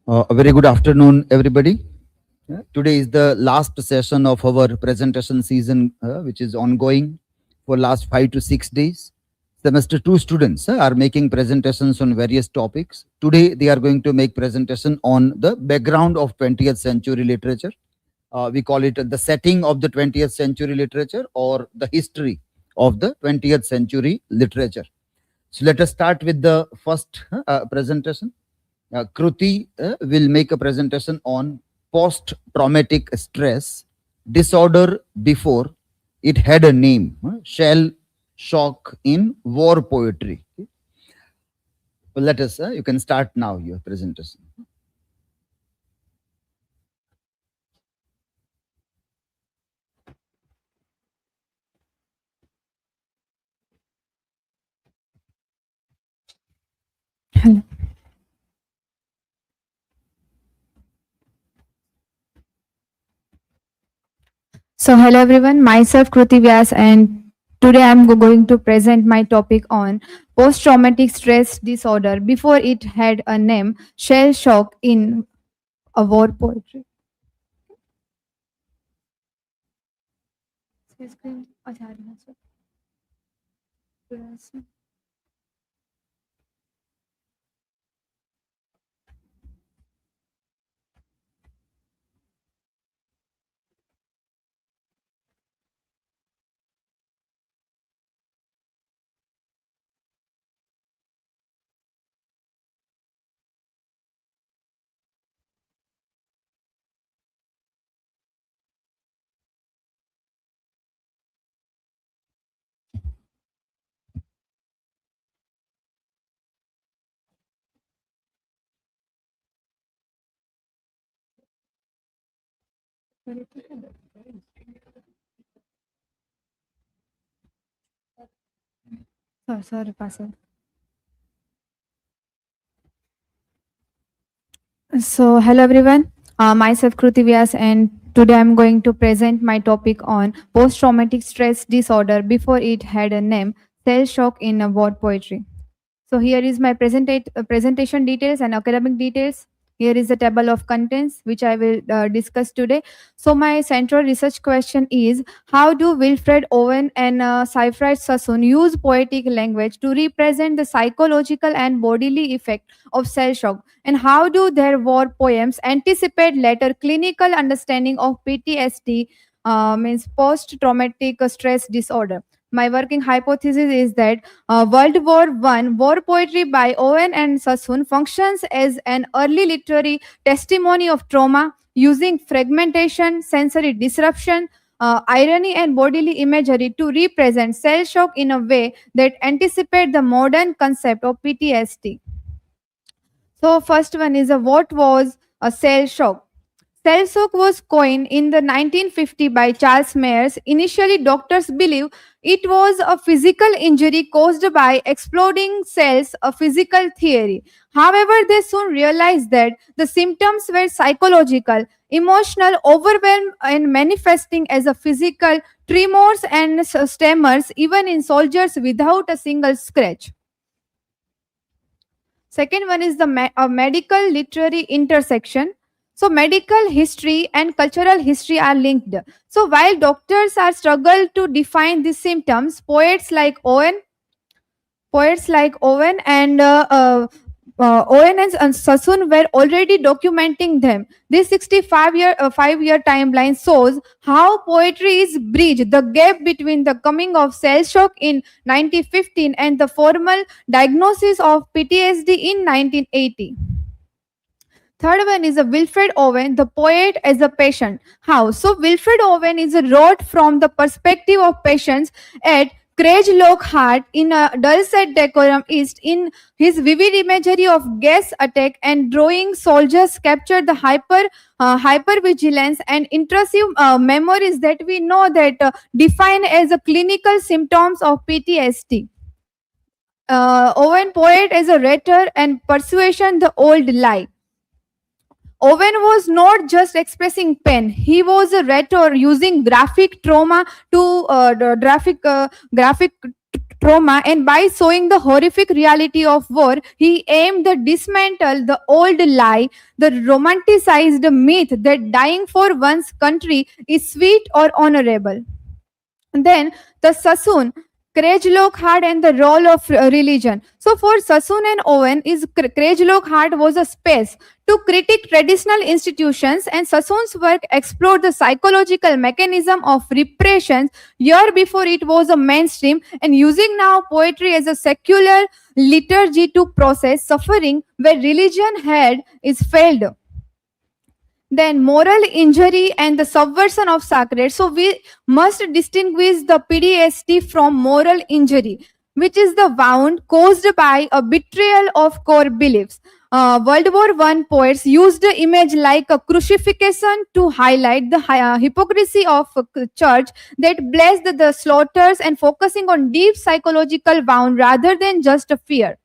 A very good afternoon, everybody. Today is the last session of our presentation season, which is ongoing for last 5 to 6 days. Semester 2 students are making presentations on various topics. Today, they are going to make presentation on the background of 20th century literature. We call it the setting of the 20th century literature or the history of the 20th century literature. So let us start with the first presentation. Kruti will make a presentation on post-traumatic stress disorder before it had a name, shell shock in war poetry. Well, let us, you can start now your presentation. Hello. So, hello everyone. Myself Kruti Vyas, and today I'm going to present my topic on post-traumatic stress disorder before it had a name, shell shock in a war poetry. Sorry, Pastor. So, hello everyone. Myself Kruti Vyas, and today I'm going to present my topic on post-traumatic stress disorder before it had a name, shell shock in a war poetry. So here is my presentation details and academic details. Here is the table of contents which I will discuss today. So my central research question is, how do Wilfred Owen and Seyfried Sassoon use poetic language to represent the psychological and bodily effect of cell shock? And how do their war poems anticipate later clinical understanding of PTSD, means post-traumatic stress disorder? My working hypothesis is that World War One war poetry by Owen and Sassoon functions as an early literary testimony of trauma, using fragmentation, sensory disruption, irony, and bodily imagery to represent cell shock in a way that anticipate the modern concept of PTSD. So, first one is what was a cell shock? Cell shock was coined in the 1950 by Charles Myers. Initially, doctors believed it was a physical injury caused by exploding cells, a physical theory. However, they soon realized that the symptoms were psychological, emotional, overwhelm, and manifesting as a physical tremors and stammers, even in soldiers without a single scratch. Second one is the medical literary intersection. So medical history and cultural history are linked. So while doctors are struggle to define these symptoms, poets like Owen and Owen and Sassoon were already documenting them. This 5-year timeline shows how poetry is bridged the gap between the coming of cell shock in 1915 and the formal diagnosis of PTSD in 1980. Third one is a Wilfred Owen, the poet as a patient. How? So Wilfred Owen is a wrote from the perspective of patients at Craig Lockhart in a Dulcet Decorum East. In his vivid imagery of gas attack and drawing soldiers captured the hypervigilance and intrusive memories that we know that define as a clinical symptoms of PTSD. Owen poet as a rhetor and persuasion the old lie. Owen was not just expressing pain; he was a rhetor using graphic trauma to graphic trauma, and by showing the horrific reality of war, he aimed to dismantle the old lie, the romanticized myth that dying for one's country is sweet or honorable. Then the Sassoon, Craig Lockhart and the role of religion. So for Sassoon and Owen, Craig Lockhart was a space to critique traditional institutions, and Sassoon's work explored the psychological mechanism of repression year before it was a mainstream, and using now poetry as a secular liturgy to process suffering where religion had is failed. Then moral injury and the subversion of sacred. So we must distinguish the PTSD from moral injury, which is the wound caused by a betrayal of core beliefs. World War I poets used the image like a crucifixion to highlight the hypocrisy of a church that blessed the slaughters and focusing on deep psychological wound rather than just a fear.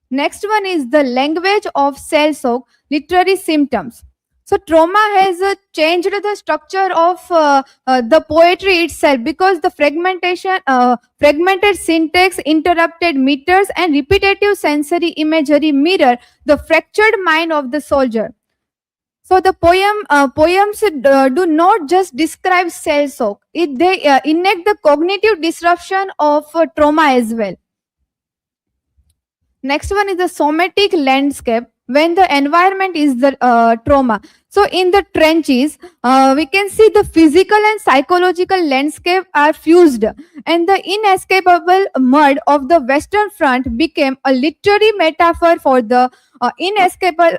Next one is the language of cell shock, literary symptoms. So trauma has changed the structure of the poetry itself because the fragmented syntax, interrupted meters, and repetitive sensory imagery mirror the fractured mind of the soldier. So the poems do not just describe cell shock; they enact the cognitive disruption of trauma as well. Next one is the somatic landscape when the environment is the trauma. So in the trenches, we can see the physical and psychological landscape are fused, and the inescapable mud of the Western Front became a literary metaphor for the escapable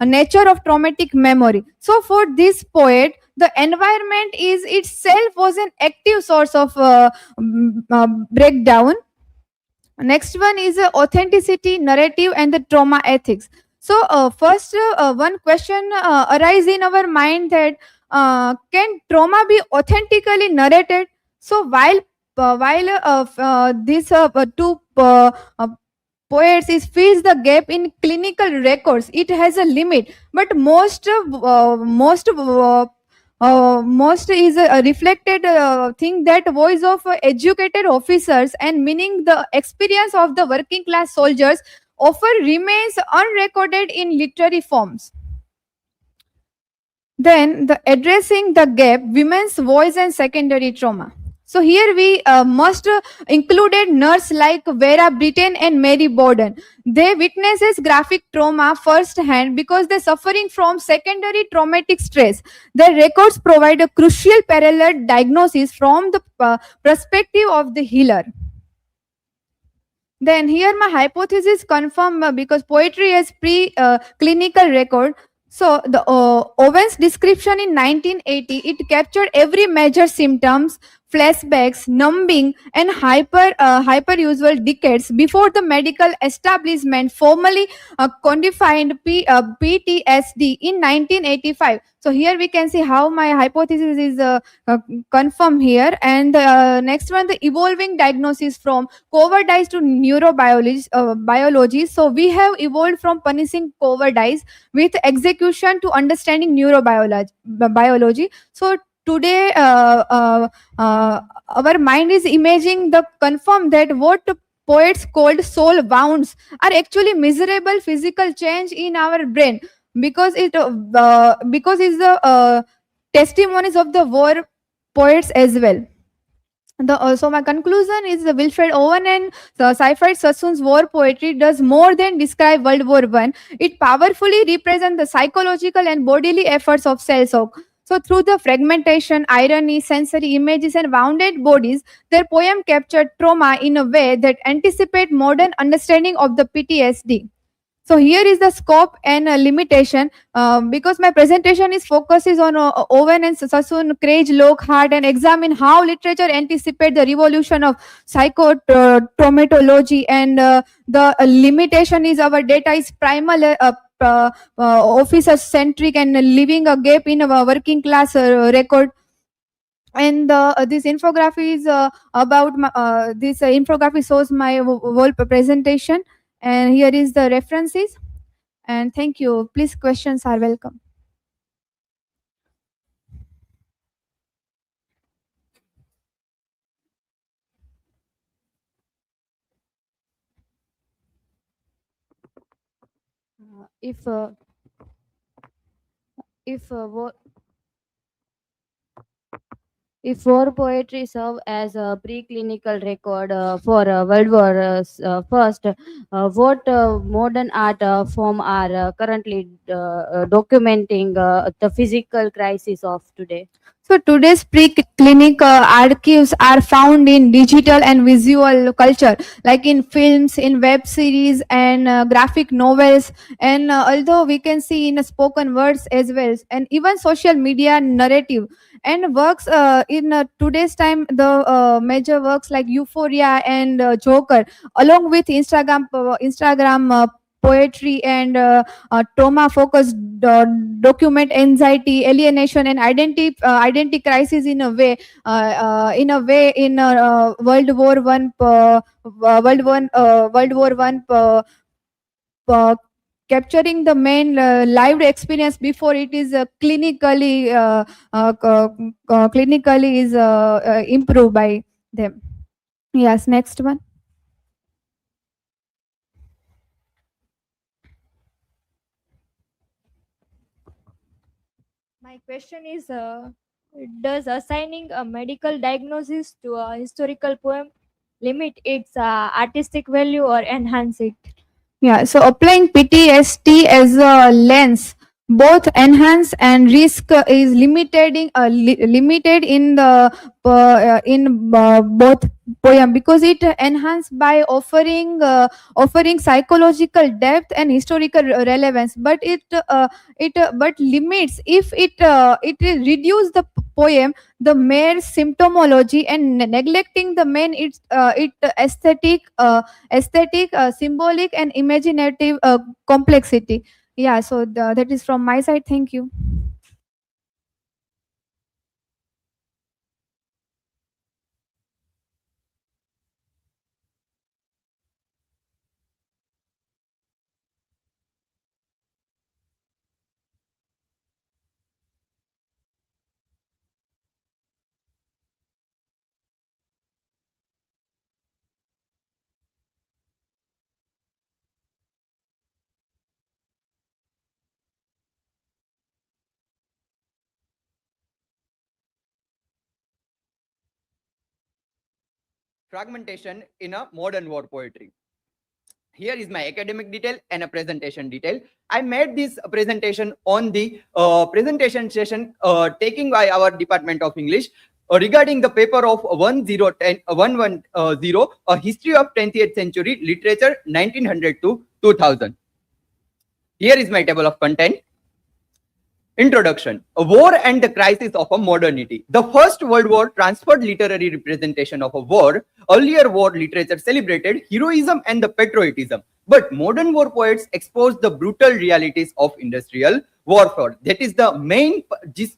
nature of traumatic memory. So for this poet, the environment is itself was an active source of breakdown. Next one is authenticity, narrative, and the trauma ethics. So, first, one question arises in our mind that can trauma be authentically narrated? So, while these two poets is fills the gap in clinical records, it has a limit. But most is a reflected thing that voice of educated officers and meaning the experience of the working class soldiers often remains unrecorded in literary forms. Then the addressing the gap, women's voice and secondary trauma. So here we must included nurse like Vera Brittain and Mary Borden. They witnesses graphic trauma firsthand because they're suffering from secondary traumatic stress. Their records provide a crucial parallel diagnosis from the perspective of the healer. Then here my hypothesis confirmed because poetry has pre-clinical record. So the Owen's description in 1980, it captured every major symptoms, flashbacks, numbing, and hyperusual decades before the medical establishment formally codified PTSD in 1985. So here we can see how my hypothesis is confirmed here. And next one, the evolving diagnosis from cowardice to neurobiology. Biology. So we have evolved from punishing cowardice with execution to understanding neurobiology. So today, our mind is imaging the confirm that what poets called soul wounds are actually miserable physical change in our brain because it's the testimonies of the war poets as well. So my conclusion is the Wilfred Owen and the Seyfarth Sassoon's war poetry does more than describe World War I. It powerfully represents the psychological and bodily efforts of cell shock. So through the fragmentation, irony, sensory images, and wounded bodies, their poem captured trauma in a way that anticipate modern understanding of the PTSD. So here is the scope and limitation because my presentation is focuses on Owen and Sassoon, Craig, Lockhart, and examine how literature anticipate the revolution of psychotraumatology, and the limitation is our data is primal officer centric and leaving a gap in our working class record. And this infography is about this infography shows my whole presentation, and here is the references. And thank you. Please, questions are welcome. If if wo- if war poetry serve as a preclinical record for World War First, what modern art form are currently documenting the physical crisis of today? So today's pre-clinic archives are found in digital and visual culture, like in films, in web series, and graphic novels, and although we can see in spoken words as well, and even social media narrative and works in today's time. The major works like Euphoria and Joker, along with Instagram poetry and trauma focused document anxiety, alienation, and identity crisis in a way in World War One uh, capturing the main lived experience before it is clinically is improved by them. Yes, next one. My question is does assigning a medical diagnosis to a historical poem limit its artistic value or enhance it? Yeah, so applying PTSD as a lens, both enhance and risk is limited in the both poem, because it enhance by offering psychological depth and historical relevance, but but limits if it reduce the poem the mere symptomology and neglecting the main it aesthetic, symbolic, and imaginative complexity. Yeah, so that is from my side. Thank you. Fragmentation in a modern war poetry. Here is my academic detail and a presentation detail. I made this presentation on the presentation session taken by our Department of English regarding the paper of 110, a history of 20th century literature 1900 to 2000. Here is my table of content. Introduction: A war and the crisis of a modernity. The First World War transferred literary representation of a war. Earlier war literature celebrated heroism and the patriotism, but modern war poets exposed the brutal realities of industrial warfare. That is the main gist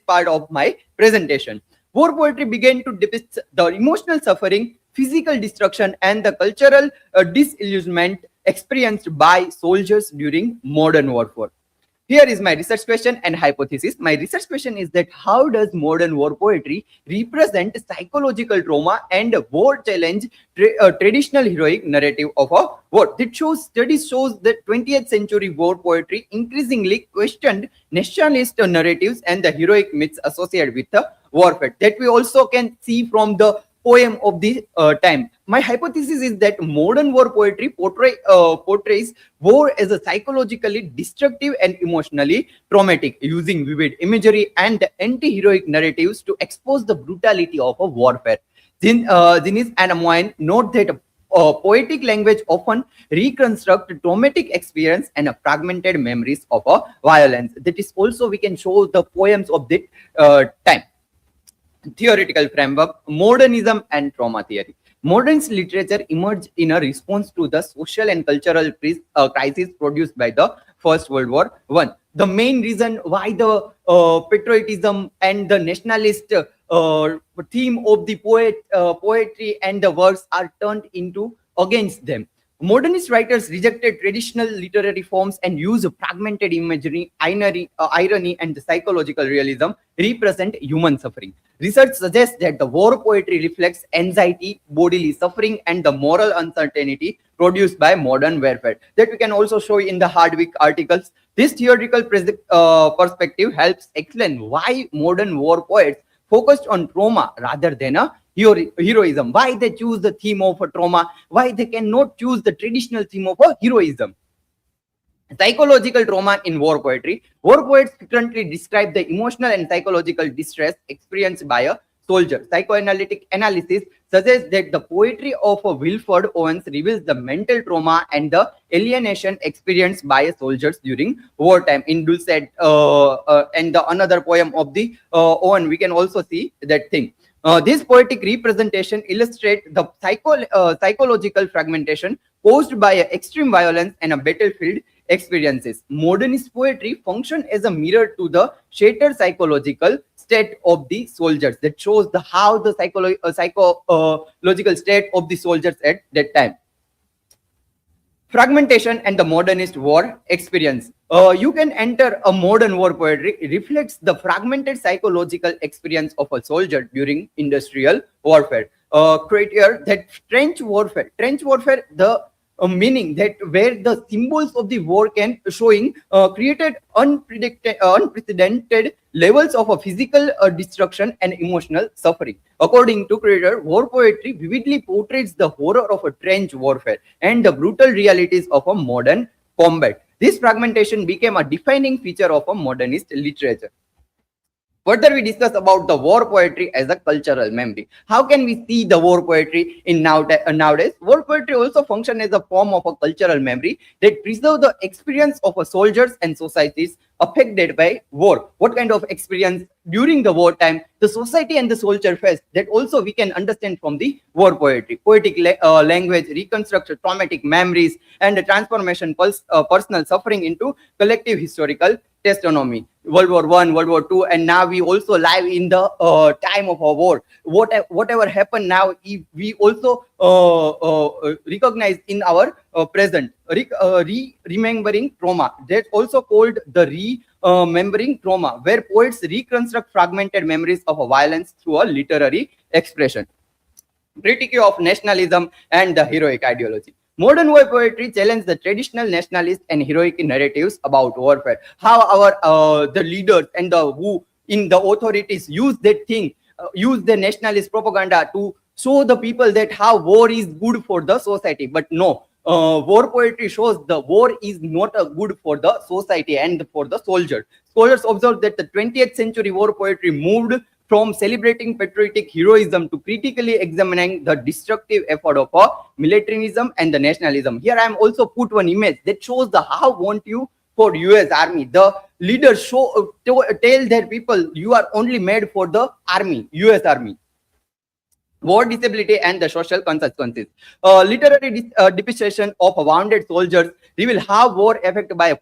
part of my presentation. War poetry began to depict the emotional suffering, physical destruction, and the cultural disillusionment experienced by soldiers during modern warfare. Here is my research question and hypothesis. My research question is that how does modern war poetry represent psychological trauma and war challenge traditional heroic narrative of a war? Studies shows that 20th century war poetry increasingly questioned nationalist narratives and the heroic myths associated with the warfare. That we also can see from the poem of the time. My hypothesis is that modern war poetry portrays war as a psychologically destructive and emotionally traumatic, using vivid imagery and anti-heroic narratives to expose the brutality of a warfare. Dinis and Amoyne note that poetic language often reconstruct traumatic experience and fragmented memories of a violence. That is also we can show the poems of that time. Theoretical framework: modernism and trauma theory. Modernist literature emerged in a response to the social and cultural crisis produced by the First World War One. The main reason why the patriotism and the nationalist theme of the poetry and the works are turned into against them. Modernist writers rejected traditional literary forms and used fragmented imagery, irony, and psychological realism represent human suffering. Research suggests that the war poetry reflects anxiety, bodily suffering, and the moral uncertainty produced by modern warfare. That we can also show in the Hardwick articles. This theoretical perspective helps explain why modern war poets focused on trauma rather than a heroism. Why they choose the theme of a trauma? Why they cannot choose the traditional theme of a heroism? Psychological trauma in war poetry. War poets frequently describe the emotional and psychological distress experienced by a soldier. Psychoanalytic analysis suggests that the poetry of Wilford Owens reveals the mental trauma and the alienation experienced by soldiers during wartime. In Dulcet and the another poem of the Owen, we can also see that thing. This poetic representation illustrates the psychological fragmentation caused by extreme violence and a battlefield experiences. Modernist poetry function as a mirror to the shattered psychological state of the soldiers. That shows the how the psychological state of the soldiers at that time. Fragmentation and the modernist war experience. You can enter a modern war poetry reflects the fragmented psychological experience of a soldier during industrial warfare. Criteria that trench warfare, the meaning that where the symbols of the war can showing created unprecedented levels of a physical destruction and emotional suffering. According to creator, war poetry vividly portrays the horror of a trench warfare and the brutal realities of a modern combat. This fragmentation became a defining feature of a modernist literature. Further, we discuss about the war poetry as a cultural memory. How can we see the war poetry in nowadays? War poetry also function as a form of a cultural memory that preserve the experience of a soldiers and societies affected by war. What kind of experience during the wartime the society and the soldier faced? That also we can understand from the war poetry. Poetic language reconstructs traumatic memories and the transformation personal suffering into collective historical testimony. World War I, World War II, and now we also live in the time of a war. Whatever happened now, we also recognize in our present. Remembering trauma. That's also called the remembering trauma, where poets reconstruct fragmented memories of a violence through a literary expression. Critique of nationalism and the heroic ideology. Modern war poetry challenges the traditional nationalist and heroic narratives about warfare. How our the leaders and the who in the authorities use that thing, use the nationalist propaganda to show the people that how war is good for the society. But no, war poetry shows the war is not good for the society and for the soldier. Scholars observe that the 20th century war poetry moved from celebrating patriotic heroism to critically examining the destructive effort of militarism and the nationalism. Here I am also put one image that shows the how want you for US Army. The leaders tell their people you are only made for the army, US Army. War disability and the social consequences. Literary depiction of wounded soldiers reveal how war affected by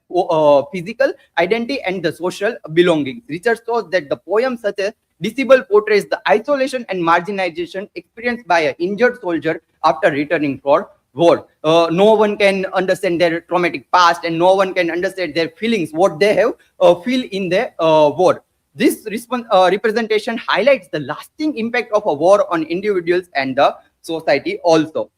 physical identity and the social belonging. Research shows that the poem such as Disable portrays the isolation and marginalization experienced by an injured soldier after returning from war. No one can understand their traumatic past and no one can understand their feelings, what they have feel in the war. This representation highlights the lasting impact of a war on individuals and the society also.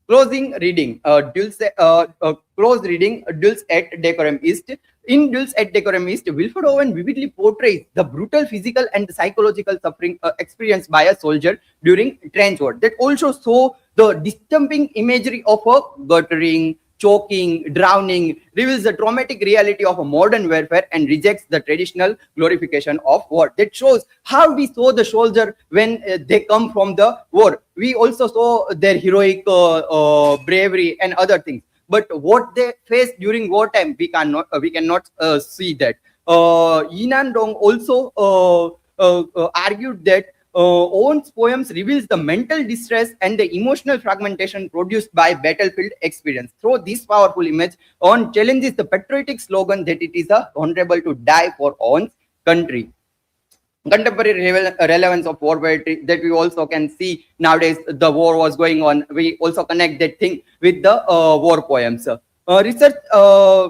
Closing reading, close reading, Dulce et Decorum Est. In Dulce et Decorum Est, Wilford Owen vividly portrays the brutal physical and psychological suffering experienced by a soldier during trench war. That also show the disturbing imagery of a guttering, choking, drowning, reveals the traumatic reality of a modern warfare and rejects the traditional glorification of war. That shows how we saw the soldier when they come from the war. We also saw their heroic bravery and other things. But what they faced during wartime, we cannot see that. Yinan Dong also argued that Owen's poems reveals the mental distress and the emotional fragmentation produced by battlefield experience. Through this powerful image, Owen challenges the patriotic slogan that it is honorable to die for Owen's country. contemporary relevance of war poetry that we also can see nowadays. The war was going on, we also connect that thing with the war poems. Research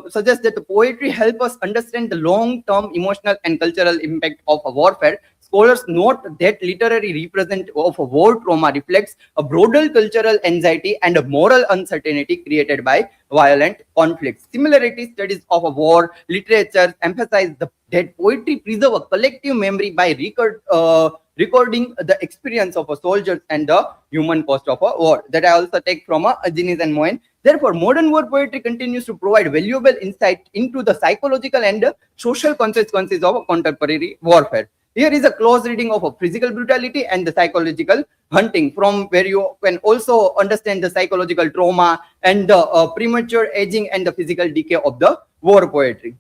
suggests that the poetry help us understand the long-term emotional and cultural impact of a warfare. Scholars note that literary represent of a war trauma reflects a broader cultural anxiety and a moral uncertainty created by violent conflicts. Similarity studies of a war literature emphasize that poetry preserve a collective memory by recording the experience of a soldier and the human cost of a war. That I also take from a Ginnis and Moen. Therefore, modern war poetry continues to provide valuable insight into the psychological and social consequences of contemporary warfare. Here is a close reading of a physical brutality and the psychological hunting, from where you can also understand the psychological trauma and the premature aging and the physical decay of the war poetry.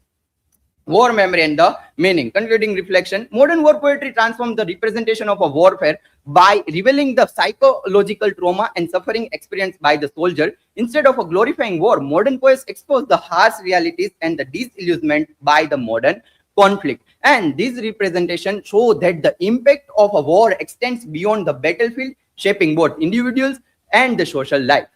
War memory and the meaning. Concluding reflection, modern war poetry transforms the representation of a warfare by revealing the psychological trauma and suffering experienced by the soldier. Instead of a glorifying war, modern poets expose the harsh realities and the disillusionment by the modern conflict. And these representations show that the impact of a war extends beyond the battlefield, shaping both individuals and the social life.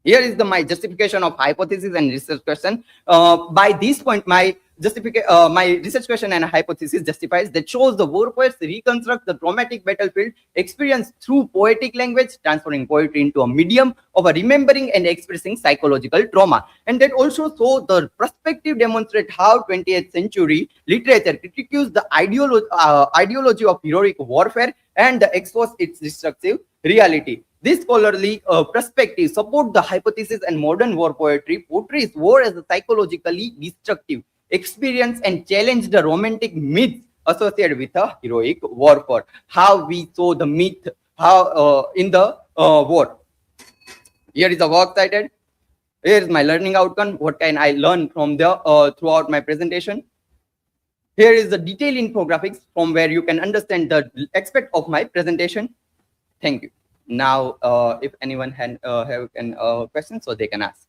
Here is my justification of hypothesis and research question. By this point, my research question and hypothesis justifies that shows the war poets reconstruct the traumatic battlefield experience through poetic language, transforming poetry into a medium of a remembering and expressing psychological trauma. And that also so the perspective demonstrate how 20th century literature critiques the ideology of heroic warfare and expose its destructive reality. This scholarly perspective support the hypothesis, and modern war poetry portrays war as a psychologically destructive experience and challenge the romantic myths associated with a heroic warfare. How we saw the myth in the war. Here is the work cited. Here is my learning outcome. What can I learn from the throughout my presentation? Here is the detailed infographics from where you can understand the aspect of my presentation. Thank you. Now, if anyone have questions, so they can ask.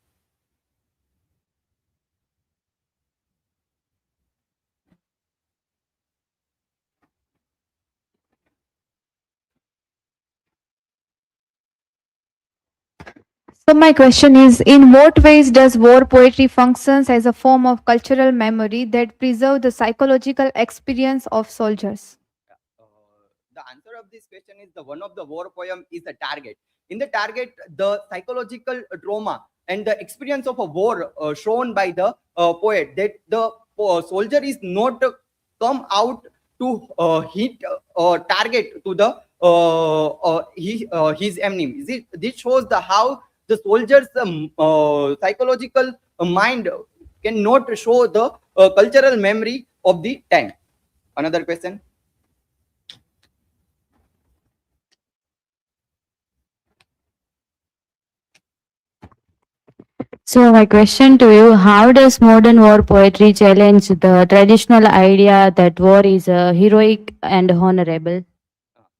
So my question is, in what ways does war poetry functions as a form of cultural memory that preserve the psychological experience of soldiers? The answer of this question is the one of the war poem is the target. In the target, the psychological trauma and the experience of a war shown by the poet, that the soldier is not come out to hit target to the his enemy. This shows the how the soldier's psychological mind cannot show the cultural memory of the time. Another question. So my question to you, how does modern war poetry challenge the traditional idea that war is heroic and honorable?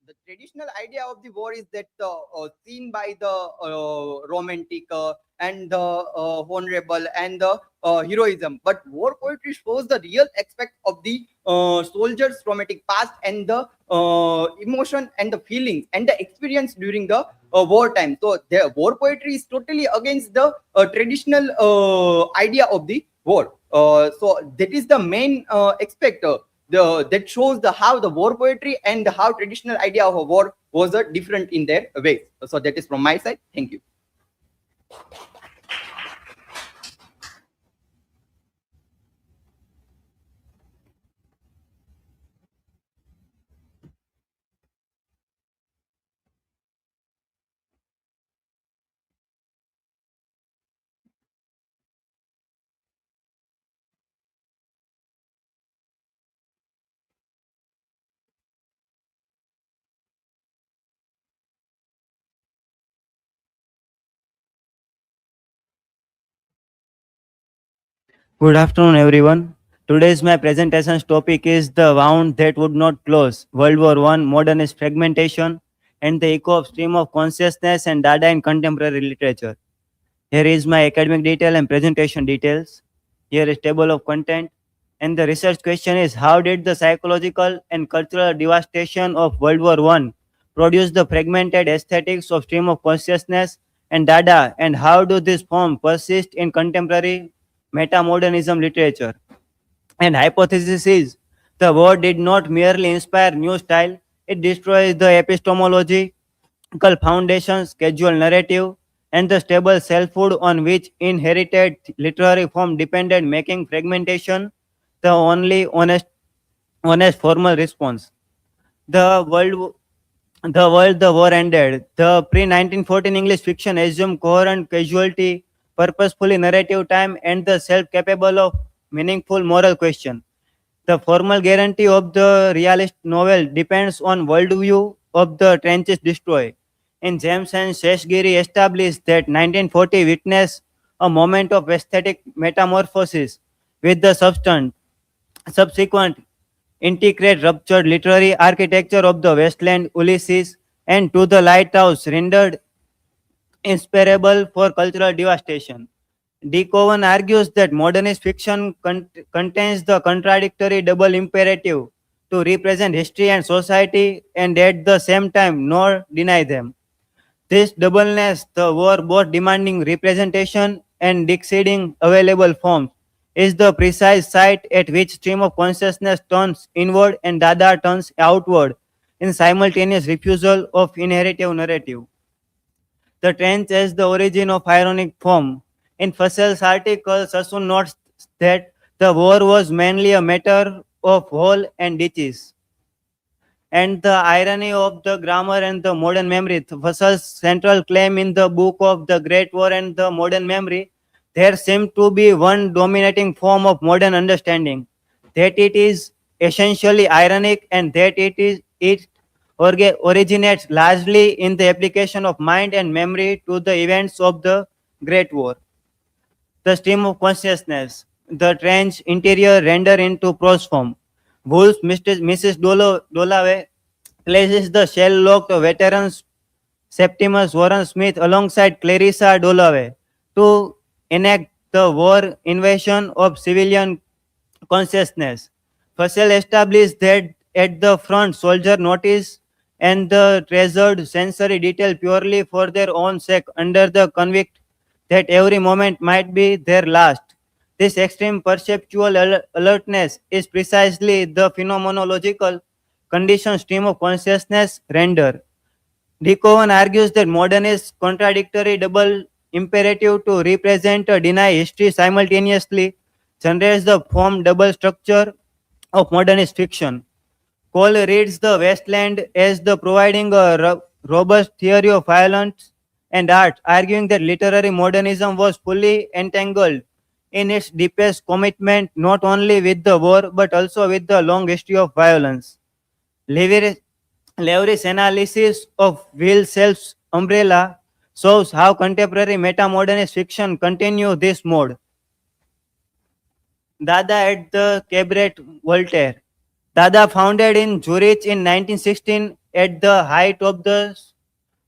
The traditional idea of the war is that seen by the romantic and the honorable and the heroism, but war poetry shows the real aspect of the soldier's traumatic past and the emotion and the feelings and the experience during the wartime. So the war poetry is totally against the traditional idea of the war. So that is the main aspect that shows the how the war poetry and how traditional idea of a war was different in their ways. So that is from my side. Thank you. Good afternoon, everyone. Today's my presentation's topic is the wound that would not close. World War I, modernist fragmentation, and the echo of stream of consciousness and data in contemporary literature. Here is my academic detail and presentation details. Here is table of content. And the research question is, how did the psychological and cultural devastation of World War I produce the fragmented aesthetics of stream of consciousness and Dada, and how do this form persist in contemporary metamodernism literature? And hypothesis is, the war did not merely inspire new style, it destroys the epistemological foundations, casual narrative, and the stable selfhood on which inherited literary form depended, making fragmentation the only honest formal response. The world the war ended. The pre-1914 English fiction assumed coherent casualty, purposefully narrative time, and the self-capable of meaningful moral question. The formal guarantee of the realist novel depends on worldview of the trenches destroyed. In James and Sheshgiri established that 1940 witnessed a moment of aesthetic metamorphosis with the subsequent integrate ruptured literary architecture of the wasteland Ulysses and to the lighthouse rendered inseparable for cultural devastation. De Koven argues that modernist fiction contains the contradictory double imperative to represent history and society and at the same time nor deny them. This doubleness, the war both demanding representation and exceeding available forms, is the precise site at which stream of consciousness turns inward and Dada turns outward in simultaneous refusal of inheritive narrative. The trench as the origin of ironic form. In Fussel's article, Sassoon notes that the war was mainly a matter of hole and ditches. And the irony of the grammar and the modern memory. Fussel's central claim in the book of the Great War and the Modern Memory, there seemed to be one dominating form of modern understanding, that it is essentially ironic and that it originates largely in the application of mind and memory to the events of the Great War. The stream of consciousness, the trench interior render into prose form. Woolf's Mrs. Dalloway places the shell-locked veterans Septimus Warren Smith alongside Clarissa Dalloway to enact the war invasion of civilian consciousness. Fussell established that at the front, soldier notice and the treasured sensory detail purely for their own sake under the convict that every moment might be their last. This extreme perceptual alertness is precisely the phenomenological condition stream of consciousness render. De Koven argues that modernist contradictory double imperative to represent or deny history simultaneously generates the form double structure of modernist fiction. Cole reads the Westland as the providing a robust theory of violence and art, arguing that literary modernism was fully entangled in its deepest commitment not only with the war but also with the long history of violence. Levery's analysis of Will Self's umbrella shows how contemporary metamodernist fiction continue this mode. Dada at the Cabaret Voltaire. Dada, founded in Zurich in 1916 at the height of the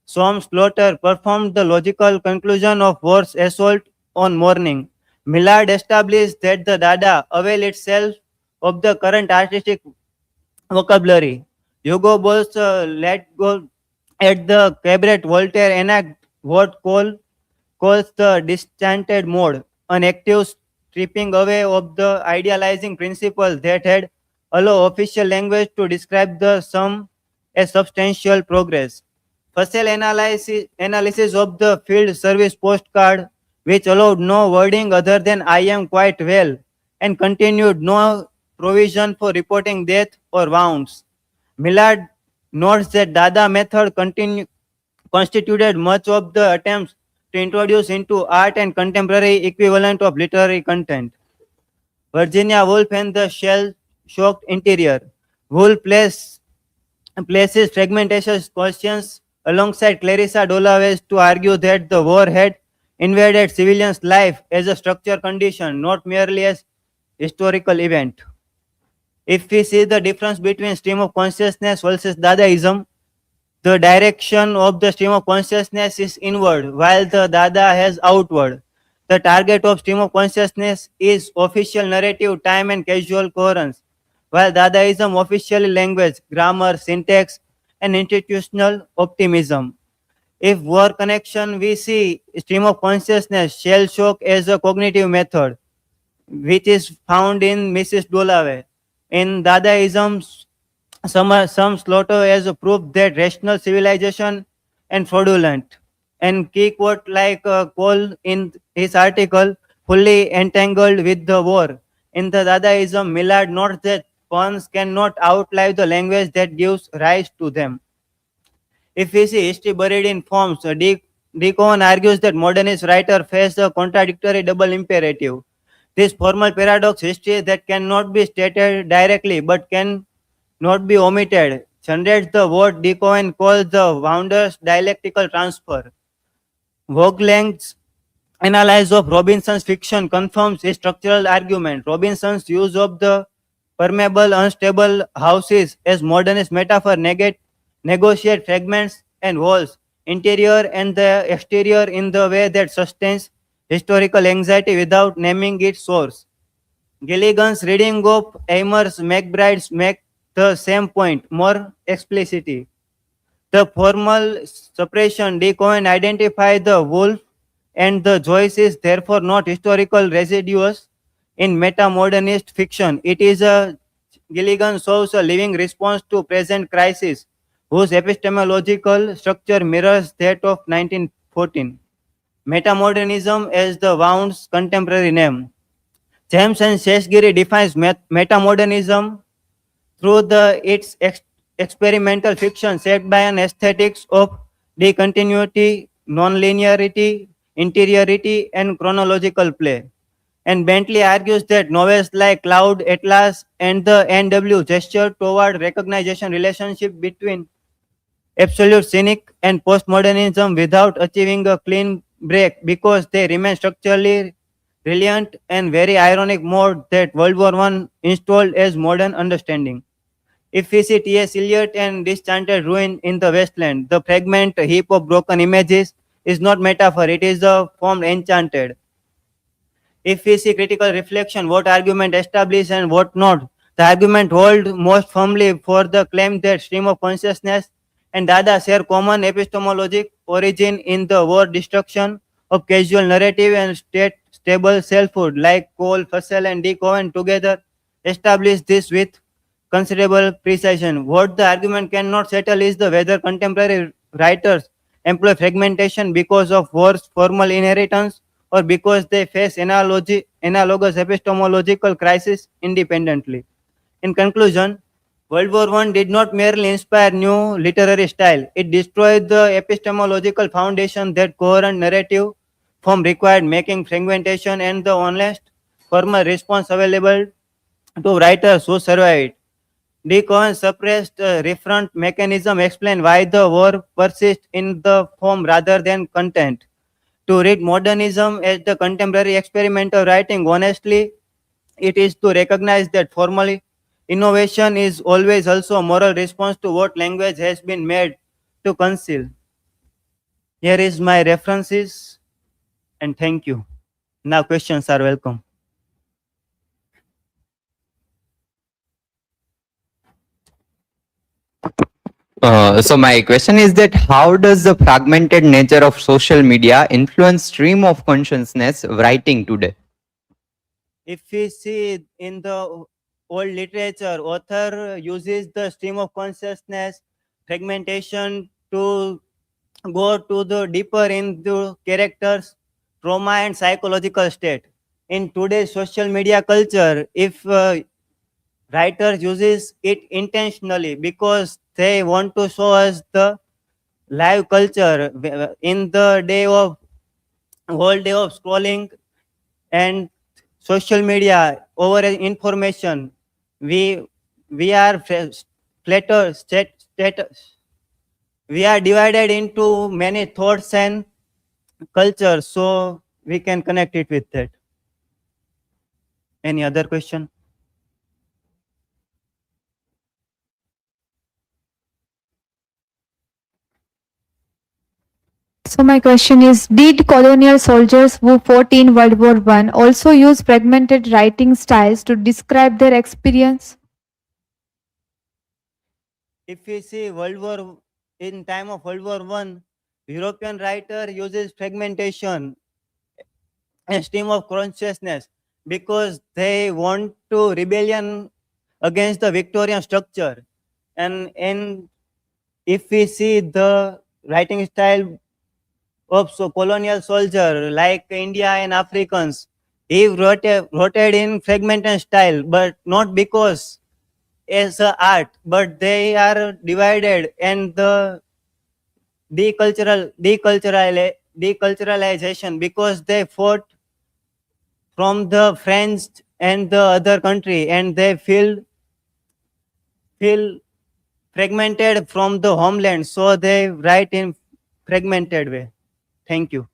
Somme slaughter, performed the logical conclusion of war's assault on mourning. Millard established that the Dada avail itself of the current artistic vocabulary. Hugo Boss let go at the Cabaret Voltaire enact what calls the disenchanted mode, an active stripping away of the idealizing principles that had allowed official language to describe the sum as substantial progress. Fussell analysis of the field service postcard, which allowed no wording other than I am quite well, and continued no provision for reporting death or wounds. Millard notes that Dada method constituted much of the attempts to introduce into art and contemporary equivalent of literary content. Virginia Woolf and the shell-shocked interior. Woolf places fragmentatious questions alongside Clarissa Dalloway to argue that the war had invaded civilians' life as a structure condition, not merely as historical event. If we see the difference between stream of consciousness versus Dadaism, the direction of the stream of consciousness is inward, while the Dada has outward. The target of stream of consciousness is official narrative, time, and casual coherence, while Dadaism officially language, grammar, syntax, and institutional optimism. If war connection, we see stream of consciousness, shell shock as a cognitive method, which is found in Mrs. Dalloway. In Dadaism, some slaughter as a proof that rational civilization and fraudulent. And key quote like Cole in his article, fully entangled with the war. In the Dadaism, Millard notes that puns cannot outlive the language that gives rise to them. If we see history buried in forms, D. Cohen argues that modernist writers face a contradictory double imperative. This formal paradox history that cannot be stated directly but can not be omitted generates the what D. Cohen calls the Wounder's dialectical transfer. Vogelang's analysis of Robinson's fiction confirms his structural argument. Robinson's use of the permeable, unstable houses as modernist metaphor negotiate fragments and walls, interior and the exterior in the way that sustains historical anxiety without naming its source. Gilligan's reading of Amer's McBride's make the same point more explicitly. The formal separation D. Cohen identified the wolf and the Joyce is therefore not historical residues in metamodernist fiction. It is a Gilligan shows a living response to present crisis whose epistemological structure mirrors that of 1914. Metamodernism as the Wound's contemporary name. James and Sheshgiri defines metamodernism through its experimental fiction shaped by an aesthetics of discontinuity, nonlinearity, interiority, and chronological play. And Bentley argues that novels like Cloud, Atlas, and the NW gesture toward recognition relationship between absolute cynic and postmodernism without achieving a clean break because they remain structurally brilliant and very ironic mode that World War I installed as modern understanding. If we see T.S. Eliot and Disenchanted Ruin in the Wasteland, the fragment heap of broken images is not metaphor, it is the form enchanted. If we see critical reflection, what argument established and what not, the argument hold most firmly for the claim that stream of consciousness and Dada share common epistemologic origin in the war destruction of casual narrative and state stable selfhood, like Cole, Fussell, and D. Cohen together establish this with considerable precision. What the argument cannot settle is the whether contemporary writers employ fragmentation because of war's formal inheritance or because they face analogous epistemological crisis independently. In conclusion, World War I did not merely inspire new literary style, it destroyed the epistemological foundation that coherent narrative form required, making fragmentation and the honest formal response available to writers who survived. D. Cohen suppressed referent mechanism explain why the war persists in the form rather than content. To read modernism as the contemporary experimental writing honestly, it is to recognize that formally innovation is always also a moral response to what language has been made to conceal. Here is my references and thank you. Now questions are welcome. So my question is that how does the fragmented nature of social media influence stream of consciousness writing today? If we see in the old literature, author uses the stream of consciousness fragmentation to go to the deeper into characters, trauma, and psychological state. In today's social media culture, if writers uses it intentionally because they want to show us the live culture in the day of whole day of scrolling and social media over information, we are flatter status, we are divided into many thoughts and cultures, so we can connect it with that. Any other question? So my question is, did colonial soldiers who fought in World War I also use fragmented writing styles to describe their experience? If we see in time of World War One, European writer uses fragmentation and stream of consciousness because they want to rebellion against the Victorian structure. And if we see the writing style of colonial soldier like India and Africans, he wrote it in fragmented style, but not because as a art, but they are divided and the deculturalization because they fought from the French and the other country and they feel fragmented from the homeland, so they write in fragmented way. Thank you.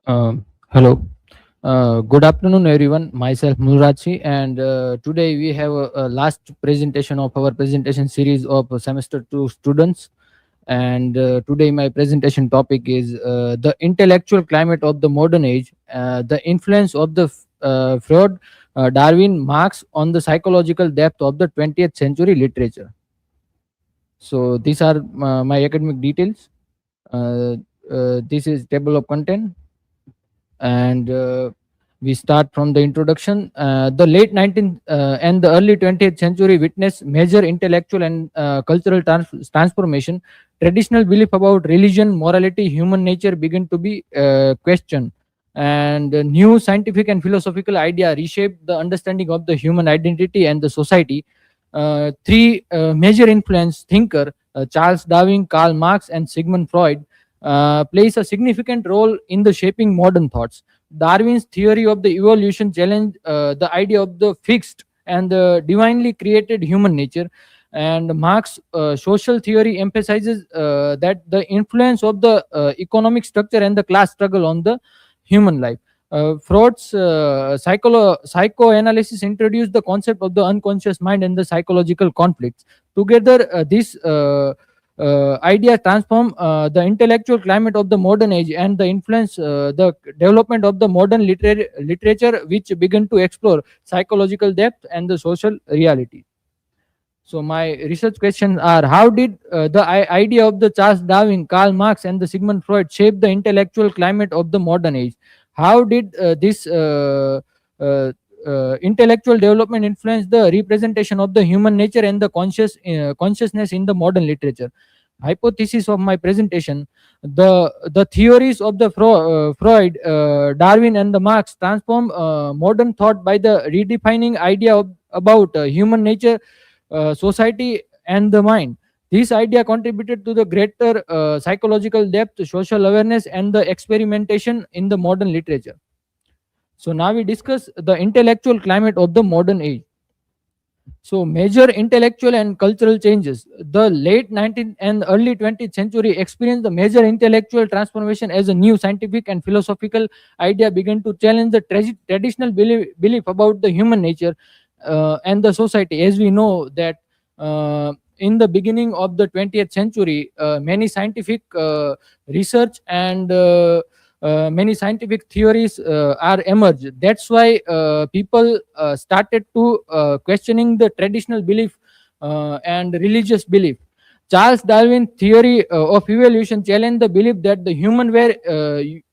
Hello. Good afternoon, everyone. Myself Mulrachi, and today we have a last presentation of our presentation series of semester 2 students. And today my presentation topic is the intellectual climate of the modern age, the influence of the Freud, Darwin, Marx on the psychological depth of the 20th century literature. So these are my academic details. This is table of content, and we start from the introduction. The late 19th and the early 20th century witnessed major intellectual and cultural transformation. Traditional belief about religion, morality, human nature began to be questioned, and new scientific and philosophical idea reshaped the understanding of the human identity and the society. Three major influence thinker, Charles Darwin, Karl Marx, and Sigmund Freud, plays a significant role in the shaping modern thoughts. Darwin's theory of the evolution challenged the idea of the fixed and the divinely created human nature, and Marx's social theory emphasizes that the influence of the economic structure and the class struggle on the human life. Freud's psychoanalysis introduced the concept of the unconscious mind and the psychological conflicts. Together, this idea transform the intellectual climate of the modern age and the influence the development of the modern literature, which began to explore psychological depth and the social reality. So my research questions are: how did idea of the Charles Darwin, Karl Marx, and the Sigmund Freud shape the intellectual climate of the modern age? How did this intellectual development influence the representation of the human nature and the consciousness in the modern literature? Hypothesis of my presentation: the theories of the Freud, Darwin, and the Marx transform modern thought by the redefining idea about human nature, society, and the mind. This idea contributed to the greater psychological depth, social awareness, and the experimentation in the modern literature. So now we discuss the intellectual climate of the modern age. So major intellectual and cultural changes. The late 19th and early 20th century experienced the major intellectual transformation as a new scientific and philosophical idea began to challenge the traditional belief about the human nature and the society. As we know that in the beginning of the 20th century, many scientific research and many scientific theories are emerged. That's why people started to questioning the traditional belief and religious belief. Charles Darwin theory of evolution challenged the belief that the human were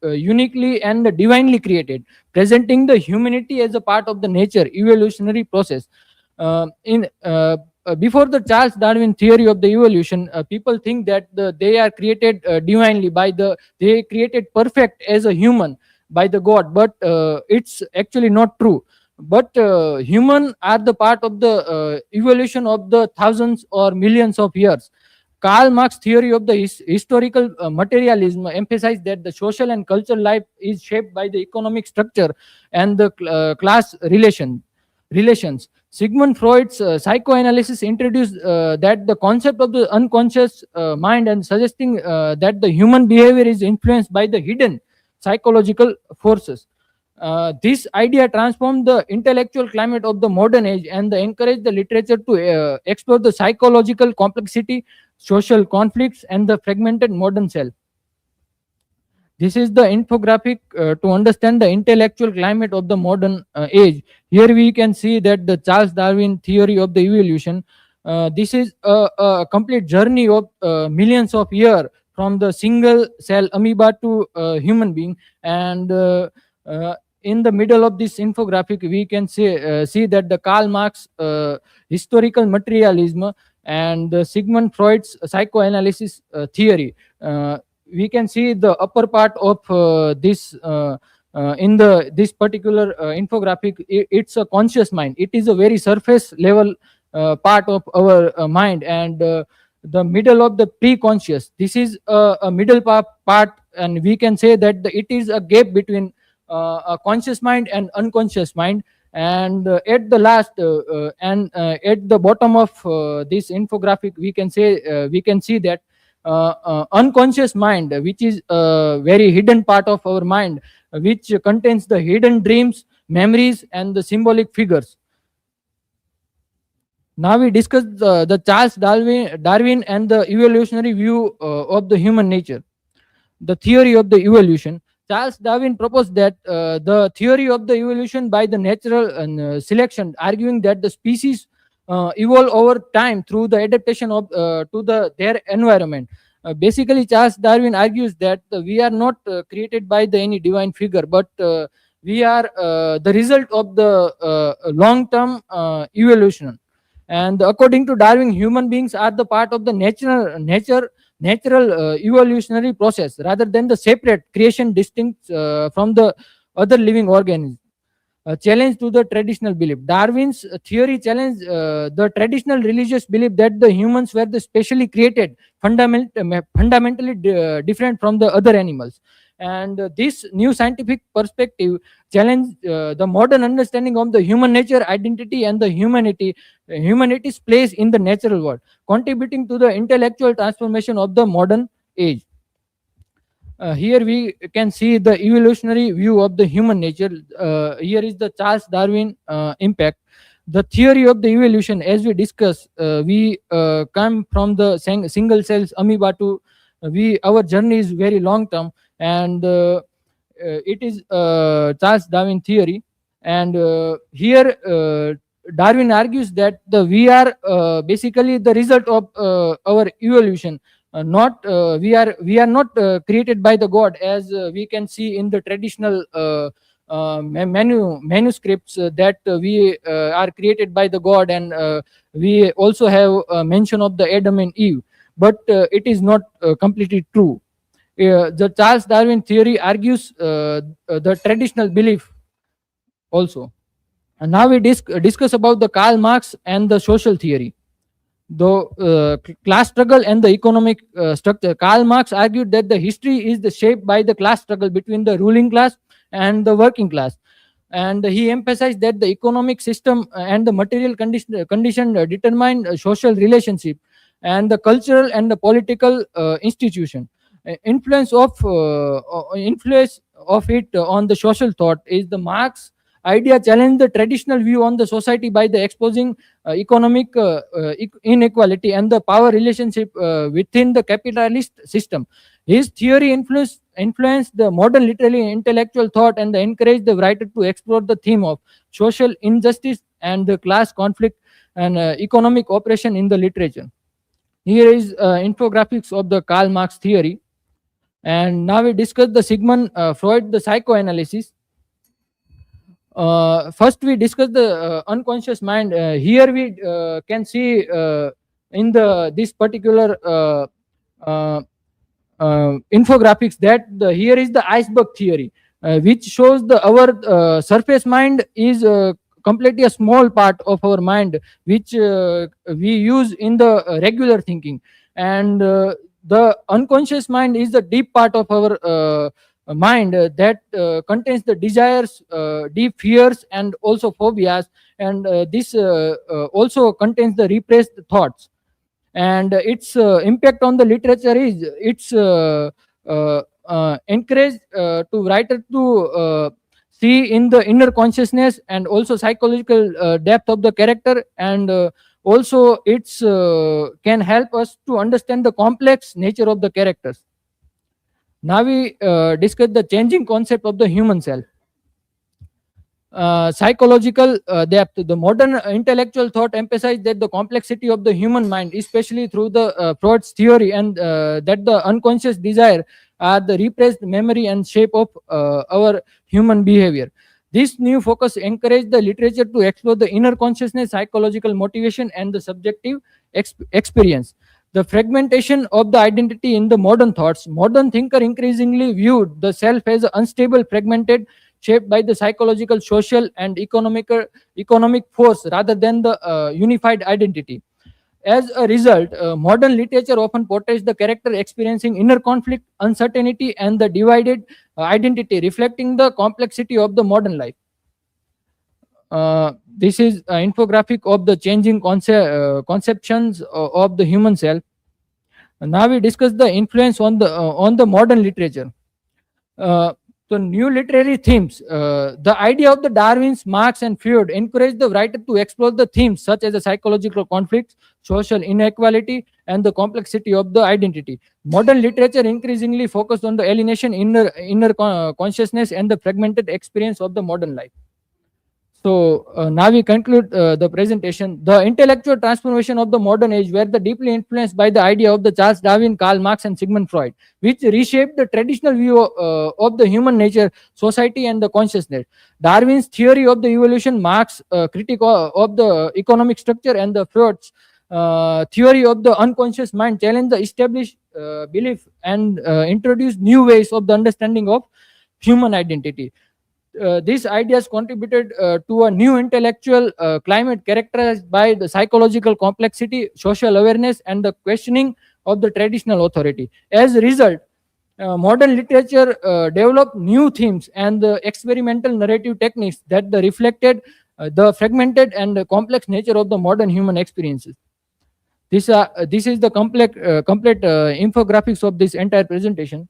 uniquely and divinely created, presenting the humanity as a part of the nature evolutionary process. In Before the Charles Darwin theory of the evolution, people think that they are created divinely they created perfect as a human by the God, but it's actually not true. but human are the part of the evolution of the thousands or millions of years. Karl Marx theory of the historical materialism emphasized that the social and cultural life is shaped by the economic structure and the class relations. Sigmund Freud's psychoanalysis introduced that the concept of the unconscious mind, and suggesting that the human behavior is influenced by the hidden psychological forces. This idea transformed the intellectual climate of the modern age and encouraged the literature to explore the psychological complexity, social conflicts, and the fragmented modern self. This is the infographic to understand the intellectual climate of the modern age. Here we can see that the Charles Darwin theory of the evolution. This is a complete journey of millions of years from the single cell amoeba to human being, and in the middle of this infographic we can see that the Karl Marx historical materialism and Sigmund Freud's psychoanalysis theory. We can see the upper part of this in the this particular infographic. It's a conscious mind. It is a very surface level part of our mind, and the middle of the pre-conscious. This is a middle part, and we can say that it is a gap between a conscious mind and unconscious mind. And at the last at the bottom of this infographic, we can see that unconscious mind, which is a very hidden part of our mind, which contains the hidden dreams, memories, and the symbolic figures. Now we discuss the Charles Darwin and the evolutionary view of the human nature. The theory of the evolution. Charles Darwin proposed that the theory of the evolution by the natural selection, arguing that the species evolve over time through the adaptation of to their environment. Basically, Charles Darwin argues that we are not created by any divine figure, but we are the result of the long-term evolution. And according to Darwin, human beings are the part of the natural evolutionary process rather than the separate creation distinct from the other living organisms. A challenge to the traditional belief. Darwin's theory challenged the traditional religious belief that the humans were the specially created, fundamentally different from the other animals. And this new scientific perspective challenged the modern understanding of the human nature, identity, and the humanity's place in the natural world, contributing to the intellectual transformation of the modern age. Here we can see the evolutionary view of the human nature. Here is the Charles Darwin impact. The theory of the evolution, as we discussed, we come from the single cells amoeba to our journey is very long term, and it is Charles Darwin theory. And here Darwin argues that we are basically the result of our evolution. Not we are not created by the God, as we can see in the traditional manuscripts that we are created by the God, and we also have mention of the Adam and Eve, but it is not completely true. The Charles Darwin theory argues the traditional belief also. And now we discuss about the Karl Marx and the social theory. The class struggle and the economic structure. Karl Marx argued that the history is shaped by the class struggle between the ruling class and the working class, and he emphasized that the economic system and the material condition determine social relationship, and the cultural and the political institution. Influence of it on the social thought is the Marx idea challenged the traditional view on the society by the exposing economic inequality and the power relationship within the capitalist system. His theory influenced the modern literary intellectual thought and encouraged the writer to explore the theme of social injustice and the class conflict and economic oppression in the literature. Here is infographics of the Karl Marx theory. And now we discuss the Sigmund Freud, the psychoanalysis. First we discuss the unconscious mind. Here we can see in this particular infographics that here is the iceberg theory, which shows our surface mind is completely a small part of our mind which we use in the regular thinking, and the unconscious mind is the deep part of our mind that contains the desires, deep fears, and also phobias, and this also contains the repressed thoughts. And its impact on the literature is it's encouraged to writer to see in the inner consciousness and also psychological depth of the character, and also it's can help us to understand the complex nature of the characters. Now we discuss the changing concept of the human self. Psychological depth. The modern intellectual thought emphasized that the complexity of the human mind, especially through the Freud's theory, and that the unconscious desire are the repressed memory and shape of our human behavior. This new focus encouraged the literature to explore the inner consciousness, psychological motivation, and the subjective experience. The fragmentation of the identity in the modern thoughts. Modern thinker increasingly viewed the self as unstable, fragmented, shaped by the psychological, social, and economic force rather than the unified identity. As a result, modern literature often portrays the character experiencing inner conflict, uncertainty, and the divided identity, reflecting the complexity of the modern life. This is an infographic of the changing conceptions of the human self. Now we discuss the influence on the modern literature. Uh, the new literary themes. The idea of the Darwin's, Marx, and Freud encouraged the writer to explore the themes such as the psychological conflicts, social inequality, and the complexity of the identity. Modern literature increasingly focused on the alienation, inner consciousness, and the fragmented experience of the modern life. So now we conclude the presentation. The intellectual transformation of the modern age were the deeply influenced by the idea of the Charles Darwin, Karl Marx, and Sigmund Freud, which reshaped the traditional view of the human nature, society, and the consciousness. Darwin's theory of the evolution, Marx' critique of the economic structure, and the Freud's theory of the unconscious mind challenged the established belief and introduced new ways of the understanding of human identity. These ideas contributed to a new intellectual climate characterized by the psychological complexity, social awareness, and the questioning of the traditional authority. As a result, modern literature developed new themes and the experimental narrative techniques that reflected the fragmented and complex nature of the modern human experiences. This is the complete infographics of this entire presentation.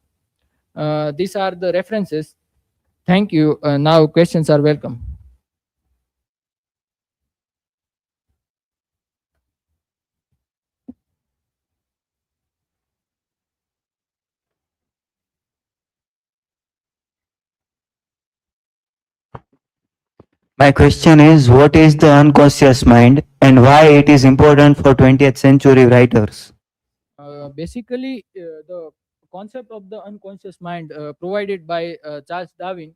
These are the references. Thank you. Now questions are welcome. My question is, what is the unconscious mind and why it is important for 20th century writers? Basically, the concept of the unconscious mind provided by Charles Darwin,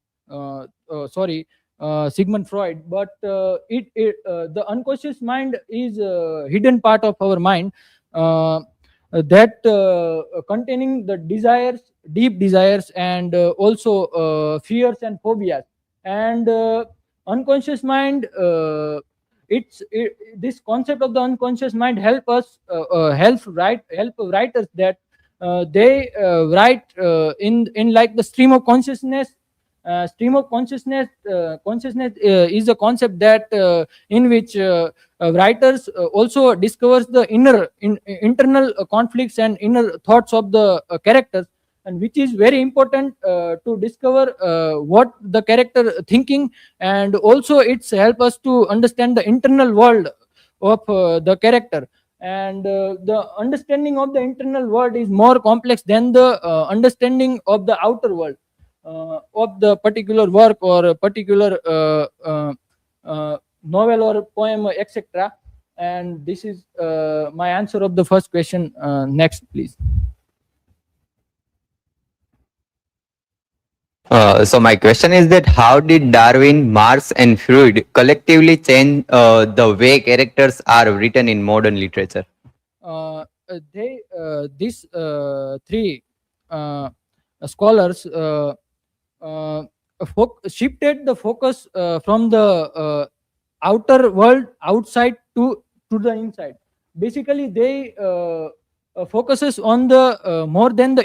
Sigmund Freud, but the unconscious mind is a hidden part of our mind that containing the desires, deep desires, and also fears and phobias. And unconscious mind, this concept of the unconscious mind help writers that they write in like the stream of consciousness. Consciousness is a concept that in which writers also discovers the internal conflicts and inner thoughts of the characters, and which is very important to discover what the character thinking, and also it's help us to understand the internal world of the character. And the understanding of the internal world is more complex than the understanding of the outer world of the particular work or a particular novel or poem, etc. And this is my answer of the first question. Next, please. So my question is that how did Darwin, Marx, and Freud collectively change the way characters are written in modern literature? These three scholars shifted the focus from the outer world outside to the inside. Basically, they focuses on the more than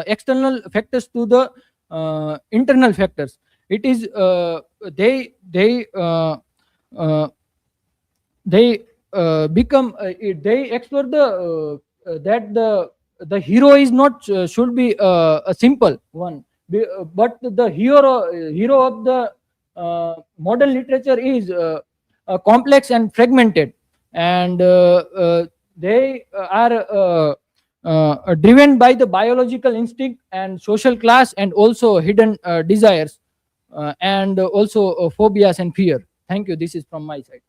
external factors to the internal factors. It is uh, they become they explore that the hero is not should be a simple one. But the hero of the modern literature is complex and fragmented, and they are driven by the biological instinct and social class, and also hidden desires, and also phobias and fear. Thank you. This is from my side.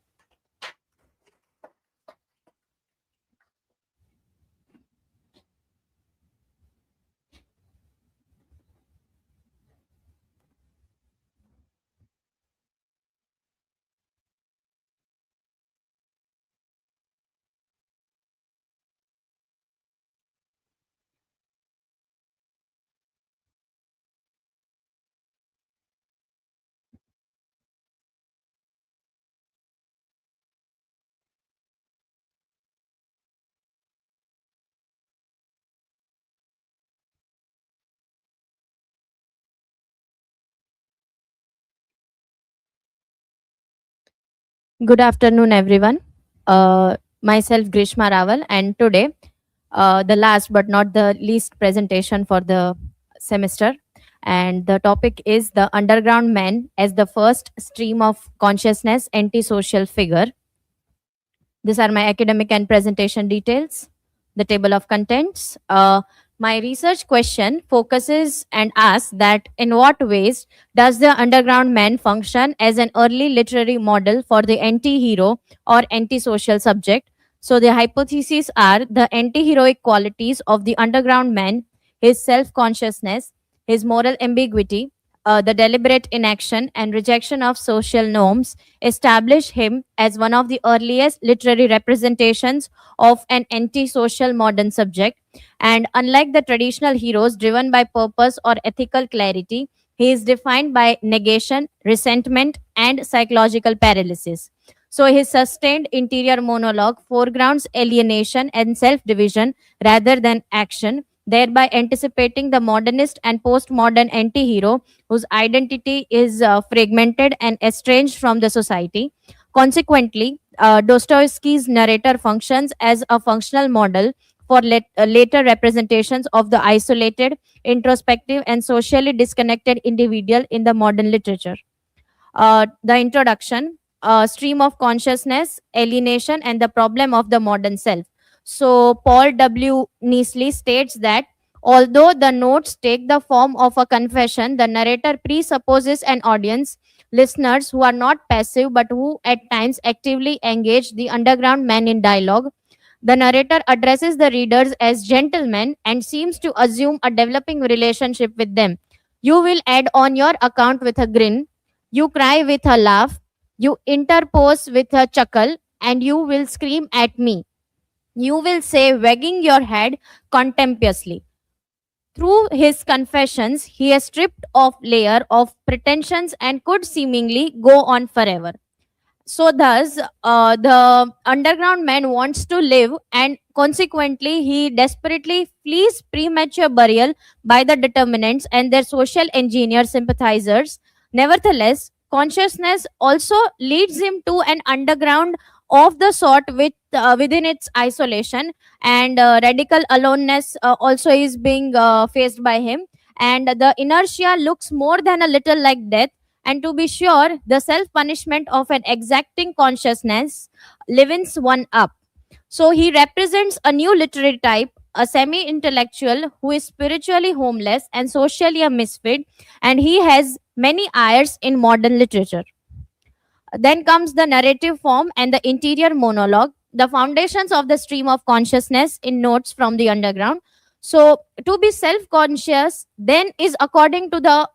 Good afternoon, everyone. Myself Grishma Raval, and today, the last but not the least presentation for the semester. And the topic is the underground man as the first stream of consciousness antisocial figure. These are my academic and presentation details. The table of contents. My research question focuses and asks that in what ways does the underground man function as an early literary model for the anti-hero or antisocial subject? So the hypotheses are the anti-heroic qualities of the underground man, his self-consciousness, his moral ambiguity, the deliberate inaction and rejection of social norms establish him as one of the earliest literary representations of an antisocial modern subject. And unlike the traditional heroes driven by purpose or ethical clarity, he is defined by negation, resentment, and psychological paralysis. So his sustained interior monologue foregrounds alienation and self division rather than action, thereby anticipating the modernist and postmodern anti hero whose identity is fragmented and estranged from the society. Consequently, Dostoevsky's narrator functions as a functional model for later representations of the isolated, introspective, and socially disconnected individual in the modern literature. The introduction, stream of consciousness, alienation, and the problem of the modern self. So, Paul W. Neasley states that although the notes take the form of a confession, the narrator presupposes an audience, listeners who are not passive but who at times actively engage the underground man in dialogue. The narrator addresses the readers as gentlemen and seems to assume a developing relationship with them. You will add on your account with a grin, you cry with a laugh, you interpose with a chuckle, and you will scream at me. You will say, wagging your head contemptuously. Through his confessions, he has stripped off layer of pretensions and could seemingly go on forever. So, thus, the underground man wants to live, and consequently, he desperately flees premature burial by the determinants and their social engineer sympathizers. Nevertheless, consciousness also leads him to an underground of the sort within its isolation, and radical aloneness also is being faced by him. And the inertia looks more than a little like death, and to be sure, the self punishment of an exacting consciousness livens one up. So he represents a new literary type, a semi intellectual who is spiritually homeless and socially a misfit, and he has many ires in modern literature. Then comes the narrative form and the interior monologue, the foundations of the stream of consciousness in notes from the underground. So, to be self conscious, then, is according to the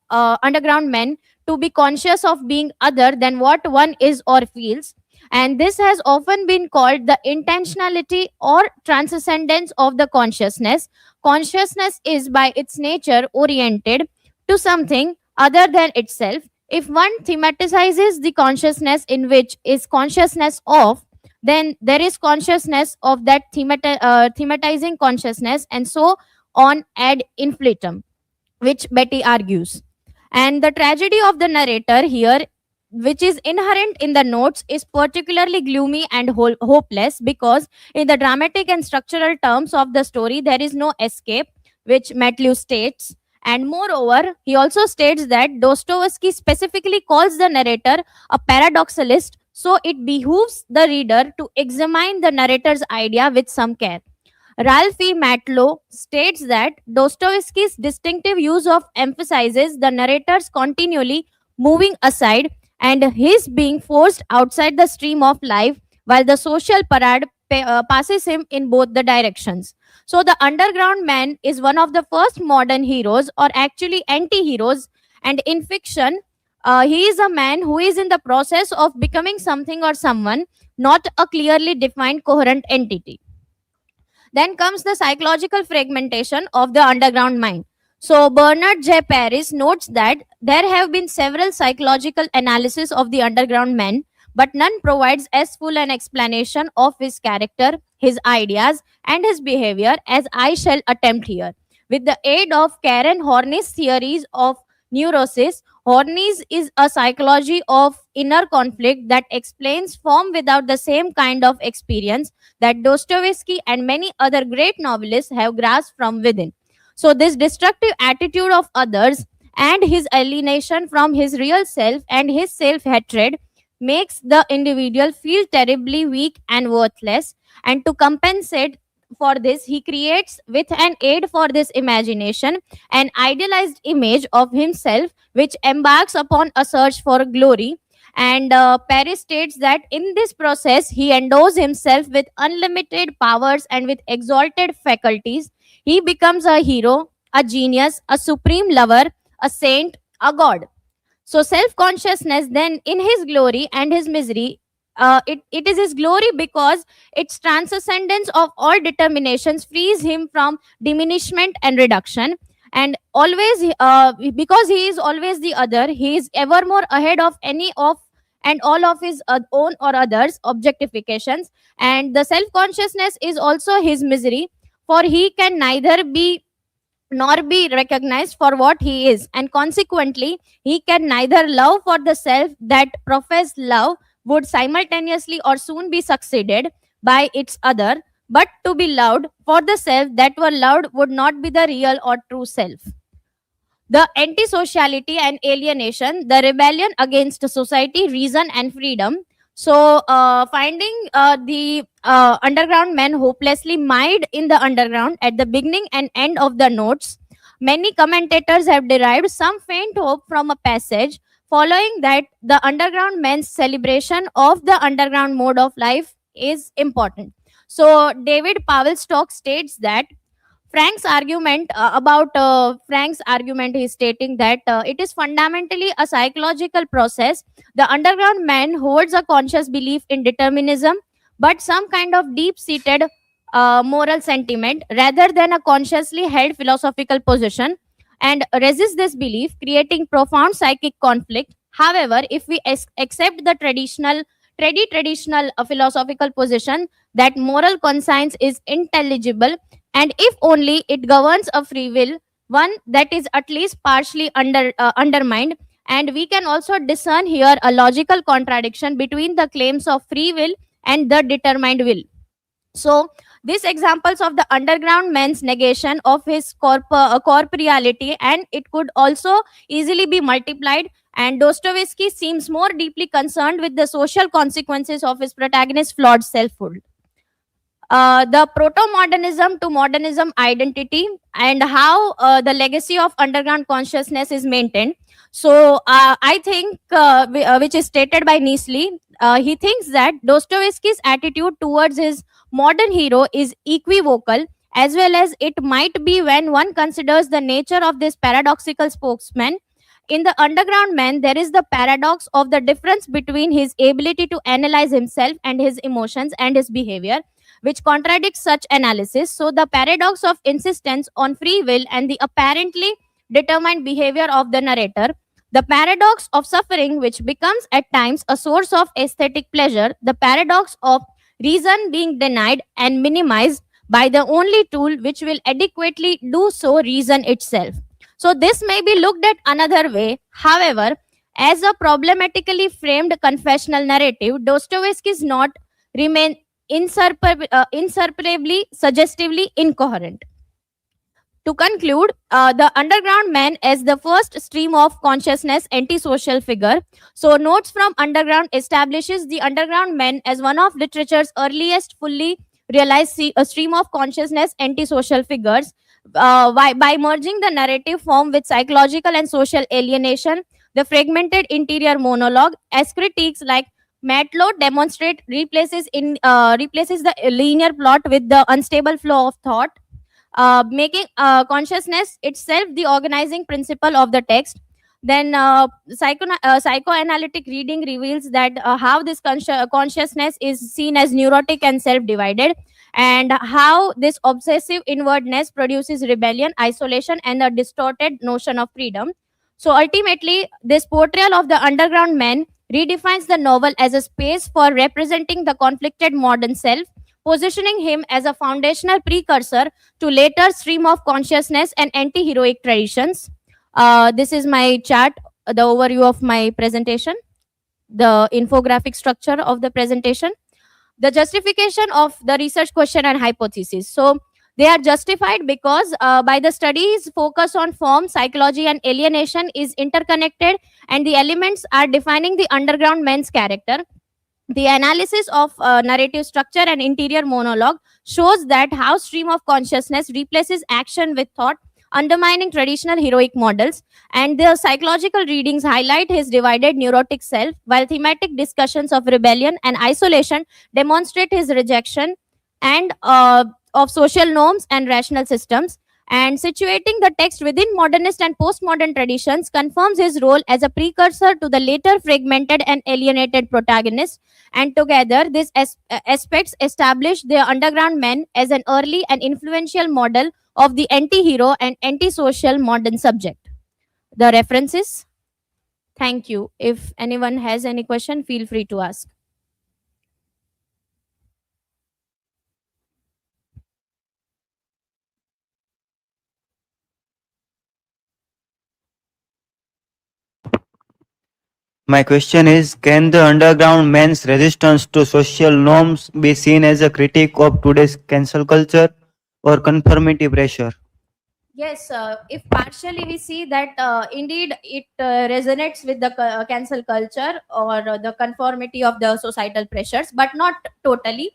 underground men, to be conscious of being other than what one is or feels. And this has often been called the intentionality or transcendence of the consciousness. Consciousness is by its nature oriented to something other than itself, If one thematizes the consciousness in which is consciousness of, then there is consciousness of that thematizing consciousness, and so on ad infinitum, which Betty argues. And the tragedy of the narrator here, which is inherent in the notes, is particularly gloomy and hopeless, because in the dramatic and structural terms of the story, there is no escape, which Matthew states. And moreover, he also states that Dostoevsky specifically calls the narrator a paradoxalist, so it behooves the reader to examine the narrator's idea with some care. Ralph E. Matlow states that Dostoevsky's distinctive use of emphasizes the narrator's continually moving aside and his being forced outside the stream of life, while the social parade passes him in both the directions. So, the underground man is one of the first modern heroes, or actually anti heroes, and in fiction, he is a man who is in the process of becoming something or someone, not a clearly defined coherent entity. Then comes the psychological fragmentation of the underground mind. So Bernard J. Paris notes that there have been several psychological analyses of the underground man, but none provides as full an explanation of his character, his ideas, and his behavior as I shall attempt here. With the aid of Karen Horney's theories of neurosis, Horney's is a psychology of inner conflict that explains form without the same kind of experience that Dostoevsky and many other great novelists have grasped from within. So, this destructive attitude of others and his alienation from his real self and his self hatred makes the individual feel terribly weak and worthless. And to compensate for this, he creates, with an aid for this imagination, an idealized image of himself which embarks upon a search for glory. And Paris states that in this process, he endows himself with unlimited powers and with exalted faculties. He becomes a hero, a genius, a supreme lover, a saint, a god. So, self consciousness, then, in his glory and his misery, it is his glory because its transcendence of all determinations frees him from diminishment and reduction. And always, because he is always the other, he is ever more ahead of any of and all of his own or others' objectifications. And the self consciousness is also his misery, for he can neither be nor be recognized for what he is, and consequently, he can neither love for the self that professed love would simultaneously or soon be succeeded by its other, but to be loved for the self that were loved would not be the real or true self. The anti-sociality and alienation, the rebellion against society, reason, and freedom. So, finding the underground men hopelessly mired in the underground at the beginning and end of the notes, many commentators have derived some faint hope from a passage following that the underground men's celebration of the underground mode of life is important. So, David Pavelstock states that Frank's argument is stating that it is fundamentally a psychological process. The underground man holds a conscious belief in determinism, but some kind of deep-seated moral sentiment rather than a consciously held philosophical position, and resists this belief, creating profound psychic conflict. However, if we accept the traditional philosophical position that moral conscience is intelligible, and if only it governs a free will, one that is at least partially undermined. And we can also discern here a logical contradiction between the claims of free will and the determined will. So, these examples of the underground man's negation of his corporeality, and it could also easily be multiplied. And Dostoevsky seems more deeply concerned with the social consequences of his protagonist's flawed selfhood. The proto-modernism to modernism identity, and how the legacy of underground consciousness is maintained. So I think, which is stated by Nietzsche, he thinks that Dostoevsky's attitude towards his modern hero is equivocal, as well as it might be when one considers the nature of this paradoxical spokesman. In the underground man, there is the paradox of the difference between his ability to analyze himself and his emotions and his behavior, which contradicts such analysis. So, the paradox of insistence on free will and the apparently determined behavior of the narrator. The paradox of suffering, which becomes at times a source of aesthetic pleasure, the paradox of reason being denied and minimized by the only tool which will adequately do so, reason itself. So, this may be looked at another way. However, as a problematically framed confessional narrative, Dostoevsky's not remain inseparably, suggestively incoherent. To conclude, the underground man as the first stream of consciousness antisocial figure. So, Notes from Underground establishes the underground man as one of literature's earliest fully realized a stream of consciousness antisocial figures. By merging the narrative form with psychological and social alienation, the fragmented interior monologue, as critiques like Matlow demonstrate, replaces the linear plot with the unstable flow of thought, making consciousness itself the organizing principle of the text. Then psychoanalytic reading reveals that how this consciousness is seen as neurotic and self-divided, and how this obsessive inwardness produces rebellion, isolation, and a distorted notion of freedom. So ultimately, this portrayal of the underground man redefines the novel as a space for representing the conflicted modern self, positioning him as a foundational precursor to later stream of consciousness and anti-heroic traditions. This is my chart, the overview of my presentation, the infographic structure of the presentation, the justification of the research question and hypothesis. So they are justified because by the studies focus on form, psychology, and alienation is interconnected, and the elements are defining the underground man's character. The analysis of narrative structure and interior monologue shows that how stream of consciousness replaces action with thought, undermining traditional heroic models, and the psychological readings highlight his divided neurotic self, while thematic discussions of rebellion and isolation demonstrate his rejection and of social norms and rational systems. And situating the text within modernist and postmodern traditions confirms his role as a precursor to the later fragmented and alienated protagonist, and together these aspects establish the underground man as an early and influential model of the anti-hero and anti-social modern subject. The references. Thank you. If anyone has any question, feel free to ask. My question is, can the underground man's resistance to social norms be seen as a critique of today's cancel culture or conformity pressure? Yes, if partially we see that indeed it resonates with the cancel culture or the conformity of the societal pressures, but not totally,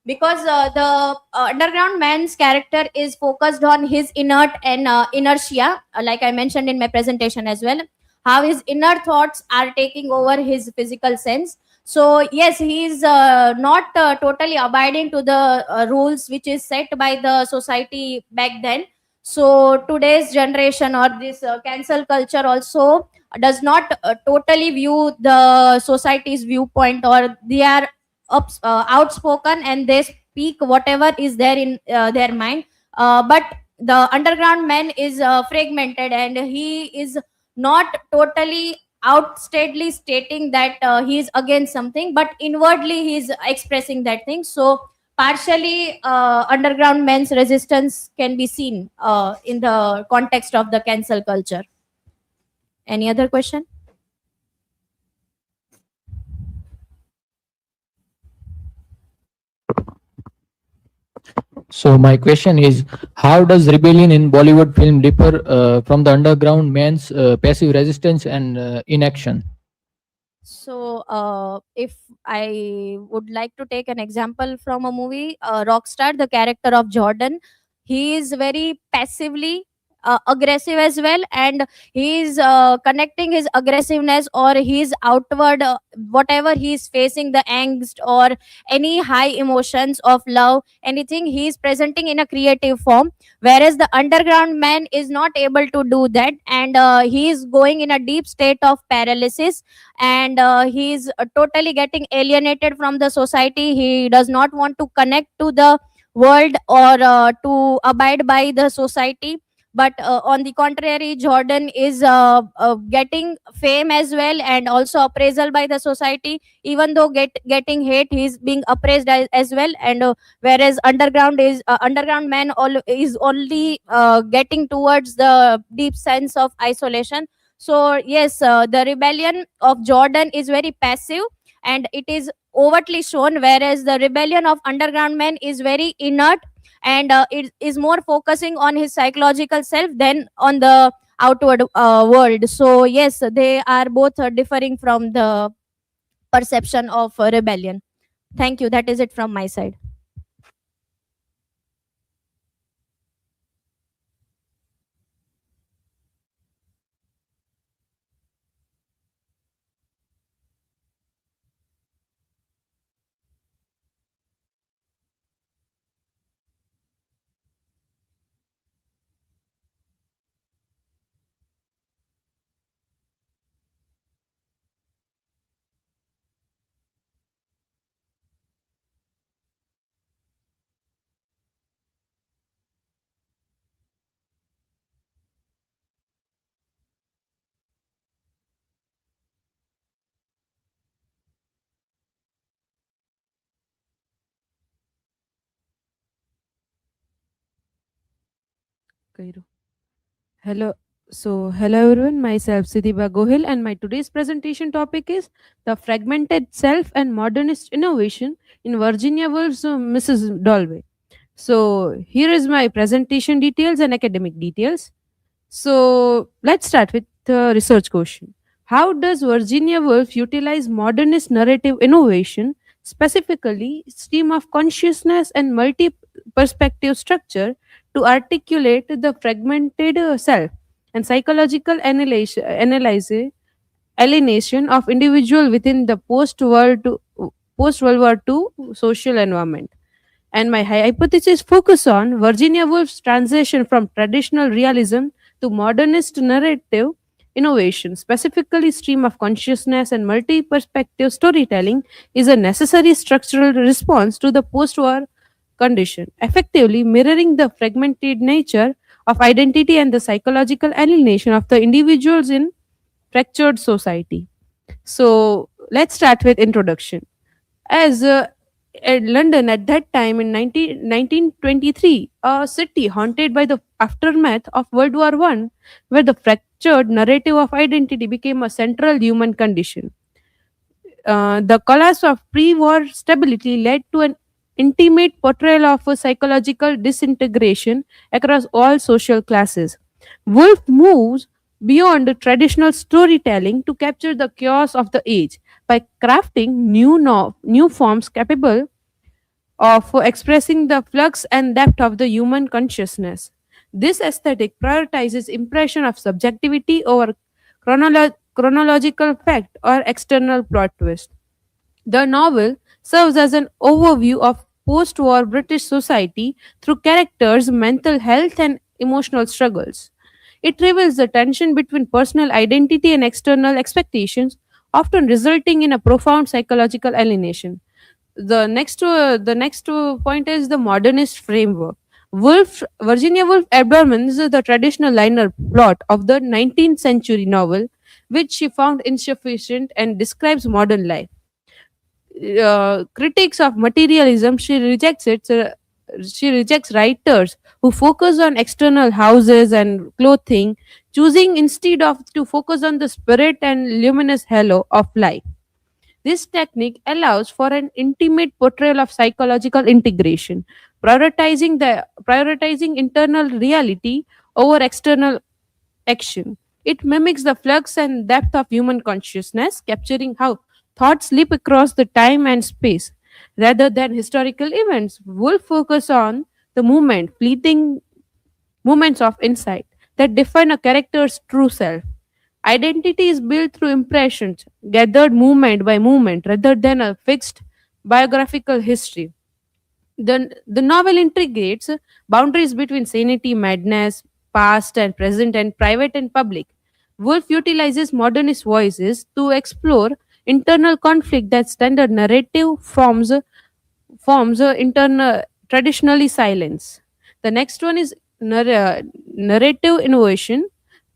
because the underground man's character is focused on his inert and inertia, like I mentioned in my presentation as well, how his inner thoughts are taking over his physical sense. So yes, he is not totally abiding to the rules which is set by the society back then. So today's generation or this cancel culture also does not totally view the society's viewpoint, or they are outspoken and they speak whatever is there in their mind. But the underground man is fragmented, and he is not totally outstatedly stating that he is against something, but inwardly he is expressing that thing. So partially underground men's resistance can be seen in the context of the cancel culture. Any other question? So my question is, how does rebellion in Bollywood film differ from the underground man's passive resistance and inaction? So if I would like to take an example from a movie, Rockstar, the character of Jordan, he is very passively aggressive as well, and he is connecting his aggressiveness or his outward whatever he is facing, the angst or any high emotions of love, anything he is presenting in a creative form, whereas the underground man is not able to do that, and he is going in a deep state of paralysis, and he's totally getting alienated from the society. He does not want to connect to the world or to abide by the society, but on the contrary, Jordan is getting fame as well, and also appraisal by the society. Even though getting hate, he's being appraised as well. And whereas underground man is only getting towards the deep sense of isolation. So yes, the rebellion of Jordan is very passive, and it is overtly shown, whereas the rebellion of underground man is very inert, and it is more focusing on his psychological self than on the outward world. So yes, they are both differing from the perception of rebellion. Thank you, that is it from my side. Cairo. Hello. Hello everyone. Myself Siddhiba Gohil, and my today's presentation topic is the fragmented self and modernist innovation in Virginia Woolf's Mrs. Dalloway. So, here is my presentation details and academic details. So, let's start with the research question. How does Virginia Woolf utilize modernist narrative innovation, specifically stream of consciousness and multi-perspective structure, to articulate the fragmented self and psychological alienation of individual within the post-World War II social environment? And my hypothesis focus on Virginia Woolf's transition from traditional realism to modernist narrative innovation, specifically stream of consciousness and multi-perspective storytelling, is a necessary structural response to the post-war condition, effectively mirroring the fragmented nature of identity and the psychological alienation of the individuals in fractured society. So let's start with introduction. As at London at that time in 1923, a city haunted by the aftermath of World War I, where the fractured narrative of identity became a central human condition. The collapse of pre-war stability led to an intimate portrayal of a psychological disintegration across all social classes. Woolf moves beyond the traditional storytelling to capture the chaos of the age by crafting new forms capable of expressing the flux and depth of the human consciousness. This aesthetic prioritizes impression of subjectivity over chronological fact or external plot twist. The novel serves as an overview of post war British society through characters' mental health and emotional struggles. It reveals the tension between personal identity and external expectations, often resulting in a profound psychological alienation. The next point is the modernist framework. Virginia Woolf abandons the traditional linear plot of the 19th century novel, which she found insufficient, and describes modern life. Critics of materialism, she rejects writers who focus on external houses and clothing, choosing instead of to focus on the spirit and luminous halo of life. This technique allows for an intimate portrayal of psychological integration, prioritizing internal reality over external action. It mimics the flux and depth of human consciousness, capturing how thoughts leap across the time and space. Rather than historical events, Woolf focus on the fleeting moments of insight that define a character's true self. Identity is built through impressions, gathered moment by moment, rather than a fixed biographical history. The novel integrates boundaries between sanity, madness, past and present, and private and public. Woolf utilizes modernist voices to explore internal conflict that standard narrative forms internal traditionally silence. The next one is narrative innovation,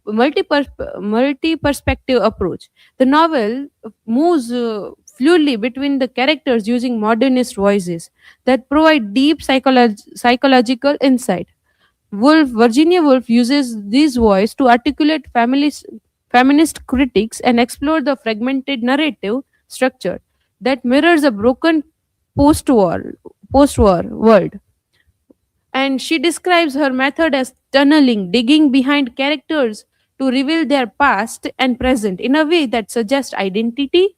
multi-perspective approach. The novel moves fluidly between the characters using modernist voices that provide deep psychological insight. Virginia Woolf uses this voice to articulate feminist critiques and explore the fragmented narrative structure that mirrors a broken post-war world. And she describes her method as tunneling, digging behind characters to reveal their past and present in a way that suggests identity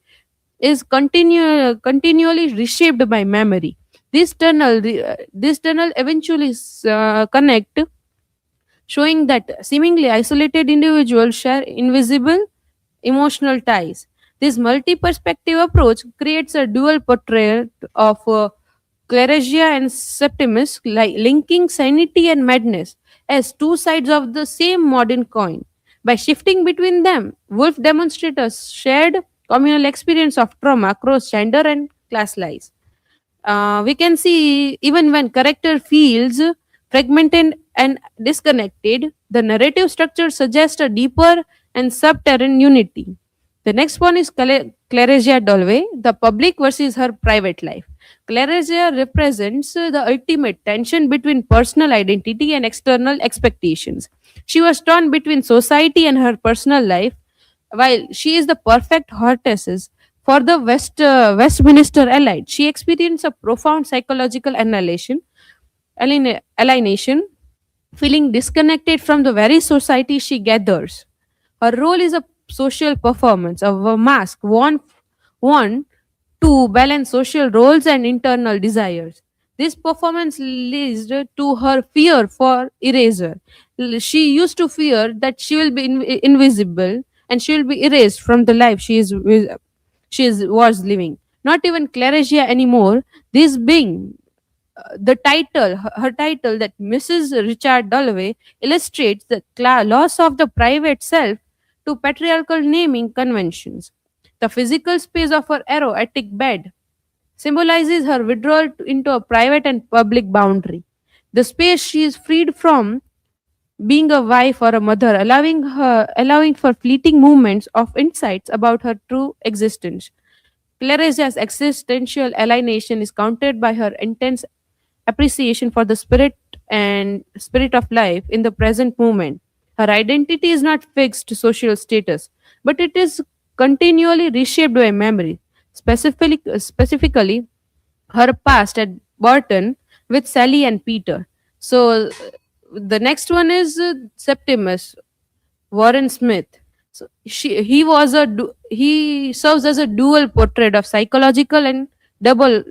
is continually reshaped by memory. This tunnel eventually connect, showing that seemingly isolated individuals share invisible emotional ties. This multi perspective approach creates a dual portrait of Claregia and Septimus, linking sanity and madness as two sides of the same modern coin. By shifting between them, Wolf demonstrates a shared communal experience of trauma across gender and class lines. We can see even when character feels fragmented and disconnected, the narrative structure suggests a deeper and subterranean unity. The next one is Claresia Dolway, the public versus her private life. Claresia represents the ultimate tension between personal identity and external expectations. She was torn between society and her personal life, while she is the perfect hostess for the Westminster elite. She experienced a profound psychological alienation, feeling disconnected from the very society she gathers. Her role is a social performance of a mask worn to balance social roles and internal desires. This performance leads to her fear for erasure. She used to fear that she will be invisible and she will be erased from the life was living. Not even Claresia anymore. This being her title, that Mrs. Richard Dalloway, illustrates the loss of the private self to patriarchal naming conventions. The physical space of her attic bed symbolizes her withdrawal into a private and public boundary. The space she is freed from being a wife or a mother, allowing for fleeting moments of insights about her true existence. Claresia's existential alienation is countered by her intense appreciation for the spirit of life in the present moment. Her identity is not fixed to social status, but it is continually reshaped by memory, specifically her past at Barton with Sally and Peter. So the next one is Septimus Warren Smith. So he serves as a dual portrait of psychological and double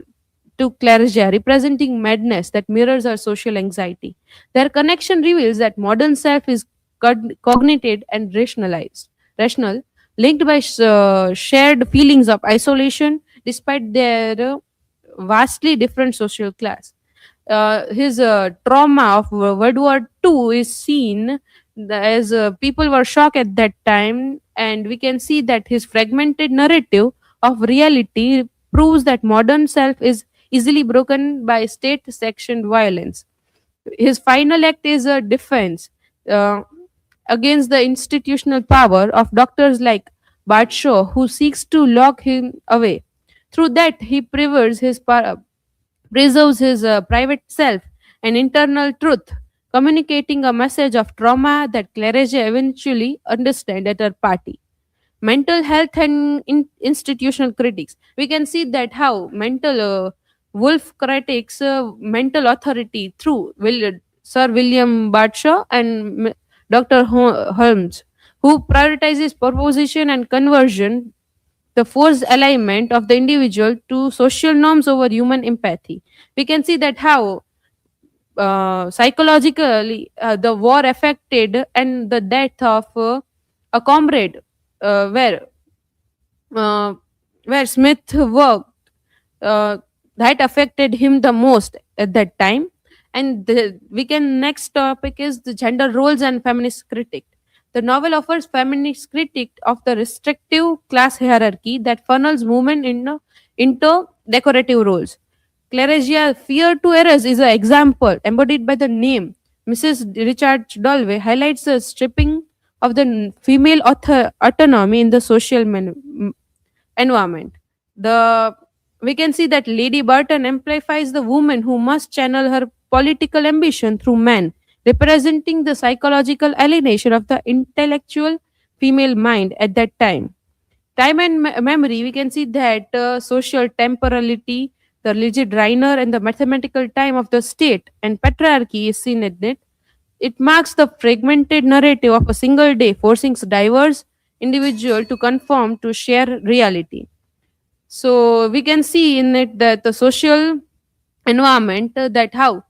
to Claresia, representing madness that mirrors our social anxiety. Their connection reveals that modern self is cognitive and rational, linked by shared feelings of isolation despite their vastly different social class. His trauma of World War II is seen as people were shocked at that time, and we can see that his fragmented narrative of reality proves that modern self is easily broken by state sanctioned violence. His final act is a defense uh, against the institutional power of doctors like Batshaw, who seeks to lock him away. Through that, he preserves his private self and internal truth, communicating a message of trauma that Claresia eventually understands at her party. Mental health and institutional critics. We can see that how mental Wolf critiques mental authority through Sir William Batshaw and Dr. Holmes, who prioritizes proposition and conversion, the forced alignment of the individual to social norms over human empathy. We can see that how psychologically the war affected and the death of a comrade uh, where uh, where Smith worked, uh, that affected him the most at that time. And we can next topic is the gender roles and feminist critique. The novel offers feminist critique of the restrictive class hierarchy that funnels women into decorative roles. Claresia fear to erase is an example embodied by the name Mrs. Richard Dolway highlights the stripping of the female autonomy in the social environment. The We can see that Lady Burton amplifies the woman who must channel her political ambition through men, representing the psychological alienation of the intellectual female mind at that time. Time and memory, we can see that social temporality, the rigid Reiner, and the mathematical time of the state and patriarchy is seen in it. It marks the fragmented narrative of a single day, forcing diverse individual to conform to share reality. So we can see in it that the social environment that how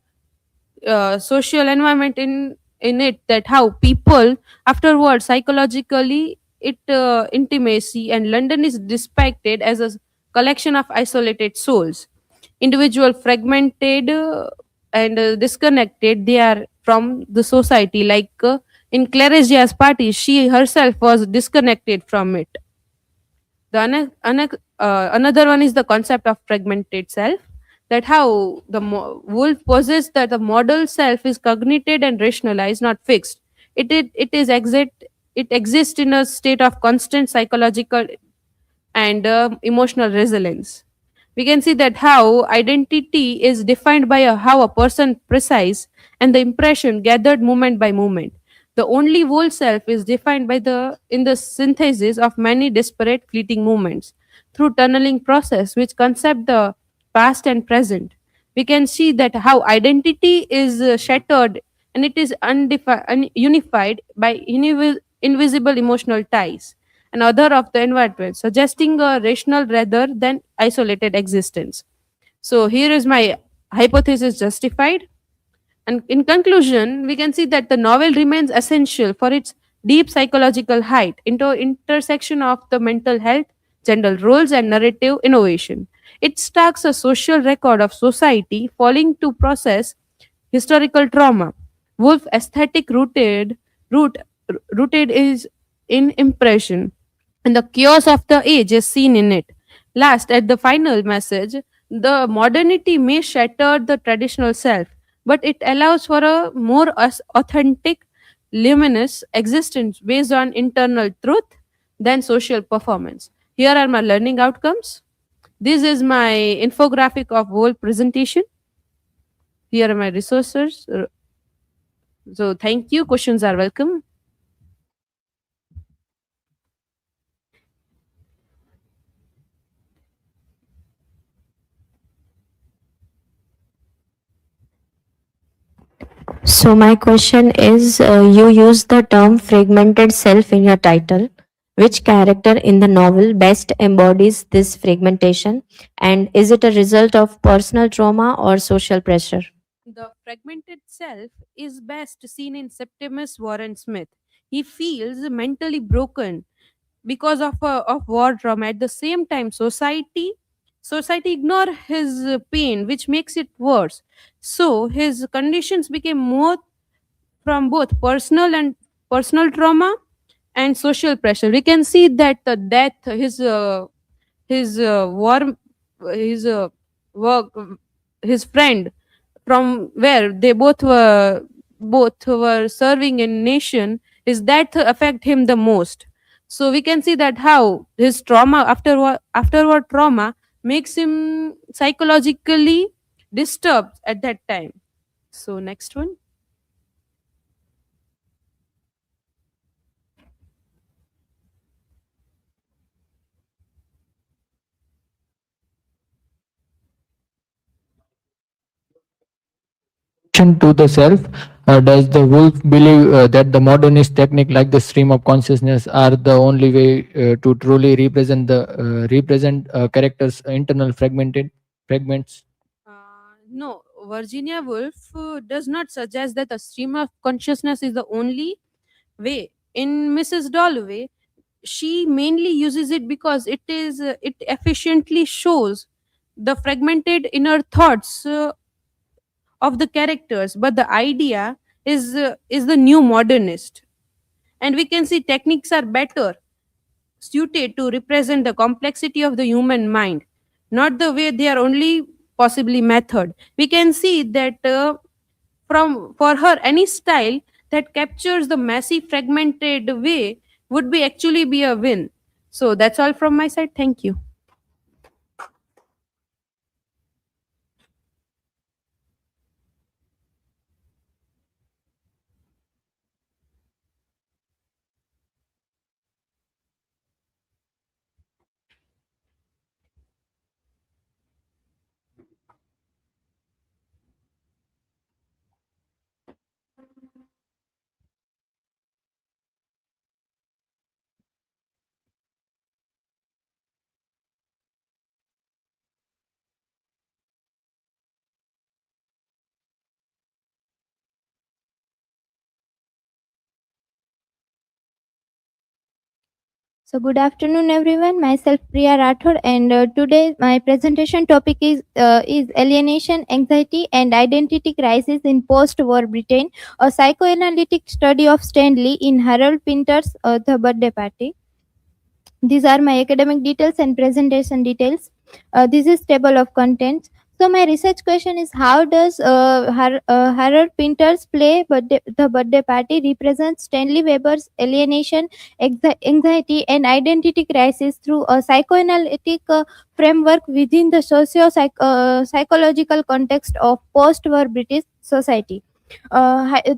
social environment in it that how people afterwards psychologically it intimacy and London is depicted as a collection of isolated souls, individual fragmented and disconnected they are from the society, like in Clarence's party she herself was disconnected from it. Another one is the concept of fragmented self, that how the wolf poses that the model self is cognited and rationalized, not fixed. It exists in a state of constant psychological and emotional resilience. We can see that how identity is defined by how a person precise and the impression gathered moment by moment. The only whole self is defined by the in the synthesis of many disparate fleeting moments through tunneling process which concept the past and present. We can see that how identity is shattered and it is unified by invisible emotional ties and other of the environment, suggesting a rational rather than isolated existence. So here is my hypothesis justified. And in conclusion, we can see that the novel remains essential for its deep psychological height into intersection of the mental health, gender roles, and narrative innovation. It starks a social record of society falling to process historical trauma. Wolf aesthetic root, rooted is in impression, and the chaos of the age is seen in it. Last, at the final message, the modernity may shatter the traditional self, but it allows for a more authentic, luminous existence based on internal truth than social performance. Here are my learning outcomes. This is my infographic of whole presentation. Here are my resources. So thank you. Questions are welcome. So my question is, you use the term fragmented self in your title. Which character in the novel best embodies this fragmentation? And is it a result of personal trauma or social pressure? The fragmented self is best seen in Septimus Warren Smith. He feels mentally broken because of war trauma. At the same time, society ignore his pain, which makes it worse. So his conditions became more from both personal trauma and social pressure. We can see that the death, his war, his work, his friend from where they both were serving in nation, his death affect him the most. So we can see that how his trauma afterward trauma makes him psychologically disturbed at that time. So next one. To the self, does the wolf believe that the modernist technique like the stream of consciousness are the only way to truly represent characters internal fragments? No, Virginia Woolf does not suggest that the stream of consciousness is the only way. In Mrs. Dalloway, she mainly uses it because it efficiently shows the fragmented inner thoughts of the characters, but the idea is the new modernist, and we can see techniques are better suited to represent the complexity of the human mind, not the way they are only possibly method. We can see that for her any style that captures the messy fragmented way would be actually be a win. So that's all from my side. Thank you. So good afternoon, everyone. Myself Priya Rathod, and today my presentation topic is alienation, anxiety, and identity crisis in post-war Britain, a psychoanalytic study of Stanley in Harold Pinter's The Birthday Party. These are my academic details and presentation details. This is table of contents. So my research question is, how does Harold Pinter's play The Birthday Party represent Stanley Weber's alienation, anxiety, and identity crisis through a psychoanalytic framework within the psychological context of post-war British society?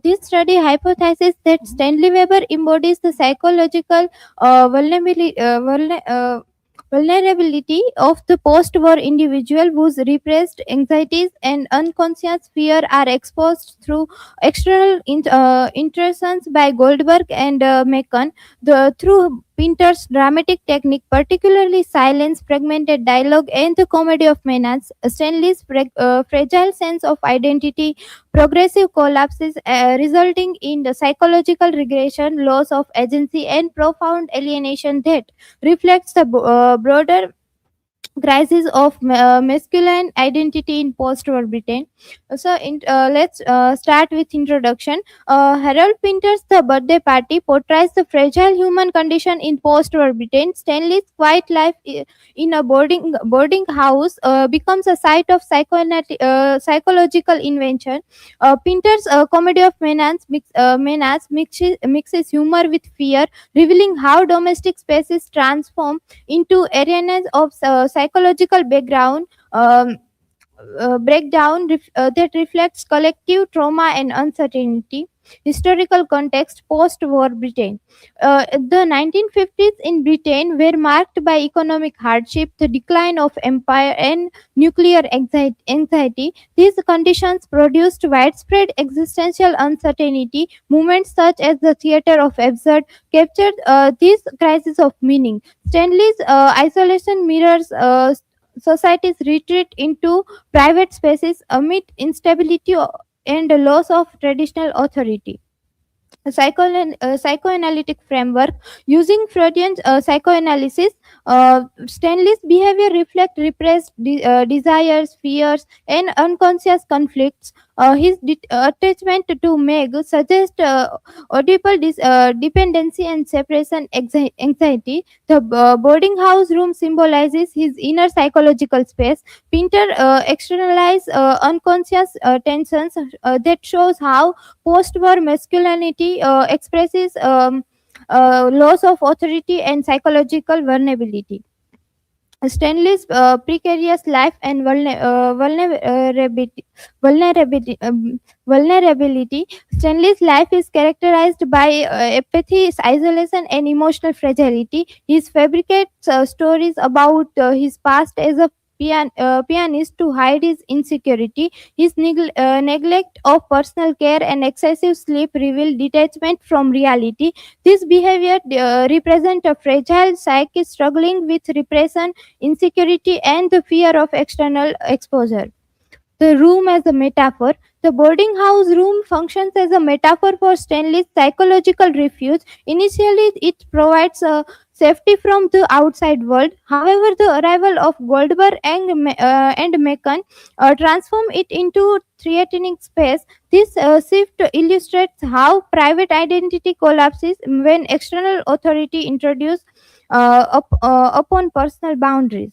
This study hypothesizes that Stanley Weber embodies the psychological vulnerability of the post-war individual whose repressed anxieties and unconscious fear are exposed through external interactions by Goldberg and Macon. Through Pinter's dramatic technique, particularly silence, fragmented dialogue, and the comedy of menace, Stanley's fragile sense of identity progressive collapses, resulting in the psychological regression, loss of agency, and profound alienation that reflects the broader crisis of masculine identity in post-war Britain. Let's start with introduction. Harold Pinter's The Birthday Party portrays the fragile human condition in post-war Britain. Stanley's quiet life in a boarding house becomes a site of psychological invention. Pinter's Comedy of Menace mixes humor with fear, revealing how domestic spaces transform into arenas of psychological breakdown that reflects collective trauma and uncertainty. Historical context: post-war Britain. The 1950s in Britain were marked by economic hardship, the decline of empire, and nuclear anxiety. These conditions produced widespread existential uncertainty. Movements such as the theater of absurd captured this crisis of meaning. Stanley's isolation mirrors society's retreat into private spaces amid instability and loss of traditional authority. Psychoanalytic framework. Using Freudian psychoanalysis, Stanley's behavior reflects repressed desires, fears, and unconscious conflicts. His attachment to Meg suggests dependency and separation anxiety. The boarding house room symbolizes his inner psychological space. Pinter externalized unconscious tensions that shows how post-war masculinity expresses loss of authority and psychological vulnerability. Stanley's precarious life and vulnerability. Stanley's life is characterized by apathy, isolation, and emotional fragility. He fabricates stories about his past as a pianist to hide his insecurity. His neglect of personal care and excessive sleep reveal detachment from reality. This behavior represents a fragile psyche struggling with repression, insecurity, and the fear of external exposure. The room as a metaphor. The boarding house room functions as a metaphor for Stanley's psychological refuge. Initially, it provides safety from the outside world. However, the arrival of Goldberg and Macon transform it into threatening space. This shift illustrates how private identity collapses when external authority introduces upon personal boundaries.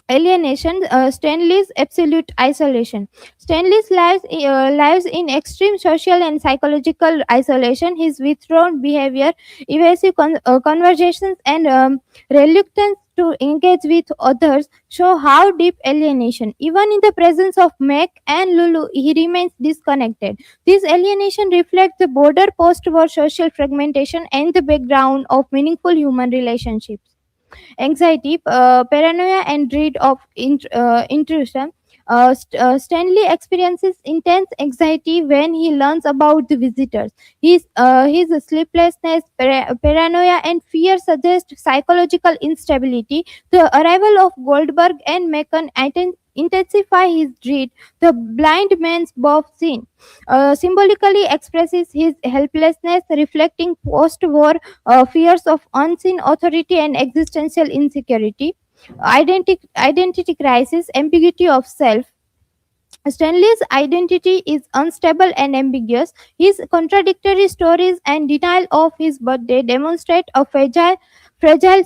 alienation, Stanley's absolute isolation. Stanley's lives in extreme social and psychological isolation. His withdrawn behavior, evasive conversations, and reluctance to engage with others show how deep alienation. Even in the presence of Mac and Lulu, he remains disconnected. This alienation reflects the broader post-war social fragmentation and the background of meaningful human relationships. Anxiety, paranoia, and dread of intrusion. Stanley experiences intense anxiety when he learns about the visitors. His sleeplessness, paranoia, and fear suggest psychological instability. The arrival of Goldberg and Macon intensify his dread. The blind man's buff scene symbolically expresses his helplessness, reflecting post-war fears of unseen authority and existential insecurity. Identity crisis, ambiguity of self. Stanley's identity is unstable and ambiguous. His contradictory stories and denial of his birthday demonstrate a fragile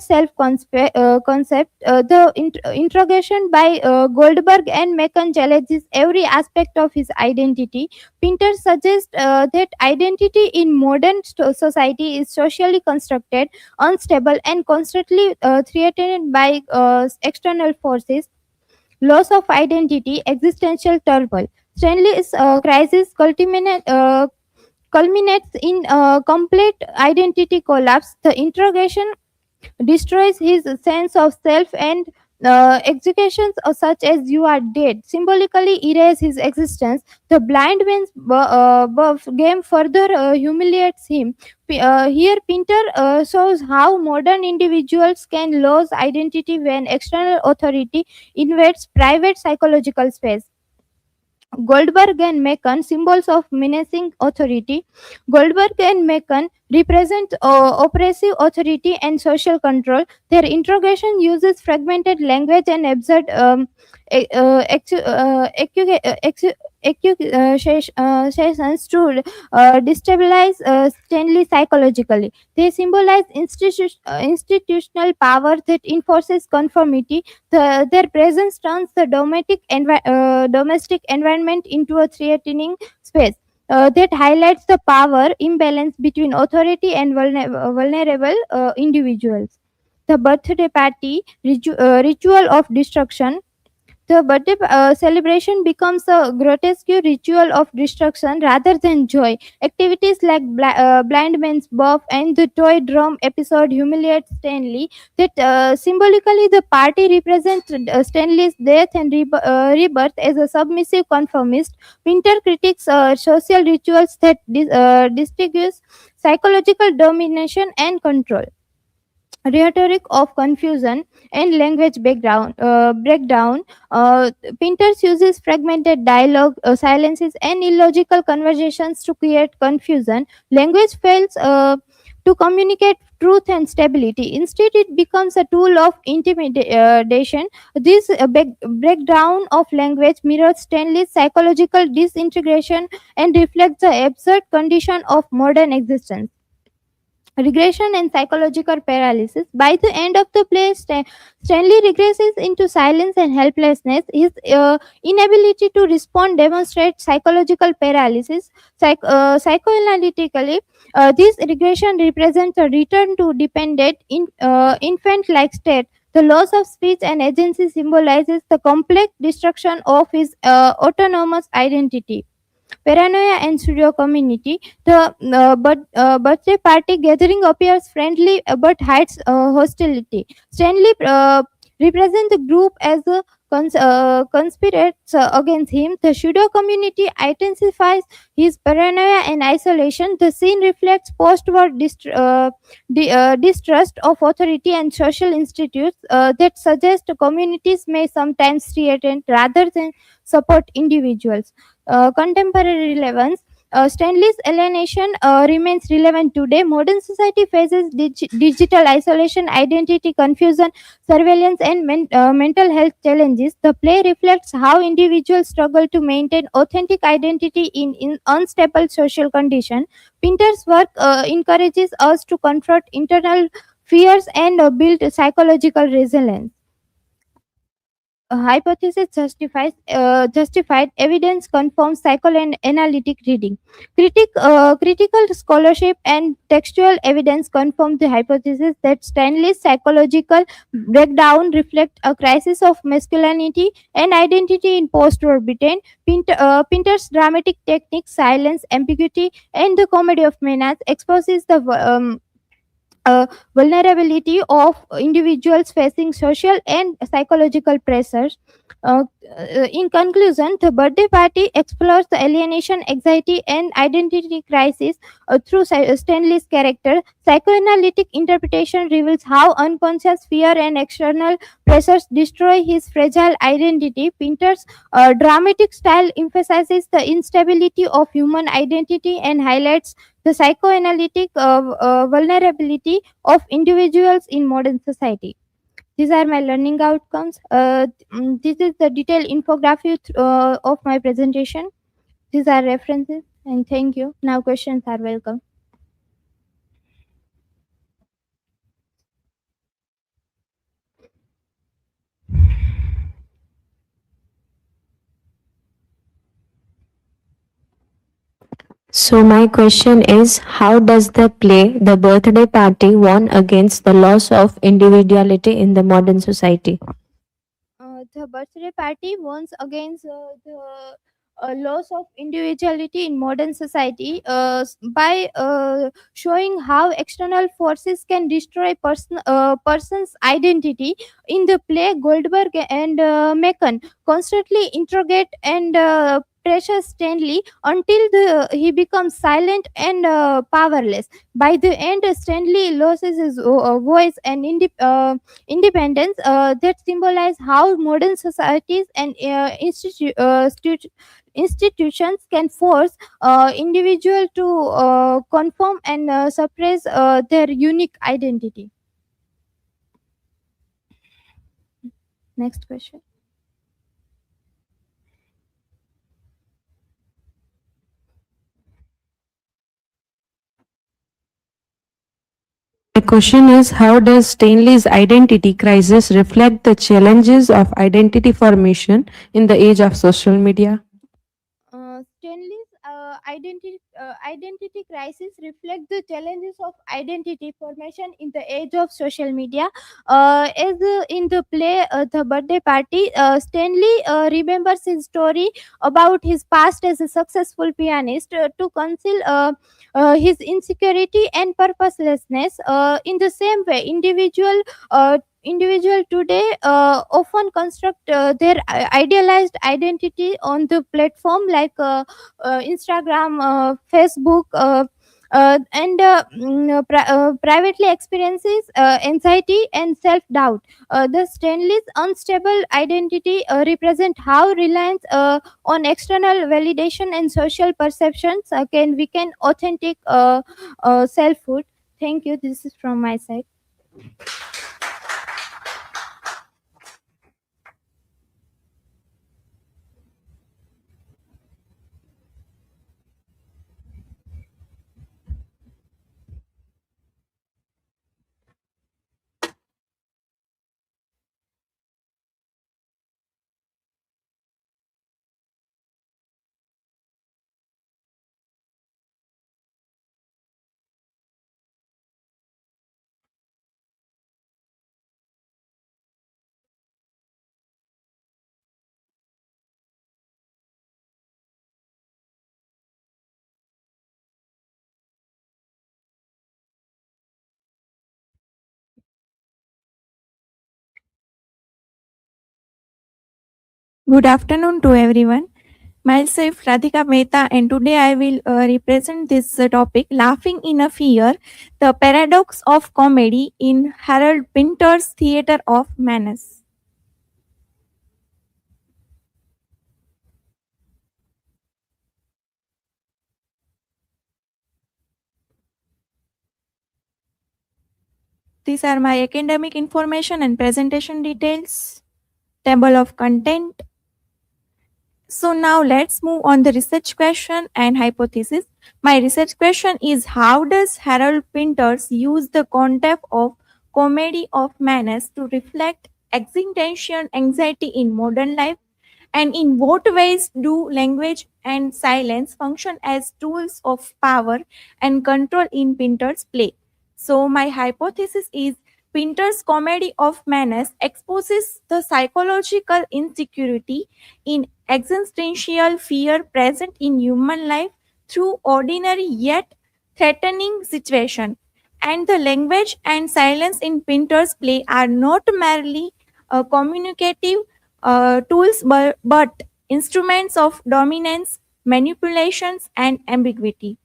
self-concept. The interrogation by Goldberg and Macon challenges every aspect of his identity. Pinter suggests that identity in modern society is socially constructed, unstable, and constantly threatened by external forces. Loss of identity, existential turmoil. Stanley's crisis culminates in a complete identity collapse. The interrogation destroys his sense of self, and executions such as "you are dead" symbolically erase his existence. The blind man's game further humiliates him. Here, Pinter shows how modern individuals can lose identity when external authority invades private psychological space. Goldberg and Macon, symbols of menacing authority. Goldberg and Macon represent oppressive authority and social control. Their interrogation uses fragmented language and absurd accusations to destabilize Stanley psychologically. They symbolize institutional power that enforces conformity. Their presence turns the domestic environment into a threatening space. That highlights the power imbalance between authority and vulnerable individuals. The birthday party ritual of destruction. The birthday celebration becomes a grotesque ritual of destruction rather than joy. Activities like Blind Man's Buff and the toy drum episode humiliate Stanley. That symbolically, the party represents Stanley's death and rebirth as a submissive conformist. Winter critiques social rituals that distinguish psychological domination and control. Rhetoric of confusion and language breakdown. Pinter's uses fragmented dialogue, silences, and illogical conversations to create confusion. Language fails to communicate truth and stability. Instead, it becomes a tool of intimidation. This breakdown of language mirrors Stanley's psychological disintegration and reflects the absurd condition of modern existence. Regression and psychological paralysis. By the end of the play, Stanley regresses into silence and helplessness. His inability to respond demonstrates psychological paralysis. Psychoanalytically, this regression represents a return to dependent infant-like state. The loss of speech and agency symbolizes the complex destruction of his autonomous identity. Paranoia and pseudo community. The birthday party gathering appears friendly but hides hostility. Stanley represents the group as a conspirates against him. The pseudo community intensifies his paranoia and isolation. The scene reflects post-war distrust of authority and social institutes that suggest communities may sometimes threaten rather than support individuals. Contemporary relevance. Stanley's alienation remains relevant today. Modern society faces digital isolation, identity confusion, surveillance, and mental health challenges. The play reflects how individuals struggle to maintain authentic identity in unstable social conditions. Pinter's work encourages us to confront internal fears and build psychological resilience. hypothesis justified, evidence confirms psychoanalytic reading. Critical scholarship and textual evidence confirm the hypothesis that Stanley's psychological breakdown reflect a crisis of masculinity and identity in post-war Britain. Pinter's dramatic technique, silence, ambiguity, and the comedy of menace exposes the vulnerability of individuals facing social and psychological pressures. Uh, in conclusion, the birthday party explores the alienation, anxiety, and identity crisis through Stanley's character. Psychoanalytic interpretation reveals how unconscious fear and external pressures destroy his fragile identity. Pinter's dramatic style emphasizes the instability of human identity and highlights the psychoanalytic vulnerability of individuals in modern society. These are my learning outcomes. This is the detailed infographic of my presentation. These are references, and thank you. Now questions are welcome. So my question is, how does the play The Birthday Party warn against the loss of individuality in the modern society? The birthday party warns against the loss of individuality in modern society by showing how external forces can destroy person's identity. In the play, Goldberg and Macon constantly interrogate and pressure Stanley until he becomes silent and powerless. By the end, Stanley loses his voice and independence that symbolize how modern societies and institutions can force individual to conform and suppress their unique identity. Next question. My question is, how does Stanley's identity crisis reflect the challenges of identity formation in the age of social media? Stanley's identity crisis reflect the challenges of identity formation in the age of social media. As in the play The Birthday Party, Stanley remembers his story about his past as a successful pianist to conceal his insecurity and purposelessness. In the same way, individual today often construct their idealized identity on the platform like Instagram, Facebook, and privately experiences anxiety and self-doubt. The Stanley's unstable identity represent how reliance on external validation and social perceptions can weaken authentic selfhood. Thank you. This is from my side. Good afternoon to everyone. Myself Radhika Mehta, and today I will represent this topic, Laughing in a Fear, the Paradox of Comedy in Harold Pinter's Theatre of Menace. These are my academic information and presentation details, table of content. So now let's move on the research question and hypothesis. My research question is, how does Harold Pinters use the concept of comedy of menace to reflect existential anxiety in modern life? And in what ways do language and silence function as tools of power and control in Pinter's play? So, my hypothesis is Pinter's comedy of menace exposes the psychological insecurity in existential fear present in human life through ordinary yet threatening situation. And the language and silence in Pinter's play are not merely communicative tools but instruments of dominance, manipulations, and ambiguity.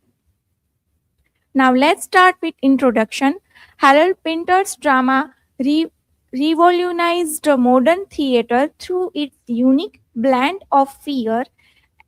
Now let's start with introduction. Harold Pinter's drama revolutionized modern theater through its unique blend of fear,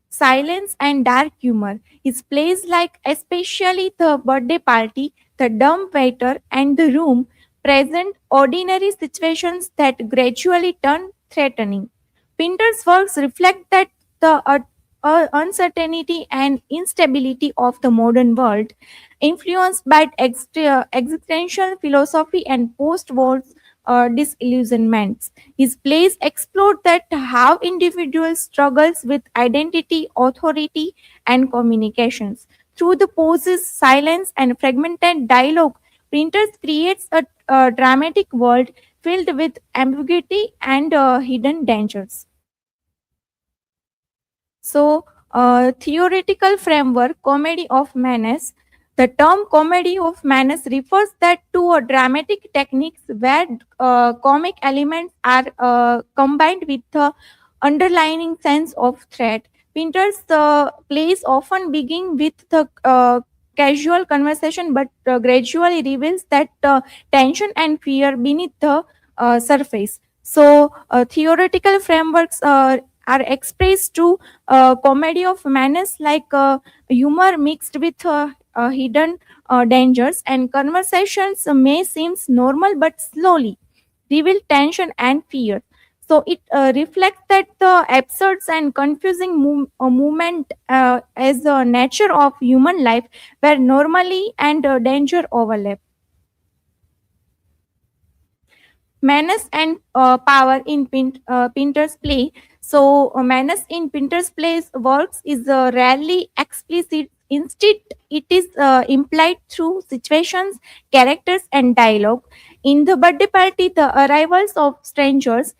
silence, and dark humor. His plays like especially The Birthday Party, The Dumb Waiter, and The Room present ordinary situations that gradually turn threatening. Pinter's works reflect that the uncertainty and instability of the modern world, influenced by existential philosophy and post-war disillusionments. His plays explore that how individuals struggles with identity, authority, and communications. Through the pauses, silence, and fragmented dialogue, Printers creates a dramatic world filled with ambiguity and hidden dangers. So, theoretical framework, comedy of menace. The term comedy of menace refers that to a dramatic techniques where comic elements are combined with the underlying sense of threat. Pinter's plays often begin with the casual conversation but gradually reveals that tension and fear beneath the surface. So, theoretical frameworks are expressed to comedy of manners like humor mixed with hidden dangers, and conversations may seem normal but slowly reveal tension and fear. So it reflects that the absurd and confusing movement as the nature of human life where normally and danger overlap. Menace and power in Pinter's play. So, menace in Pinter's plays works is rarely explicit. Instead, it is implied through situations, characters, and dialogue. In the birthday party, the arrivals of strangers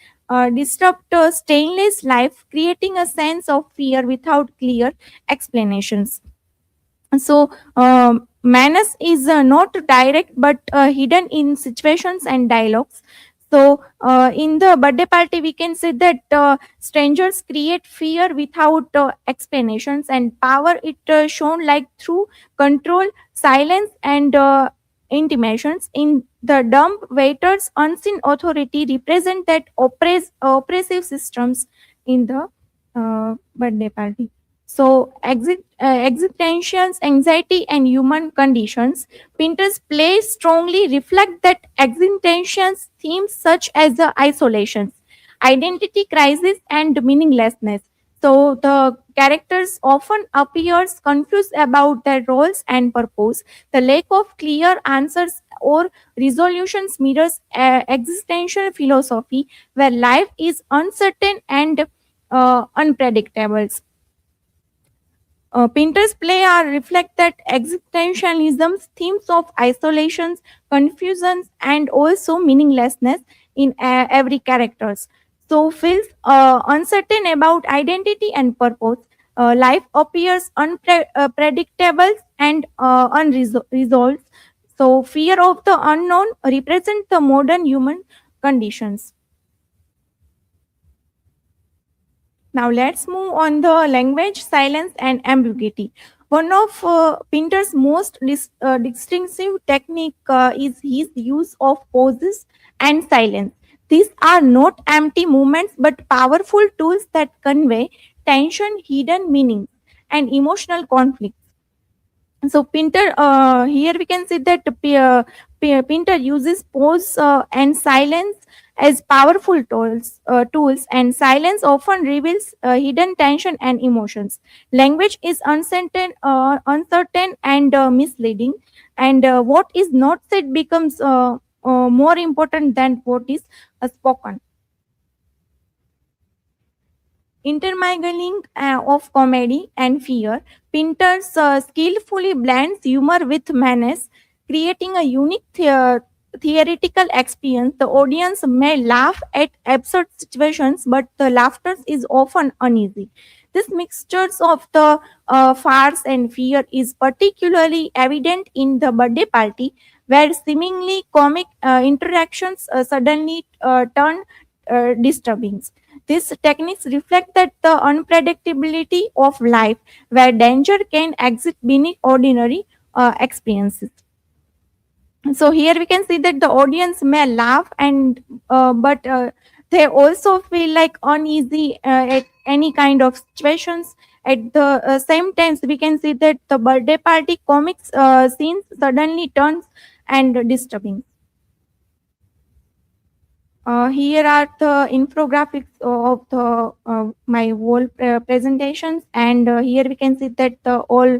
disrupt a stainless life, creating a sense of fear without clear explanations. So, menace is not direct but hidden in situations and dialogues. So, in the birthday party, we can say that strangers create fear without explanations, and power it shown like through control, silence, and intimations. In the dumb waiters, unseen authority represent that oppressive systems in the birthday party. So, existential anxiety and human conditions. Pinter's plays strongly reflect that existential themes such as the isolations, identity crisis, and meaninglessness. So, the characters often appears confused about their roles and purpose. The lack of clear answers or resolutions mirrors existential philosophy, where life is uncertain and unpredictable. Pinter's play are reflect that existentialism's themes of isolations, confusions, and also meaninglessness in every characters. So feels uncertain about identity and purpose. Life appears unpredictable and unresolved. So fear of the unknown represents the modern human conditions. Now let's move on the language, silence, and ambiguity. One of Pinter's most distinctive technique is his use of pauses and silence. These are not empty movements but powerful tools that convey tension, hidden meanings, and emotional conflict. So Pinter, here we can see that Pinter uses pause and silence as powerful tools, and silence often reveals hidden tension and emotions. Language is uncertain and misleading, and what is not said becomes more important than what is spoken. intermingling of comedy and fear. Pinter's skillfully blends humor with menace, creating a unique theoretical experience. The audience may laugh at absurd situations, but the laughter is often uneasy. This mixtures of the farce and fear is particularly evident in the birthday party, where seemingly comic interactions suddenly turn disturbing. These techniques reflect that the unpredictability of life, where danger can exist beneath ordinary experiences. So here we can see that the audience may laugh and but they also feel like uneasy at any kind of situations. At the same times, we can see that the birthday party comics scenes suddenly turns and disturbing. Here are the infographics of the my whole presentations, and here we can see that the all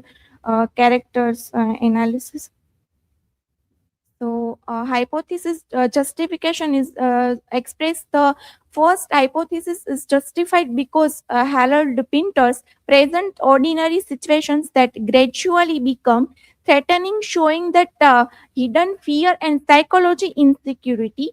characters analysis. So, hypothesis justification is expressed. The first hypothesis is justified because Harold Pinter's present ordinary situations that gradually become threatening, showing that hidden fear and psychology insecurity.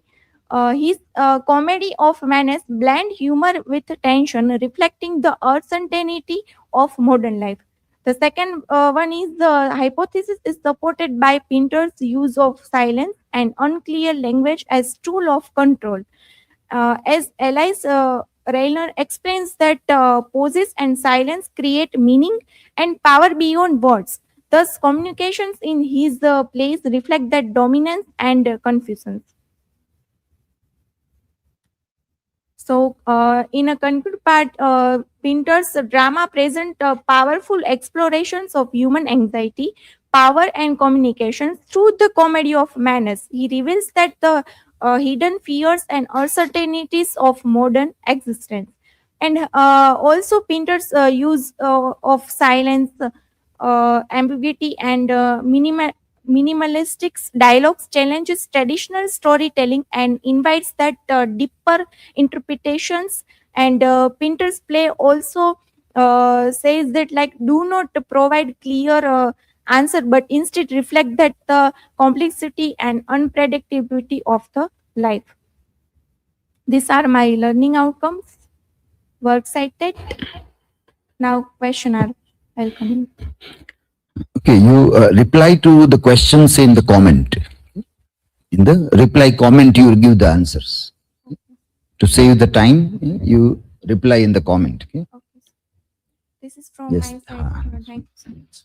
His comedy of menace blend humor with tension, reflecting the uncertainty of modern life. The second one is the hypothesis is supported by Pinter's use of silence and unclear language as tool of control. As Alice Rayner explains that pauses and silence create meaning and power beyond words. Thus, communications in his plays reflect that dominance and confusion. So, in a concrete part, Pinter's drama present powerful explorations of human anxiety, power, and communication through the comedy of manners. He reveals that the hidden fears and uncertainties of modern existence. And also, Pinter's use of silence, ambiguity, and minimalistic dialogues challenges traditional storytelling and invites that deeper interpretations. And Pinter's play also says that like do not provide clear answer, but instead reflect that the complexity and unpredictability of the life. These are my learning outcomes. Work cited. Now question are welcome. Okay, you reply to the questions in the comment. In the reply comment, you give the answers. To save the time, you reply in the comment. Okay? Okay. This is from Yes. my side. Thank you so much.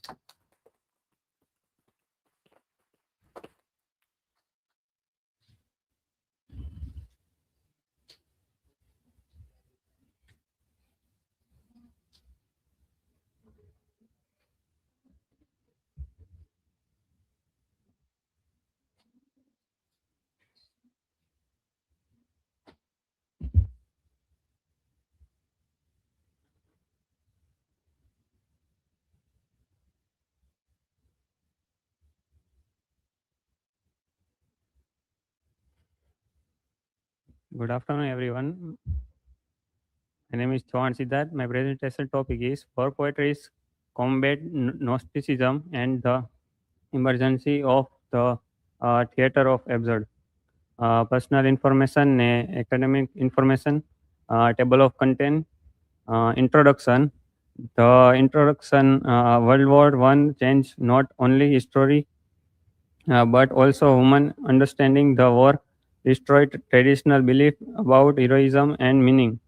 Good afternoon, everyone. My name is Chauhan Siddharth. My presentation topic is war poetry is combat Gnosticism and the emergency of the theater of absurd. Personal information, academic information, table of content, introduction. The introduction, World War One changed not only history but also human understanding. The war destroyed traditional belief about heroism and meaning.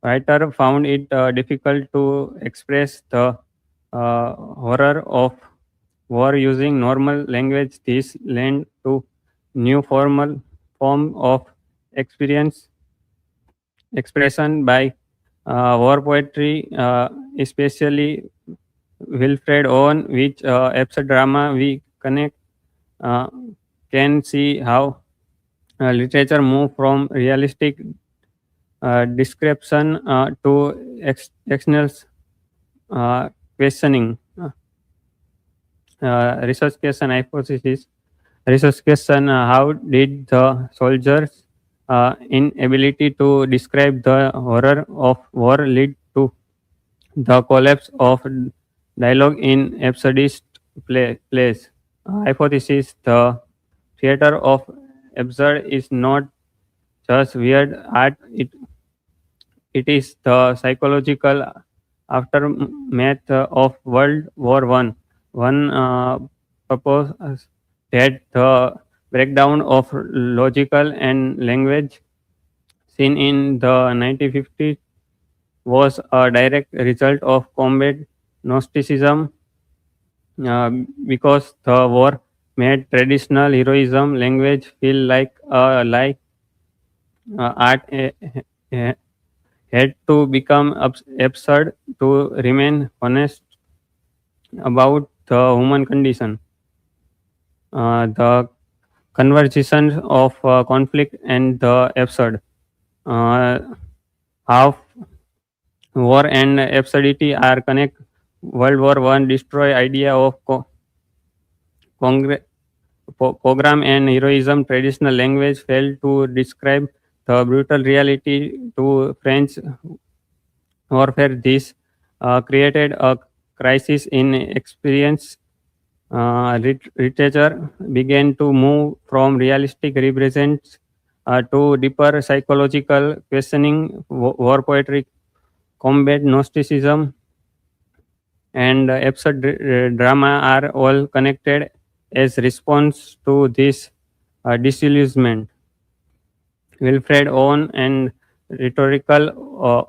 Writer found it difficult to express the horror of war using normal language. This led to new formal form of experience expression by war poetry, especially Wilfred Owen, which absurd drama we connect can see how literature move from realistic description to external questioning. Research question hypothesis. Research question: how did the soldiers inability to describe the horror of war lead to the collapse of dialogue in absurdist plays. Hypothesis: the theater of absurd is not just weird art, it is the psychological aftermath of World War One. One proposed that the breakdown of logical and language seen in the 1950s was a direct result of combat Gnosticism uh, because the war made traditional heroism language feel like a lie. Art had to become absurd to remain honest about the human condition. The convergence of conflict and the absurd. Uh, Half war and absurdity are connect. World War One destroy idea of congre- program and heroism. Traditional language failed to describe the brutal reality to French warfare. This created a crisis in experience. Literature began to move from realistic represents to deeper psychological questioning. War poetry, combat Gnosticism, and absurd drama are all connected as response to this disillusionment. Wilfred Owen and rhetorical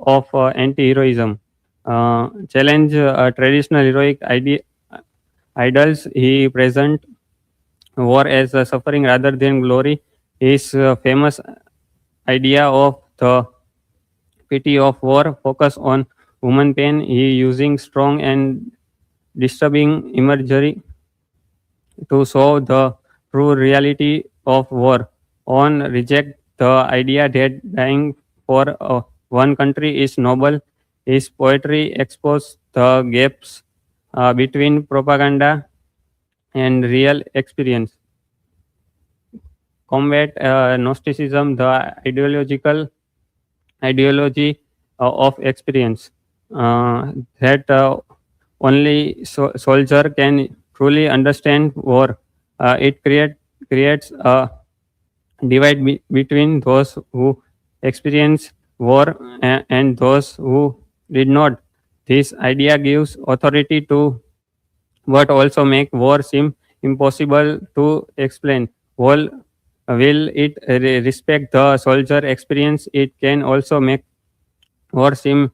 of anti-heroism challenge traditional heroic idols. He present war as suffering rather than glory. His famous idea of the pity of war focus on human pain. He using strong and disturbing imagery to show the true reality of war. On reject the idea that dying for one country is noble. His poetry exposes the gaps between propaganda and real experience. Combat Gnosticism, the ideology of experience that only soldier can truly understand war. It creates a divide between those who experience war and those who did not. This idea gives authority to but also make war seem impossible to explain. Will it respect the soldier experience? It can also make war seem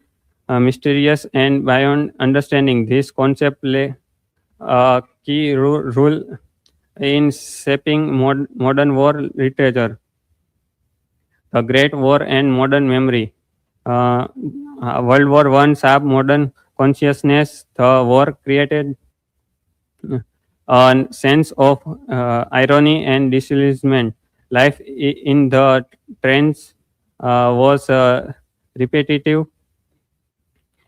mysterious and beyond understanding. This concept play a key role in shaping modern war literature. The Great War and modern memory. World War One sharp modern consciousness. The war created a sense of irony and disillusionment. Life in the trench was repetitive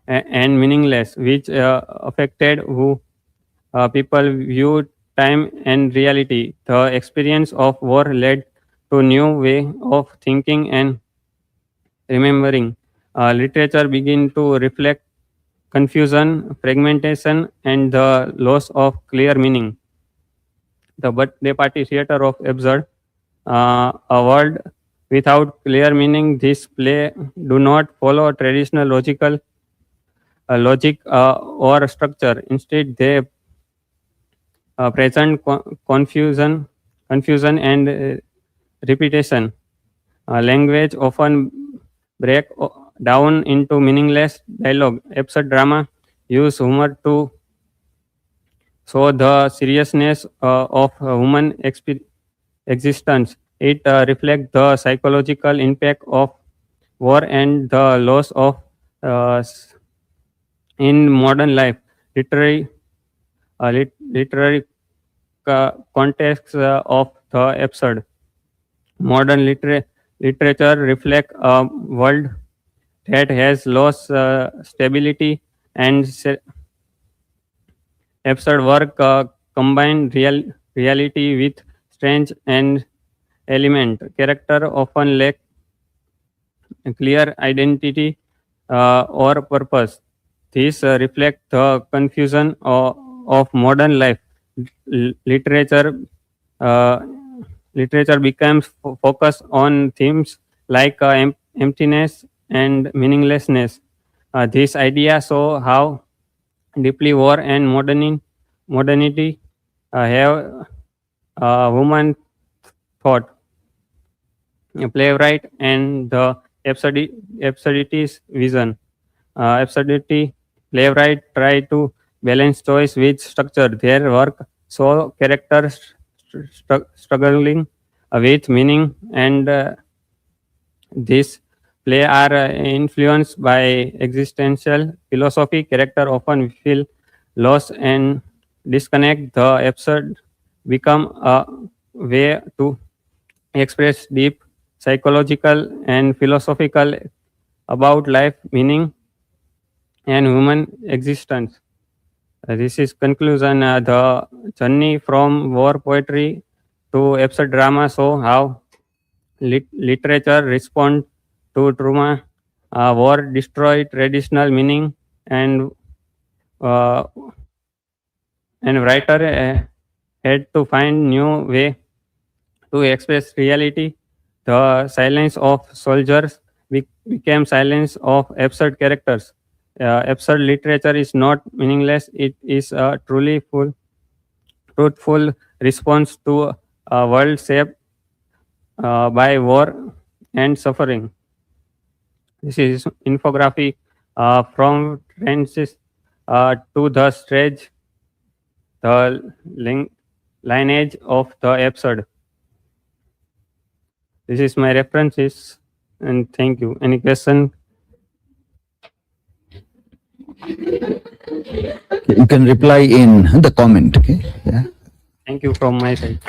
and meaningless, which affected who people viewed time and reality. The experience of war led to new way of thinking and remembering. Literature began to reflect confusion, fragmentation, and the loss of clear meaning. The birthday party theater of absurd, a world without clear meaning. This play do not follow traditional logic or structure. Instead, they present confusion and repetition. Language often break down into meaningless dialogue. Absurd drama use humor to show the seriousness of human existence. It reflects the psychological impact of war and the loss of uh, s- in modern life. Literary literary context of the absurd. Modern literature reflect a world that has lost stability and absurd work combine reality with strange and element. Character often lack clear identity or purpose. These reflect the confusion of modern life. Literature uh, literature becomes focused on themes like emptiness and meaninglessness. These ideas show how deeply war and modernity have human thought. A playwright and the absurdity's vision. Absurdity playwright try to balance choice with structure. Their work show characters struggling with meaning, and this play are influenced by existential philosophy. Character often feel lost and disconnect. The absurd become a way to express deep psychological and philosophical about life, meaning, and human existence. This is conclusion. The journey from war poetry to absurd drama show how literature respond to trauma. War destroyed traditional meaning, and uh, writer had to find new way to express reality. The silence of soldiers became silence of absurd characters. Absurd literature is not meaningless; it is a truthful response to a world shaped by war and suffering. This is infographic from trenches to the stage, the lineage of the absurd. This is my references, and thank you. Any question? You can reply in the comment. Okay. Yeah. Thank you from my side.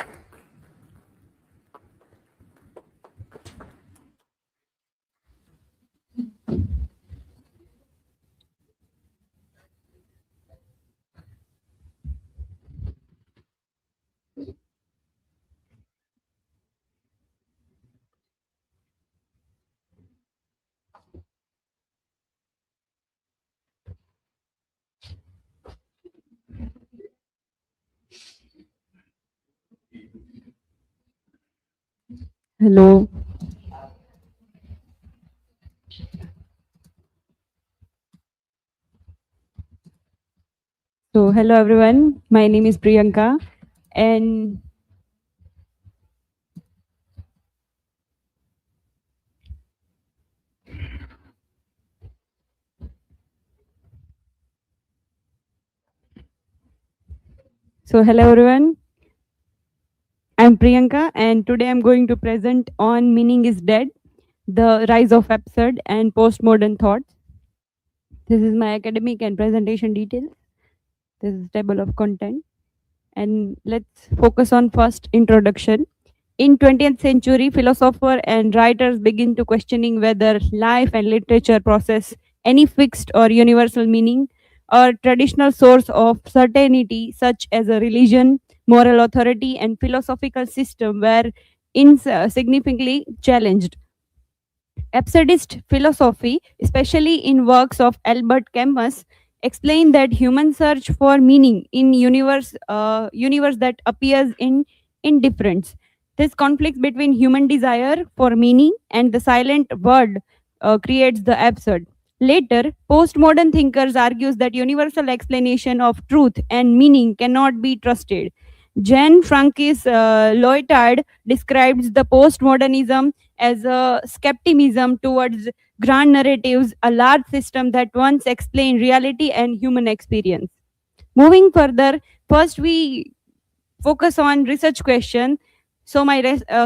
Hello. So, hello everyone. My name is Priyanka, and hello everyone. I'm Priyanka, and today I'm going to present on Meaning is Dead, the rise of absurd and postmodern thoughts. This is my academic and presentation details. This is table of content. And let's focus on first introduction. In 20th century, philosophers and writers begin to questioning whether life and literature possess any fixed or universal meaning or traditional source of certainty, such as a religion, moral authority, and philosophical system, were insignificantly challenged. Absurdist philosophy, especially in works of Albert Camus, explain that human search for meaning in universe that appears in indifference. This conflict between human desire for meaning and the silent word creates the absurd. Later, postmodern thinkers argues that universal explanation of truth and meaning cannot be trusted. Jean-Francois Lyotard describes the postmodernism as a skepticism towards grand narratives, a large system that once explained reality and human experience. Moving further, first we focus on research question. So my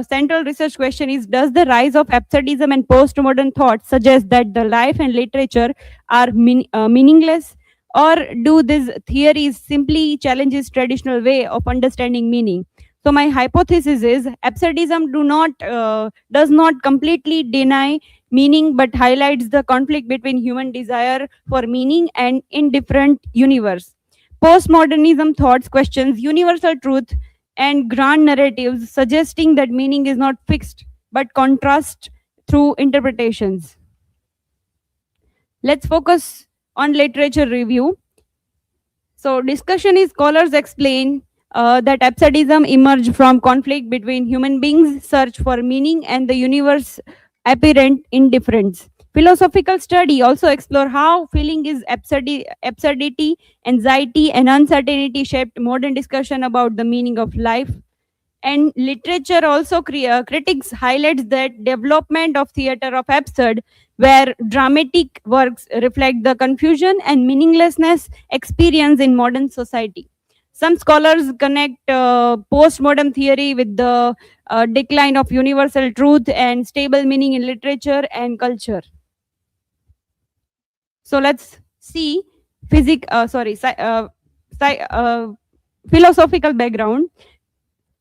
central research question is, does the rise of absurdism and postmodern thought suggest that the life and literature are meaningless, or do these theories simply challenges traditional way of understanding meaning? So my hypothesis is absurdism does not completely deny meaning, but highlights the conflict between human desire for meaning and indifferent universe. Postmodernism thoughts questions universal truth and grand narratives, suggesting that meaning is not fixed but contrast through interpretations. Let's focus on literature review. So discussion is scholars explain that absurdism emerged from conflict between human beings' search for meaning and the universe apparent indifference. Philosophical study also explore how feeling is absurdity, anxiety, and uncertainty shaped modern discussion about the meaning of life. And literature also critics highlights that development of theater of absurd, where dramatic works reflect the confusion and meaninglessness experienced in modern society. Some scholars connect postmodern theory with the decline of universal truth and stable meaning in literature and culture. So let's see philosophical background.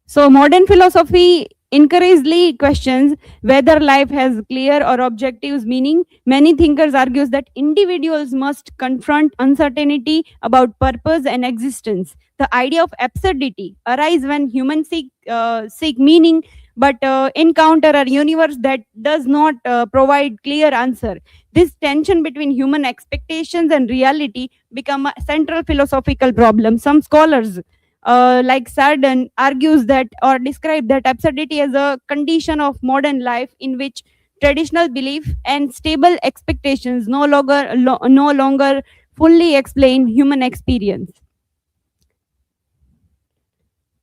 So modern philosophy increasingly questions whether life has clear or objective meaning. Many thinkers argue that individuals must confront uncertainty about purpose and existence. The idea of absurdity arises when humans seek meaning but encounter a universe that does not provide clear answer. This tension between human expectations and reality become a central philosophical problem. Some scholars like Sardan argues that or describe that absurdity as a condition of modern life in which traditional belief and stable expectations no longer fully explain human experience.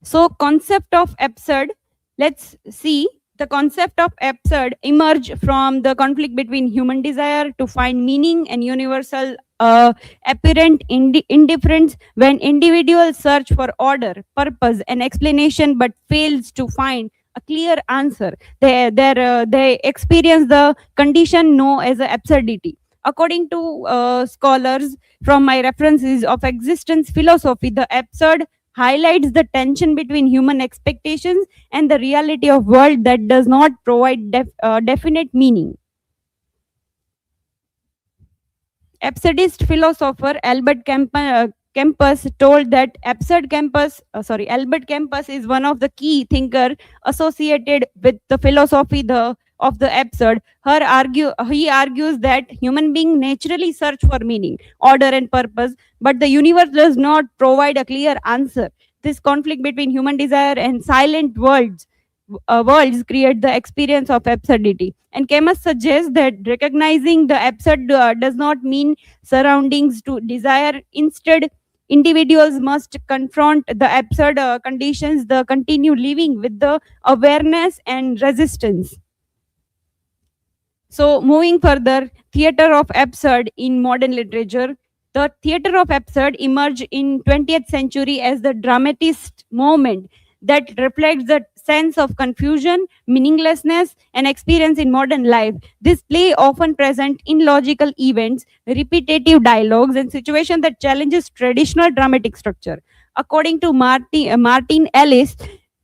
So concept of absurd, let's see. The concept of absurd emerge from the conflict between human desire to find meaning and universal apparent indifference. When individuals search for order, purpose, and explanation but fails to find a clear answer, they experience the condition known as absurdity. According to scholars from my references of existence philosophy, the absurd highlights the tension between human expectations and the reality of world that does not provide definite meaning. Absurdist philosopher Campus told that Albert Campus is one of the key thinker associated with the philosophy of the absurd. He argues that human beings naturally search for meaning, order, and purpose, but the universe does not provide a clear answer. This conflict between human desire and silent worlds create the experience of absurdity. And Camus suggests that recognizing the absurd does not mean surroundings to desire. Instead, individuals must confront the absurd conditions, the continue living with the awareness and resistance. So, moving further, theater of absurd in modern literature. The theater of absurd emerged in 20th century as the dramatist moment that reflects the sense of confusion, meaninglessness, and experience in modern life. This play often present illogical events, repetitive dialogues, and situations that challenges traditional dramatic structure. According to Martin Ellis,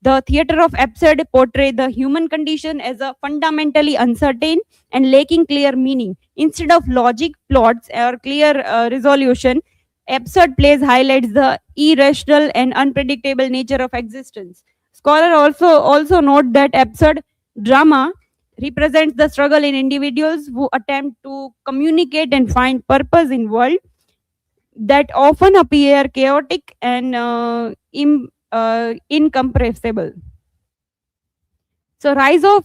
the theater of absurd portray the human condition as a fundamentally uncertain and lacking clear meaning. Instead of logic, plots, or clear resolution, absurd plays highlights the irrational and unpredictable nature of existence. Scholars also note that absurd drama represents the struggle in individuals who attempt to communicate and find purpose in world that often appear chaotic and incomprehensible. So, rise of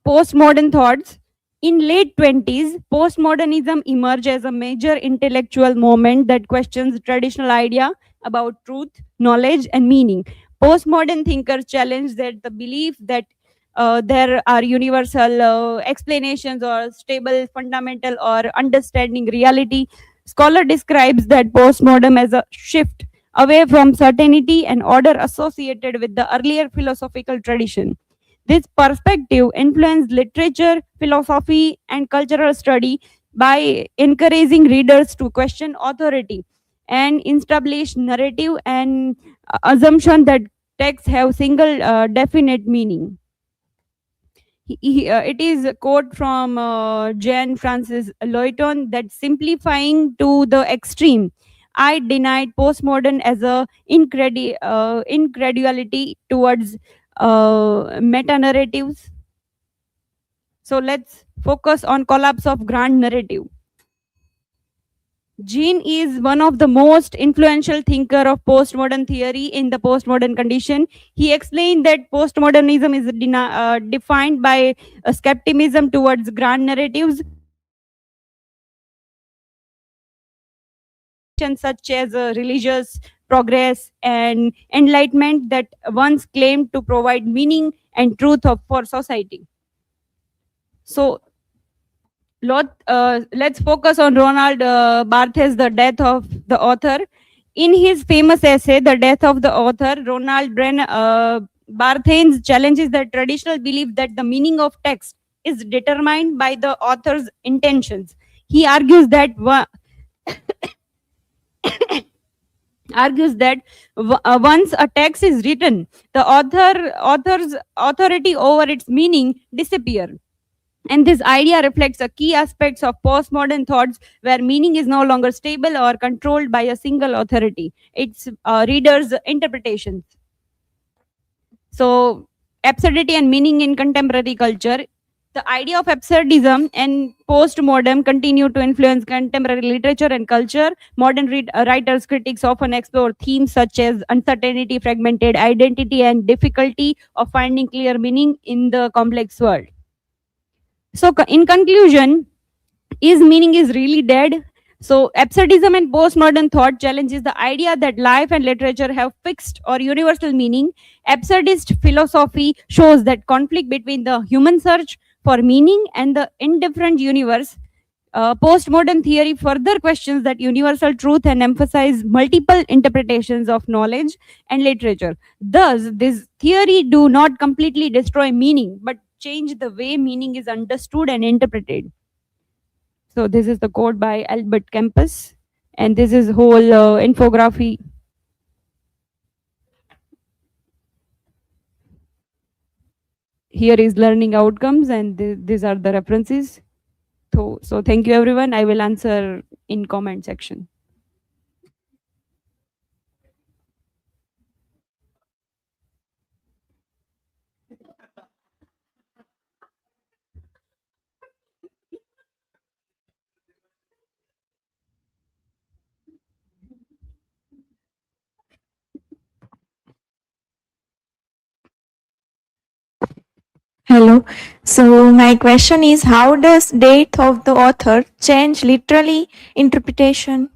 postmodern thoughts. In late 20s, postmodernism emerged as a major intellectual movement that questions traditional idea about truth, knowledge, and meaning. Postmodern thinkers challenge that the belief that there are universal explanations or stable, fundamental, or understanding reality. Scholar describes that postmodern as a shift away from certainty and order associated with the earlier philosophical tradition. This perspective influenced literature, philosophy, and cultural study by encouraging readers to question authority and establish narrative and assumption that texts have single definite meaning. It is a quote from Jean Francis Loyton that simplifying to the extreme, I denied postmodern as a incredulity towards meta narratives. So let's focus on collapse of grand narrative. Jean is one of the most influential thinker of postmodern theory in the postmodern condition. He explained that postmodernism is defined by a skepticism towards grand narratives such as religious progress and enlightenment that once claimed to provide meaning and truth for society. So let's focus on Ronald Barthes, The Death of the Author. In his famous essay, The Death of the Author, Barthes challenges the traditional belief that the meaning of text is determined by the author's intentions. He argues that once a text is written, the author's authority over its meaning disappear. And this idea reflects a key aspects of postmodern thoughts where meaning is no longer stable or controlled by a single authority. It's readers' interpretations. So, absurdity and meaning in contemporary culture. The idea of absurdism and postmodern continue to influence contemporary literature and culture. Modern writers, critics often explore themes such as uncertainty, fragmented identity, and difficulty of finding clear meaning in the complex world. So, in conclusion, is meaning is really dead? So, absurdism and postmodern thought challenges the idea that life and literature have fixed or universal meaning. Absurdist philosophy shows that conflict between the human search for meaning and the indifferent universe. Postmodern theory further questions that universal truth and emphasize multiple interpretations of knowledge and literature. Thus, this theory do not completely destroy meaning, but change the way meaning is understood and interpreted. So this is the quote by Albert Campus, and this is whole infography. Here is learning outcomes, and these are the references. So thank you everyone. I will answer in comment section. Hello. So my question is, how does date of the author change literally interpretation?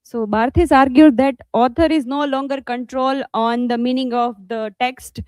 So Barthes argued that author is no longer control on the meaning of the text,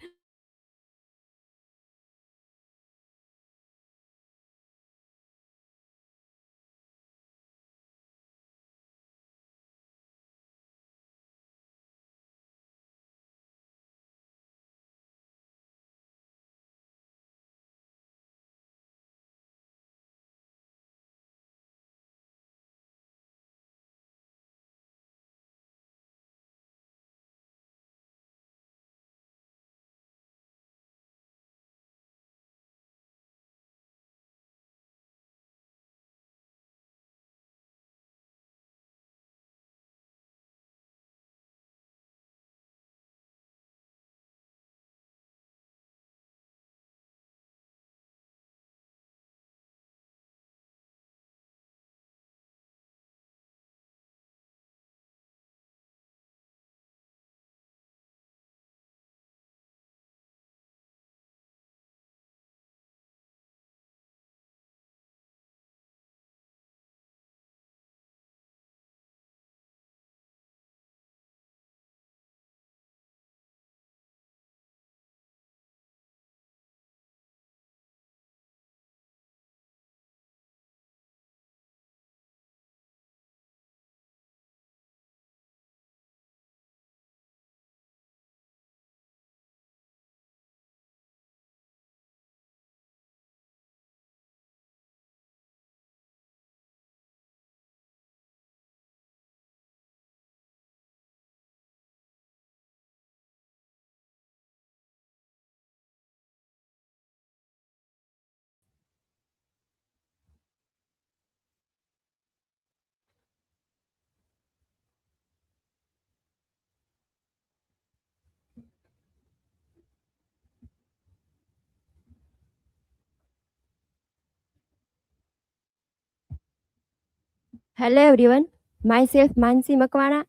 Hello everyone, myself Mansi Makwana,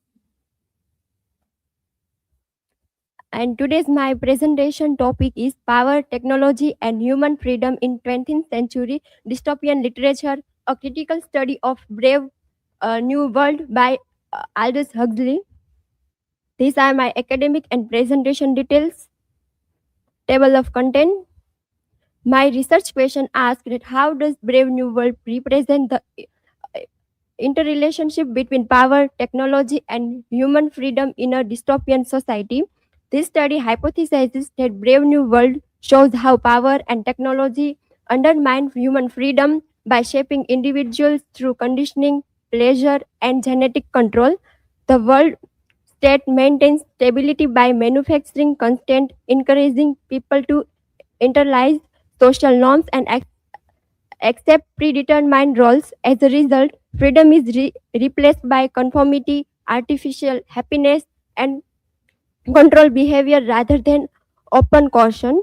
and today's my presentation topic is Power, Technology and Human Freedom in 20th Century Dystopian Literature, a critical study of Brave New World by Aldous Huxley. These are my academic and presentation details. Table of content. My research question asked that how does Brave New World represent the interrelationship between power, technology, and human freedom in a dystopian society. This study hypothesizes that Brave New World shows how power and technology undermine human freedom by shaping individuals through conditioning, pleasure, and genetic control. The world state maintains stability by manufacturing constant, encouraging people to internalize social norms and accept predetermined roles. As a result, freedom is replaced by conformity, artificial happiness, and control behavior rather than open caution.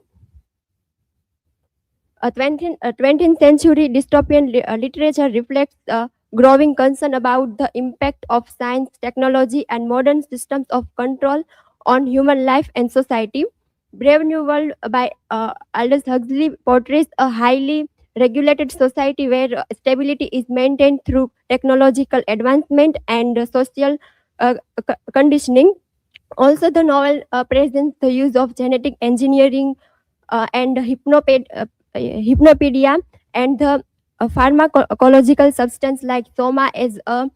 A 20th century dystopian literature reflects a growing concern about the impact of science, technology, and modern systems of control on human life and society. Brave New World by Aldous Huxley portrays a highly regulated society where stability is maintained through technological advancement and social conditioning. Also, the novel presents the use of genetic engineering and hypnopedia and the pharmacological substance like soma as a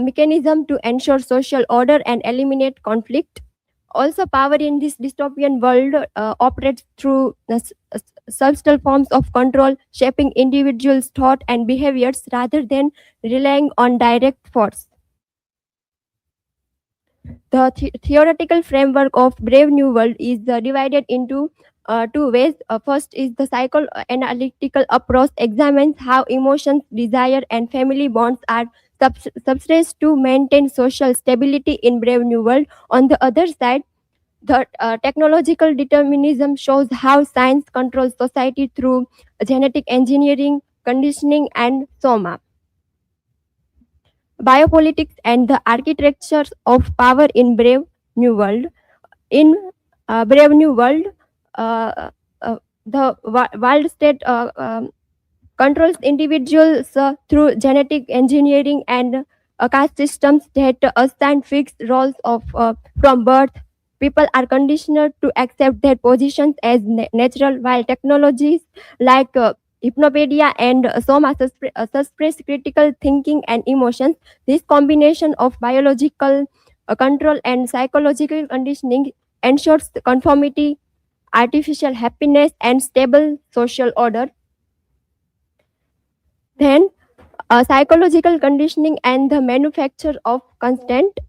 mechanism to ensure social order and eliminate conflict. Also, power in this dystopian world operates through subtle forms of control, shaping individuals' thought and behaviors rather than relying on direct force. The theoretical framework of Brave New World is divided into two ways. First is the psychoanalytical approach examines how emotions, desire, and family bonds are substrate to maintain social stability in Brave New World. On the other side, the technological determinism shows how science controls society through genetic engineering, conditioning, and soma. Biopolitics and the architecture of power in Brave New World. In Brave New World, the world state controls individuals through genetic engineering and caste systems that assign fixed roles of from birth. People are conditioned to accept their positions as natural, while technologies like hypnopedia and soma suppress critical thinking and emotions. This combination of biological control and psychological conditioning ensures conformity, artificial happiness, and stable social order. Then, psychological conditioning and the manufacture of consent.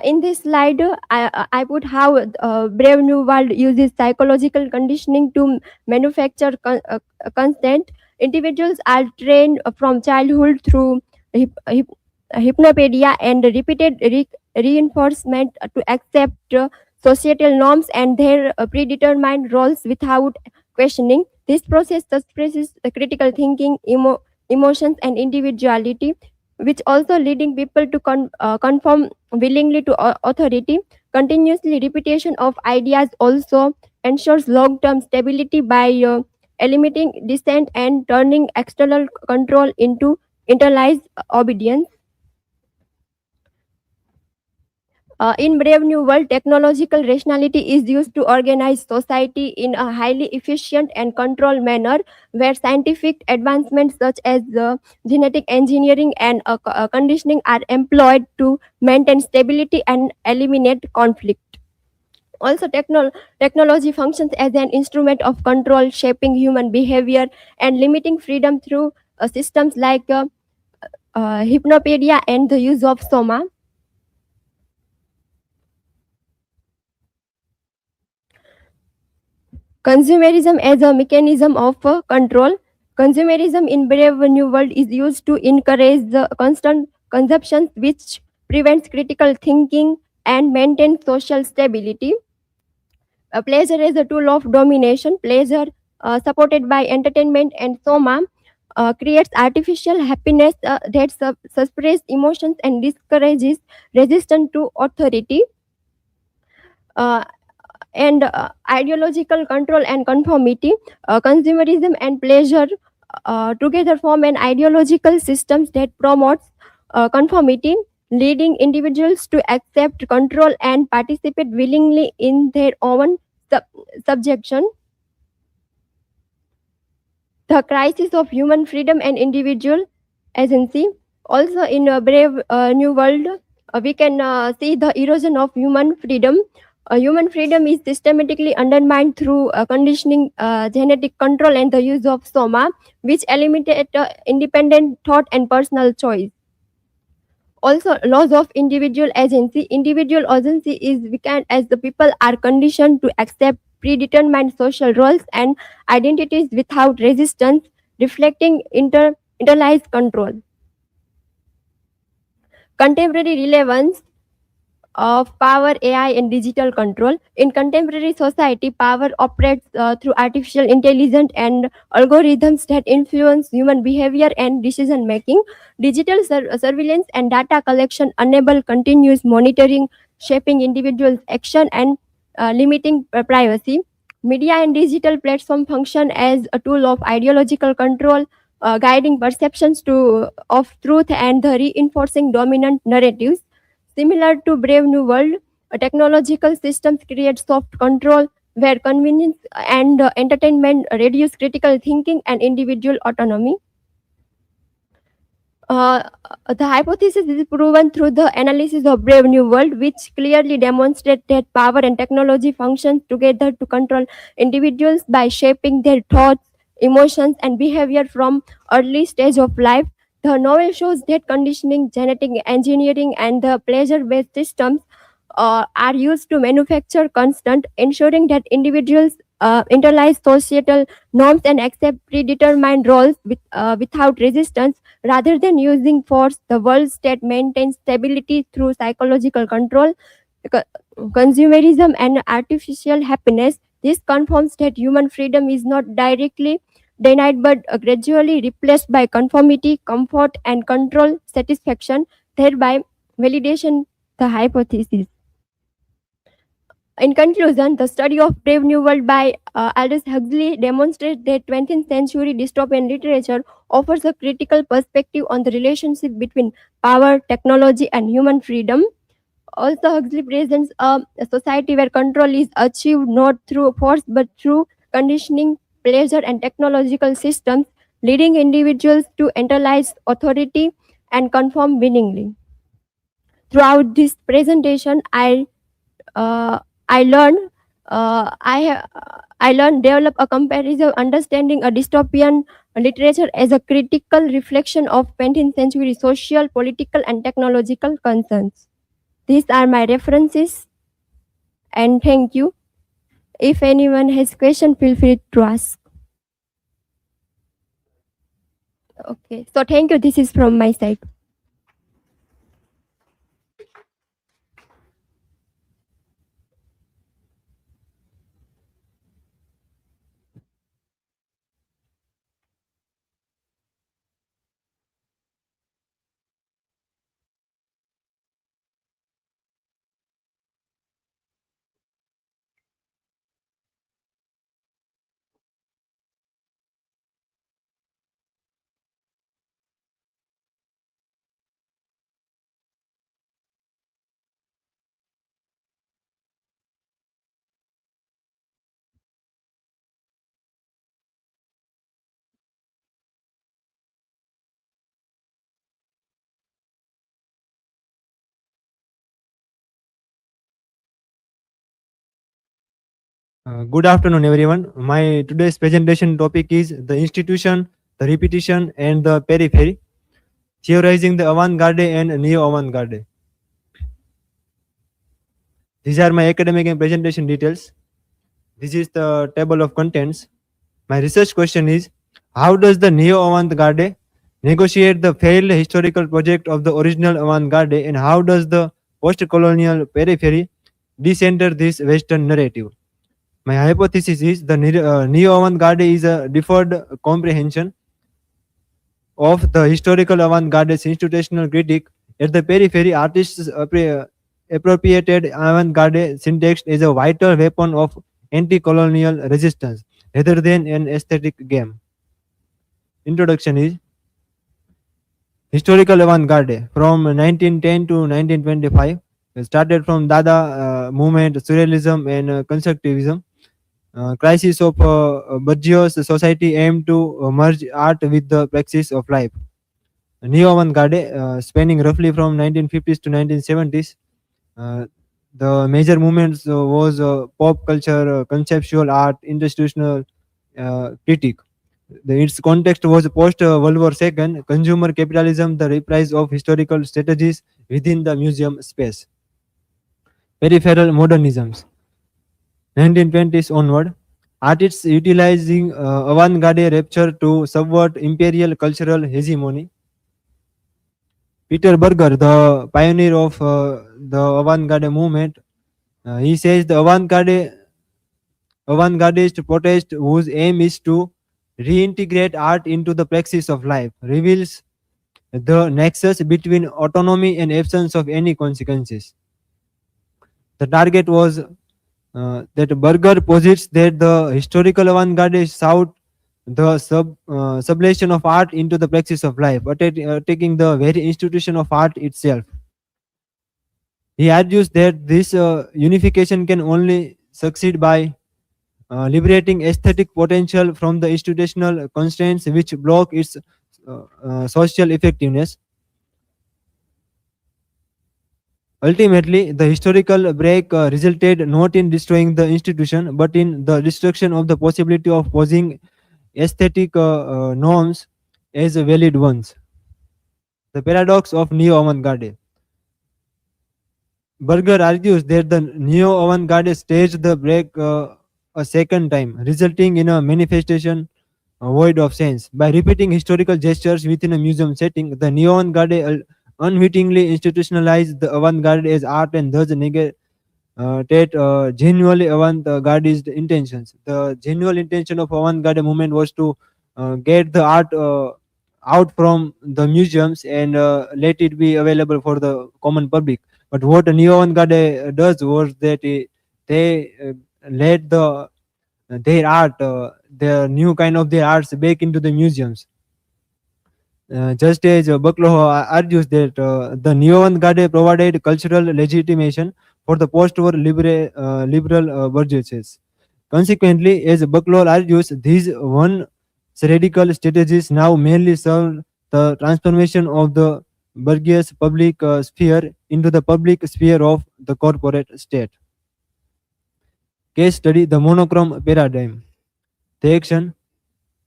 In this slide, I put how Brave New World uses psychological conditioning to manufacture consent. Individuals are trained from childhood through hypnopedia and repeated reinforcement to accept societal norms and their predetermined roles without questioning. This process suppresses the critical thinking, emotions, and individuality, which also leading people to conform willingly to authority. Continuously repetition of ideas also ensures long-term stability by eliminating dissent and turning external control into internalized obedience. In Brave New World, technological rationality is used to organize society in a highly efficient and controlled manner, where scientific advancements such as genetic engineering and conditioning are employed to maintain stability and eliminate conflict. Also, technology functions as an instrument of control, shaping human behavior and limiting freedom through systems like hypnopedia and the use of soma. Consumerism as a mechanism of control. Consumerism in Brave New World is used to encourage the constant consumption, which prevents critical thinking and maintains social stability. Pleasure is a tool of domination. Pleasure supported by entertainment and soma creates artificial happiness that suppresses emotions and discourages resistance to authority. Uh, and ideological control and conformity, consumerism and pleasure together form an ideological system that promotes conformity, leading individuals to accept control and participate willingly in their own subjection. The crisis of human freedom and individual agency. Also, in a brave new world, we can see the erosion of human freedom. Human freedom is systematically undermined through conditioning, genetic control, and the use of soma, which eliminate independent thought and personal choice. Also, loss of individual agency. Individual agency is weakened as the people are conditioned to accept predetermined social roles and identities without resistance, reflecting internalized control. Contemporary relevance of power, AI, and digital control. In contemporary society, power operates through artificial intelligence and algorithms that influence human behavior and decision making. Digital surveillance and data collection enable continuous monitoring, shaping individuals' action and limiting privacy. Media and digital platform function as a tool of ideological control, guiding perceptions of truth and reinforcing dominant narratives. Similar to Brave New World, technological systems create soft control where convenience and entertainment reduce critical thinking and individual autonomy. The hypothesis is proven through the analysis of Brave New World, which clearly demonstrates that power and technology function together to control individuals by shaping their thoughts, emotions, and behavior from early stage of life. The novel shows that conditioning, genetic engineering, and the pleasure-based systems are used to manufacture constant, ensuring that individuals internalize societal norms and accept predetermined roles without resistance. Rather than using force, the world state maintains stability through psychological control, co- consumerism, and artificial happiness. This confirms that human freedom is not directly denied but gradually replaced by conformity, comfort, and control satisfaction, thereby validation the hypothesis. In conclusion, the study of Brave New World by Aldous Huxley demonstrates that 20th century dystopian literature offers a critical perspective on the relationship between power, technology, and human freedom. Also, Huxley presents a society where control is achieved not through force but through conditioning, pleasure, and technological systems, leading individuals to internalize authority and conform willingly. Throughout this presentation, uh, I learned I learned develop a comparative understanding a dystopian literature as a critical reflection of 20th century social, political, and technological concerns. These are my references, and thank you. If anyone has question, feel free to ask. Okay, so thank you. This is from my side. Good afternoon, everyone. My today's presentation topic is the institution, the repetition, and the periphery, theorizing the avant-garde and neo-avant-garde. These are my academic and presentation details. This is the table of contents. My research question is, how does the neo-avant-garde negotiate the failed historical project of the original avant-garde, and how does the post-colonial periphery decenter this Western narrative? My hypothesis is the neo-avant-garde is a deferred comprehension. of the historical avant-garde's institutional critique. At the periphery, artists appropriated avant-garde syntax as a vital weapon of anti-colonial resistance rather than an aesthetic game. Introduction is historical avant-garde from 1910 to 1925. It started from Dada movement, surrealism, and constructivism. Crisis of bourgeois society aimed to merge art with the praxis of life. Neo avant-garde, spanning roughly from 1950s to 1970s. The major movements was pop culture, conceptual art, institutional critique. Its context was post World War II, consumer capitalism, the reprise of historical strategies within the museum space. Peripheral modernisms. 1920s onward, artists utilizing avant-garde rapture to subvert imperial cultural hegemony. Peter Berger, the pioneer of the avant-garde movement, he says the avant-gardist protest whose aim is to reintegrate art into the praxis of life reveals the nexus between autonomy and absence of any consequences. The target was that Berger posits that the historical avant-garde sought the sublation of art into the praxis of life, taking the very institution of art itself. He argues that this unification can only succeed by liberating aesthetic potential from the institutional constraints which block its social effectiveness. Ultimately, the historical break resulted not in destroying the institution but in the destruction of the possibility of posing aesthetic norms as valid ones. The paradox of neo avant-garde. Berger argues that the neo avant-garde staged the break a second time, resulting in a manifestation void of sense. By repeating historical gestures within a museum setting, the neo avant-garde unwittingly institutionalized the avant-garde as art and thus negate genuinely avant-gardist intentions. The genuine intention of avant-garde movement was to get the art out from the museums and let it be available for the common public. But what a neo avant-garde does was that they let their art, the new kind of their arts, back into the museums. Just as Bucklow argues that the neo avant-garde provided cultural legitimation for the post-war liberal burgesses. Consequently, as Bucklow argues, these one radical strategies now mainly serve the transformation of the burgess public sphere into the public sphere of the corporate state. Case study: the monochrome paradigm. The action: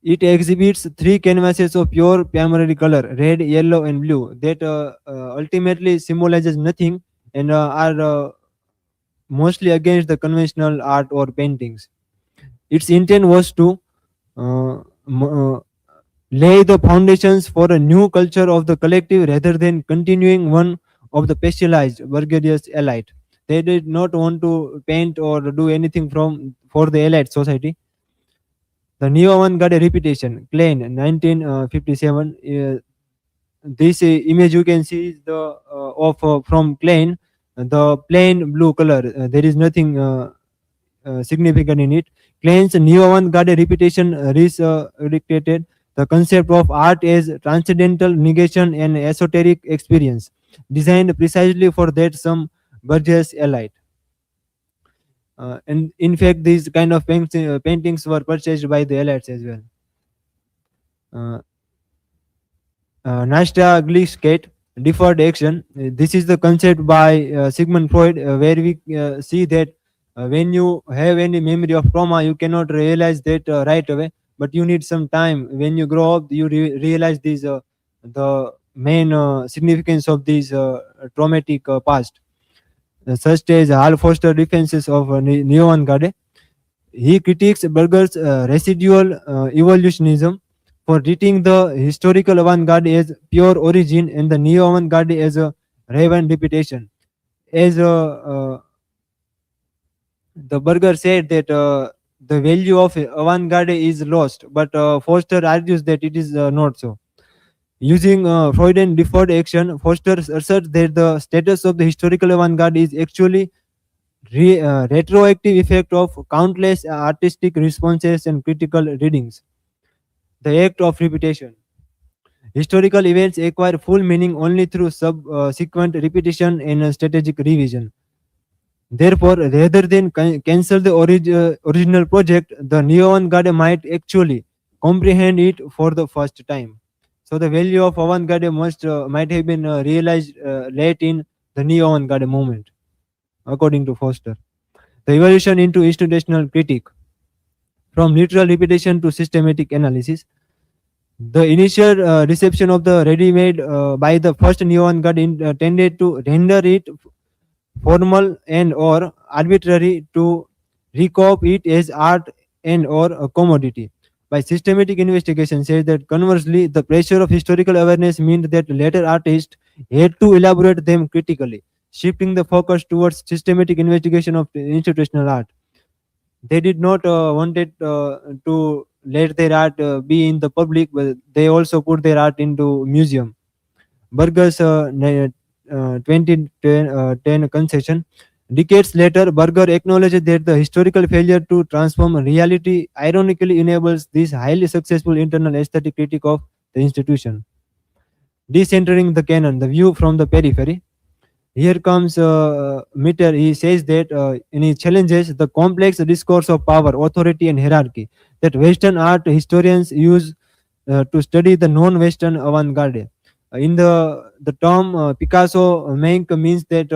it exhibits three canvases of pure primary color, red, yellow, and blue, that ultimately symbolizes nothing and are mostly against the conventional art or paintings. Its intent was to lay the foundations for a new culture of the collective rather than continuing one of the specialized burguesian elite. They did not want to paint or do anything for the elite society. The neo avant-garde reputation, Klein, 1957. This image you can see is the of from Klein, the plain blue color. There is nothing significant in it. Klein's neo avant-garde reputation dictated the concept of art as transcendental negation and esoteric experience, designed precisely for that some burgess elite. And in fact, these kind of paintings were purchased by the elites as well. Nachträglichkeit, deferred action. This is the concept by Sigmund Freud, where we see that when you have any memory of trauma, you cannot realize that right away, but you need some time. When you grow up, you realize these the main significance of these traumatic past. Such as Hal Foster defenses of neo avant-garde. He critiques Berger's residual evolutionism for treating the historical avant-garde as pure origin and the neo avant-garde as a raven reputation. As the Berger said that the value of avant-garde is lost, but Foster argues that it is not so. Using Freudian deferred action, Foster asserts that the status of the historical avant-garde is actually retroactive effect of countless artistic responses and critical readings. The act of repetition. Historical events acquire full meaning only through subsequent repetition and strategic revision. Therefore, rather than cancel the original project, the neo-avant-garde might actually comprehend it for the first time. So the value of avant-garde might have been realized late in the neo-avant-garde movement, according to Foster. The evolution into institutional critique. From literal repetition to systematic analysis, the initial reception of the ready-made by the first neo-avant-garde tended to render it formal and or arbitrary, to recop it as art and or a commodity. By systematic investigation says that conversely, the pressure of historical awareness meant that later artists had to elaborate them critically, shifting the focus towards systematic investigation of the institutional art. They did not wanted to let their art be in the public, but they also put their art into museum. Berger's 2010 concession. Decades later, Berger acknowledged that the historical failure to transform reality ironically enables this highly successful internal aesthetic critique of the institution. Decentering the canon, the view from the periphery. Here comes Mitter. He says that in his challenges the complex discourse of power, authority, and hierarchy that Western art historians use to study the non-Western avant-garde. In the term Picasso make means that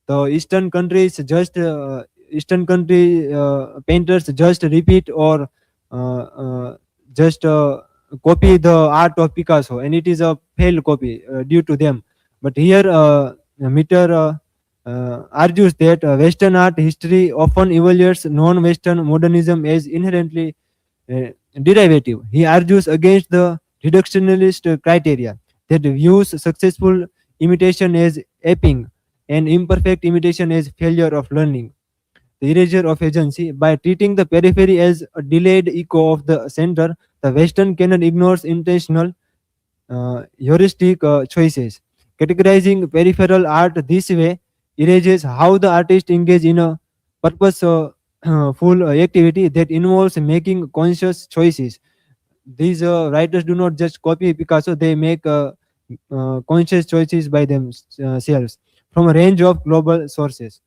the Eastern country painters just repeat or just copy the art of Picasso, and it is a failed copy due to them. But here Mitter argues that Western art history often evaluates non-Western modernism as inherently derivative. He argues against the reductionist criteria that views successful imitation as aping and imperfect imitation as failure of learning. The erasure of agency. By treating the periphery as a delayed echo of the center, the Western canon ignores intentional heuristic choices. Categorizing peripheral art this way erases how the artist engage in a purposeful activity that involves making conscious choices. These writers do not just copy Picasso, they make conscious choices by themselves from a range of global sources.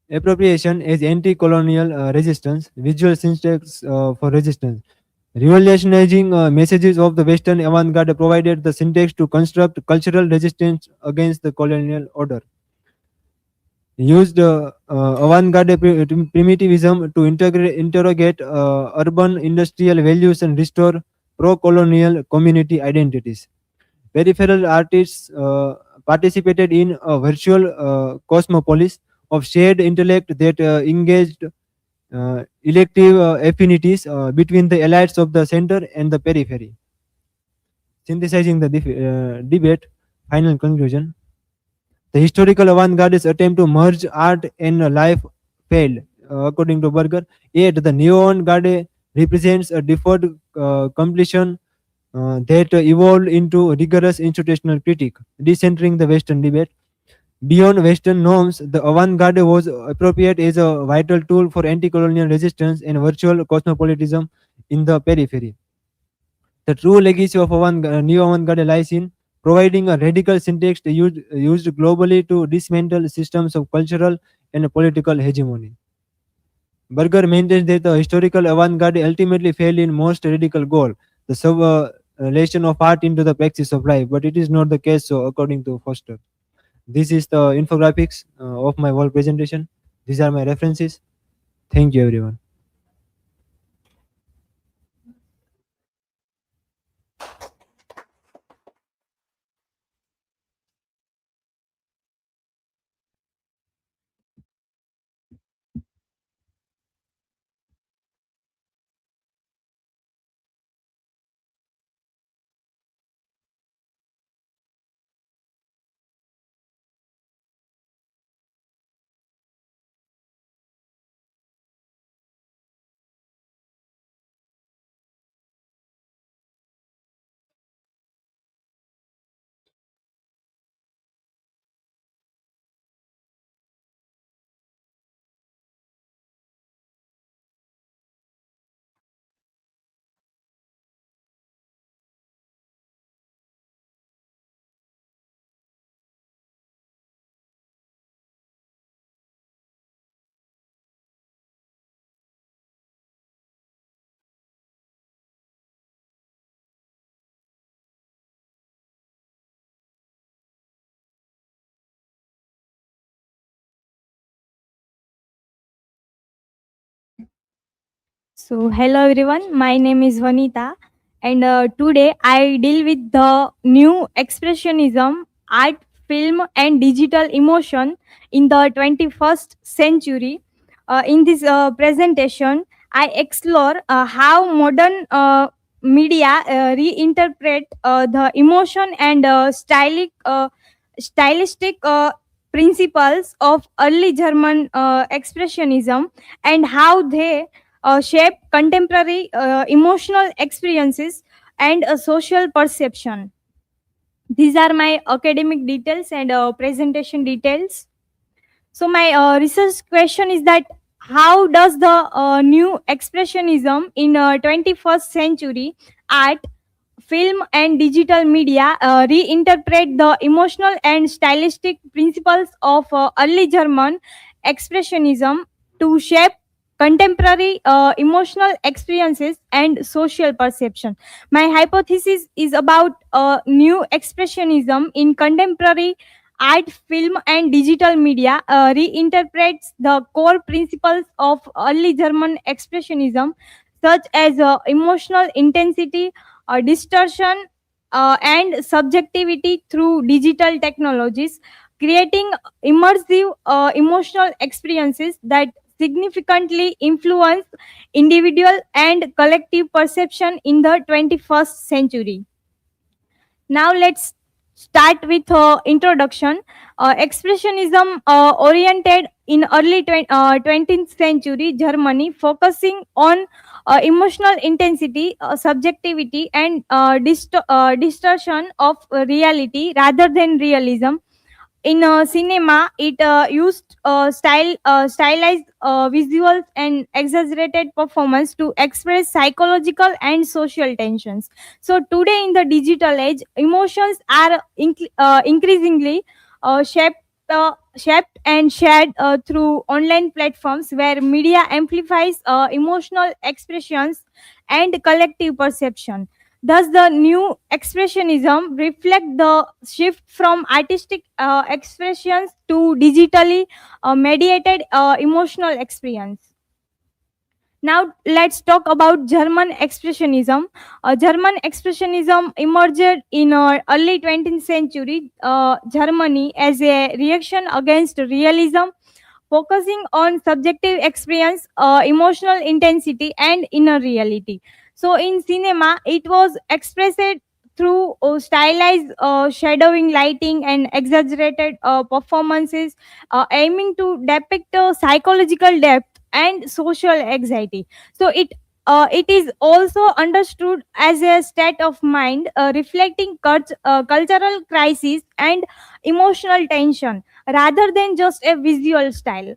Appropriation as anti-colonial resistance, visual syntax for resistance. Revolutionizing messages of the Western avant-garde provided the syntax to construct cultural resistance against the colonial order. Used avant-garde primitivism to interrogate urban industrial values and restore pro-colonial community identities. Peripheral artists participated in a virtual cosmopolis of shared intellect that engaged elective affinities between the elites of the center and the periphery. Synthesizing the debate, final conclusion. The historical avant-garde's attempt to merge art and life failed, according to Berger. Yet the neo-avant-garde represents a deferred completion that evolved into rigorous institutional critique, decentering the Western debate. Beyond Western norms, the avant-garde was appropriate as a vital tool for anti-colonial resistance and virtual cosmopolitanism in the periphery. The true legacy of neo-avant-garde lies in providing a radical syntax used globally to dismantle systems of cultural and political hegemony. Berger maintains that the historical avant-garde ultimately failed in most radical goal, the sublimation of art into the praxis of life, but it is not the case so according to Foster. This is the infographics of my whole presentation. These are my references. Thank you, everyone. So, hello everyone, my name is Vanita, and today I deal with the new expressionism, art, film, and digital emotion in the 21st century. In this presentation, I explore how modern media reinterpret the emotion and stylistic principles of early German expressionism and how they shape contemporary emotional experiences and social perception. These are my academic details and presentation details. So my research question is that how does the new expressionism in 21st century art, film and digital media reinterpret the emotional and stylistic principles of early German expressionism to shape contemporary emotional experiences and social perception. My hypothesis is about new expressionism in contemporary art, film, and digital media reinterprets the core principles of early German expressionism, such as emotional intensity, distortion, and subjectivity through digital technologies, creating immersive emotional experiences that significantly influence individual and collective perception in the 21st century. Now let's start with introduction. Expressionism oriented in early 20th century Germany, focusing on emotional intensity, subjectivity, and distortion of reality rather than realism. In cinema, it used stylized visuals and exaggerated performance to express psychological and social tensions. So today in the digital age, emotions are increasingly shaped and shared through online platforms where media amplifies emotional expressions and collective perception. Thus, the new expressionism reflect the shift from artistic expressions to digitally mediated emotional experience. Now, let's talk about German expressionism. German expressionism emerged in early 20th century Germany as a reaction against realism, focusing on subjective experience, emotional intensity, and inner reality. So, in cinema, it was expressed through stylized shadowing, lighting, and exaggerated performances, aiming to depict psychological depth and social anxiety. So, it is also understood as a state of mind reflecting cultural crisis and emotional tension rather than just a visual style.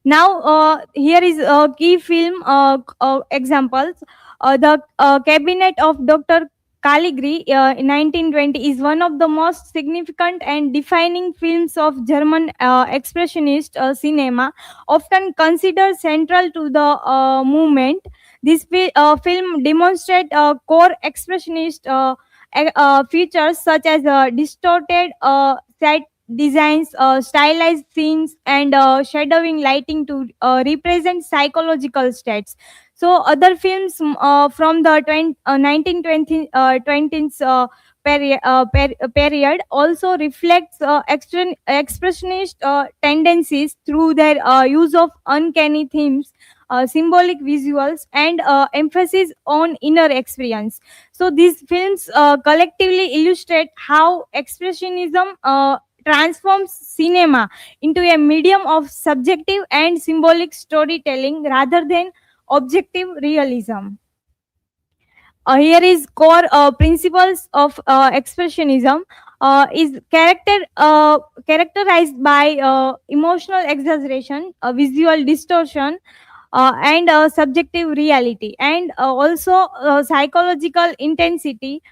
Now, here is a key film examples. The Cabinet of Dr. Caligari in 1920 is one of the most significant and defining films of German expressionist cinema, often considered central to the movement. This film demonstrates core expressionist features such as distorted set designs, stylized scenes, and shadowing lighting to represent psychological states. So, other films from the 1920 20th period also reflects expressionist tendencies through their use of uncanny themes, symbolic visuals, and emphasis on inner experience. So, these films collectively illustrate how expressionism transforms cinema into a medium of subjective and symbolic storytelling rather than objective realism. Here is core principles of expressionism is characterized by emotional exaggeration, visual distortion, and subjective reality, and also psychological intensity,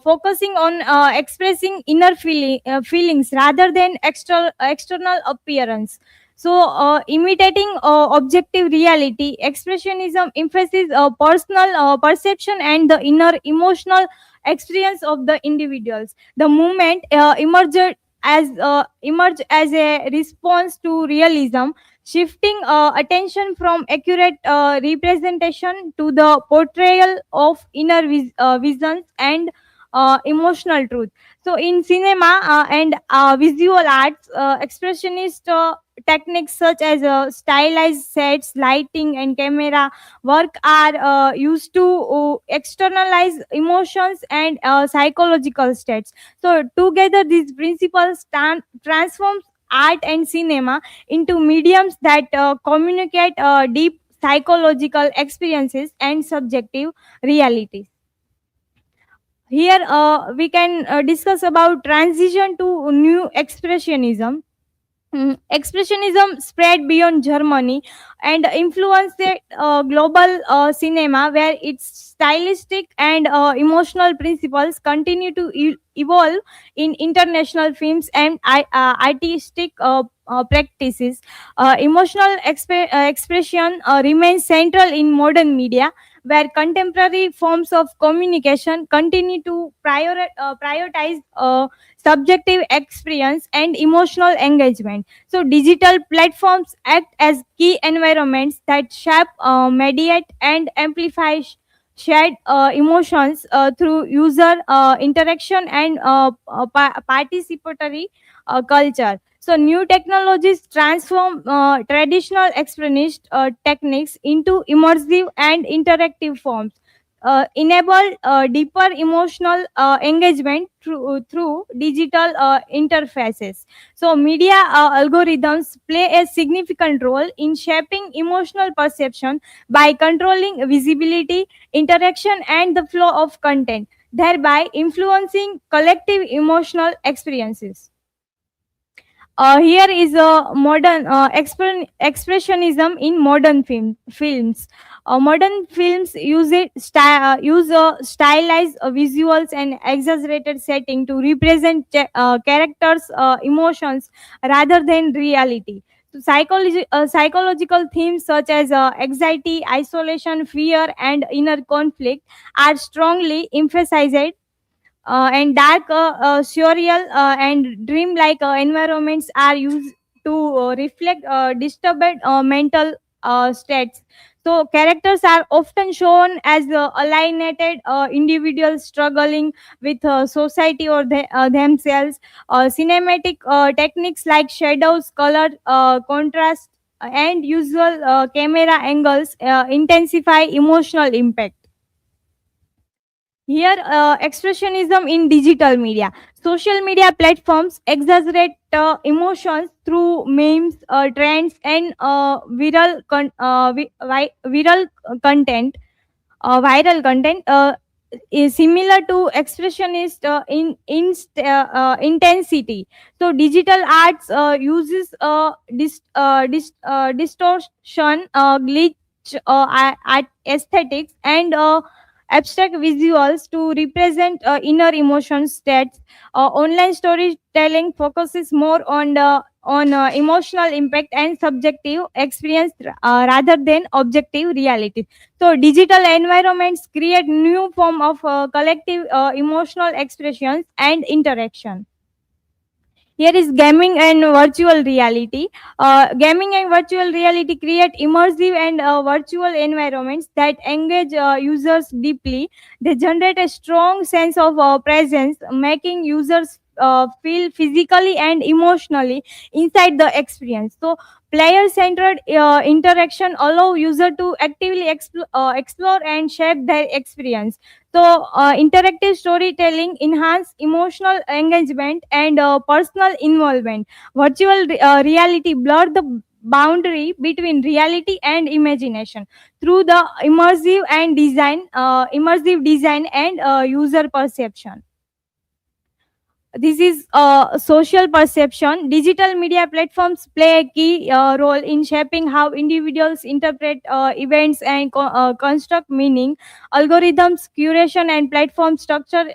focusing on expressing inner feelings rather than external appearance. So, imitating objective reality, expressionism emphasizes personal perception and the inner emotional experience of the individuals. The movement emerged as a response to realism, shifting attention from accurate representation to the portrayal of inner visions and emotional truth. So, in cinema and visual arts, expressionist techniques such as stylized sets, lighting, and camera work are used to externalize emotions and psychological states. So, together, these principles transforms art and cinema into mediums that communicate deep psychological experiences and subjective realities. Here we can discuss about transition to new expressionism. Expressionism spread beyond Germany and influenced the global cinema, where its stylistic and emotional principles continue to evolve in international films and artistic practices. Emotional expression remains central in modern media, where contemporary forms of communication continue to prioritize subjective experience and emotional engagement. So, digital platforms act as key environments that shape, mediate, and amplify shared emotions through user interaction and participatory culture. So, new technologies transform traditional expressionist techniques into immersive and interactive forms. Enable deeper emotional engagement through digital interfaces. So, media algorithms play a significant role in shaping emotional perception by controlling visibility, interaction, and the flow of content, thereby influencing collective emotional experiences. Here is a modern expressionism in modern films. Modern films use stylized visuals and exaggerated setting to represent characters' emotions rather than reality. So psychological themes such as anxiety, isolation, fear, and inner conflict are strongly emphasized, and dark, surreal, and dreamlike environments are used to reflect disturbed mental states. So, characters are often shown as alienated individuals struggling with society or themselves. Cinematic techniques like shadows, color, contrast, and usual camera angles intensify emotional impact. Here, expressionism in digital media. Social media platforms exaggerate emotions through memes, trends, and viral content is similar to expressionist intensity. So, digital arts uses distortion, glitch, art aesthetics, and abstract visuals to represent inner emotion states. Online storytelling focuses more on the emotional impact and subjective experience rather than objective reality. So, digital environments create new form of collective emotional expressions and interaction. Here is gaming and virtual reality. Gaming and virtual reality create immersive and virtual environments that engage users deeply. They generate a strong sense of presence, making users feel physically and emotionally inside the experience. So, player-centered interaction allow user to actively explore and shape their experience. So, interactive storytelling enhance emotional engagement and personal involvement. Virtual reality blur the boundary between reality and imagination through the immersive design and user perception. This is social perception. Digital media platforms play a key role in shaping how individuals interpret events and construct meaning. Algorithms, curation, and platform structures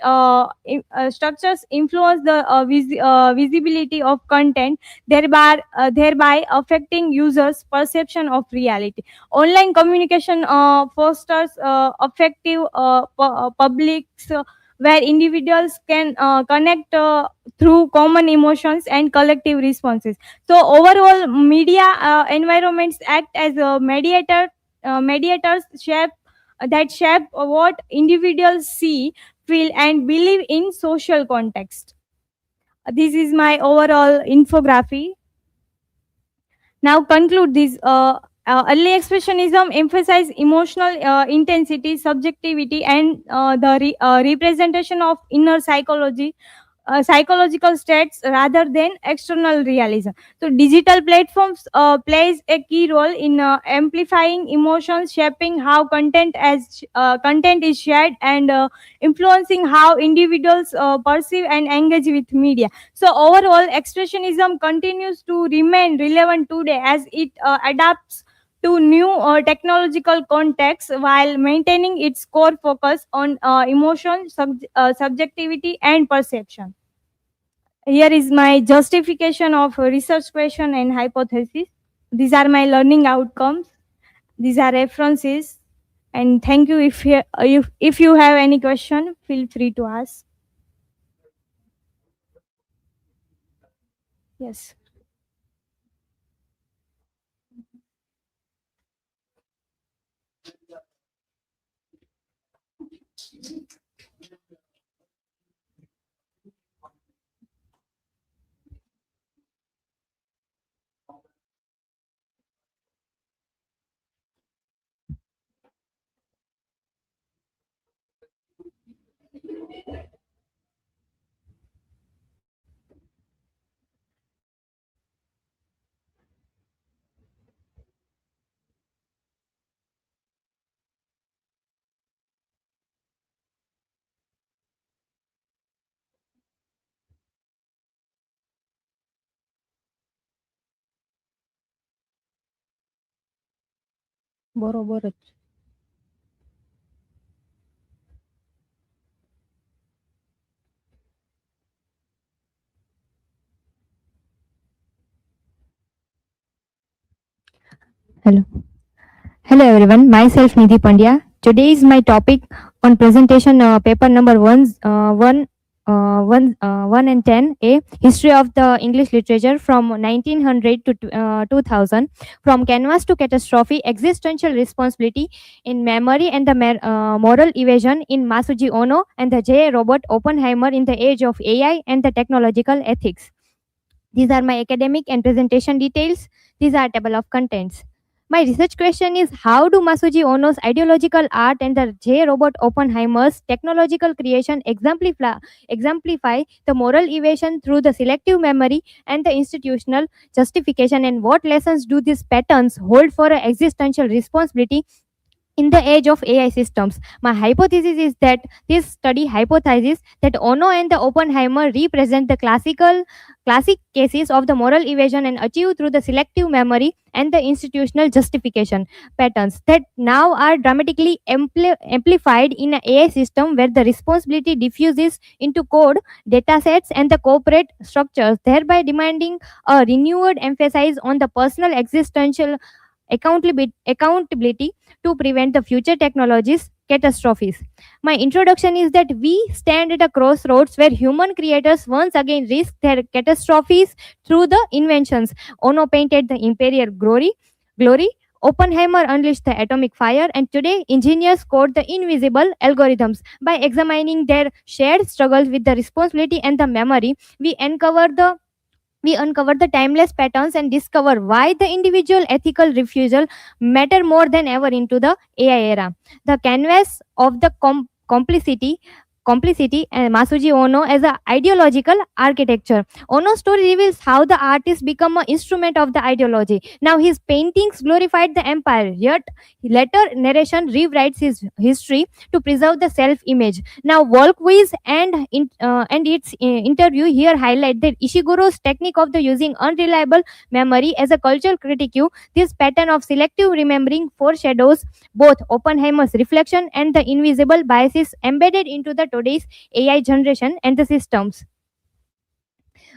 influence the visibility of content, thereby affecting users' perception of reality. Online communication fosters effective public where individuals can connect through common emotions and collective responses. So overall, media environments act as a mediators shape what individuals see, feel, and believe in social context. This is my overall infography. Now conclude this. Early expressionism emphasize emotional intensity, subjectivity, and the representation of inner psychological states rather than external realism. So digital platforms plays a key role in amplifying emotions, shaping how content is shared, and influencing how individuals perceive and engage with media. So overall, expressionism continues to remain relevant today as it adapts to new technological contexts while maintaining its core focus on emotion, subjectivity, and perception. Here is my justification of research question and hypothesis. These are my learning outcomes. These are references. And thank you. If you have any question, feel free to ask. Yes. बरोबरच. Hello. Hello everyone, myself Nidhi Pandya. Today is my topic on presentation paper number 1 and 10, a history of the English literature from 1900 to 2000, from canvas to catastrophe, existential responsibility in memory and the moral evasion in Masuji Ono and the J. Robert Oppenheimer in the age of AI and the technological ethics. These are my academic and presentation details. These are table of contents. My research question is, how do Masuji Ono's ideological art and the J. Robert Oppenheimer's technological creation exemplify the moral evasion through the selective memory and the institutional justification, and what lessons do these patterns hold for an existential responsibility in the age of AI systems? My hypothesis is that this study hypothesizes that Ono and the Oppenheimer represent the classic cases of the moral evasion and achieved through the selective memory and the institutional justification patterns that now are dramatically amplified in an AI system where the responsibility diffuses into code, datasets, and the corporate structures, thereby demanding a renewed emphasis on the personal existential accountability to prevent the future technologies catastrophes. My introduction is that we stand at a crossroads where human creators once again risk their catastrophes through the inventions. Ono painted the imperial glory. Oppenheimer unleashed the atomic fire, and today engineers code the invisible algorithms. By examining their shared struggles with the responsibility and the memory, we uncover the timeless patterns and discover why the individual ethical refusal matter more than ever into the AI era. The canvas of the complicity and Masuji Ono as an ideological architecture. Ono's story reveals how the artist become an instrument of the ideology. Now his paintings glorified the empire, yet later narration rewrites his history to preserve the self-image. Now Volkwiz and its interview here highlight that Ishiguro's technique of the using unreliable memory as a cultural critique. This pattern of selective remembering foreshadows both Oppenheimer's reflection and the invisible biases embedded into the today's AI generation and the systems.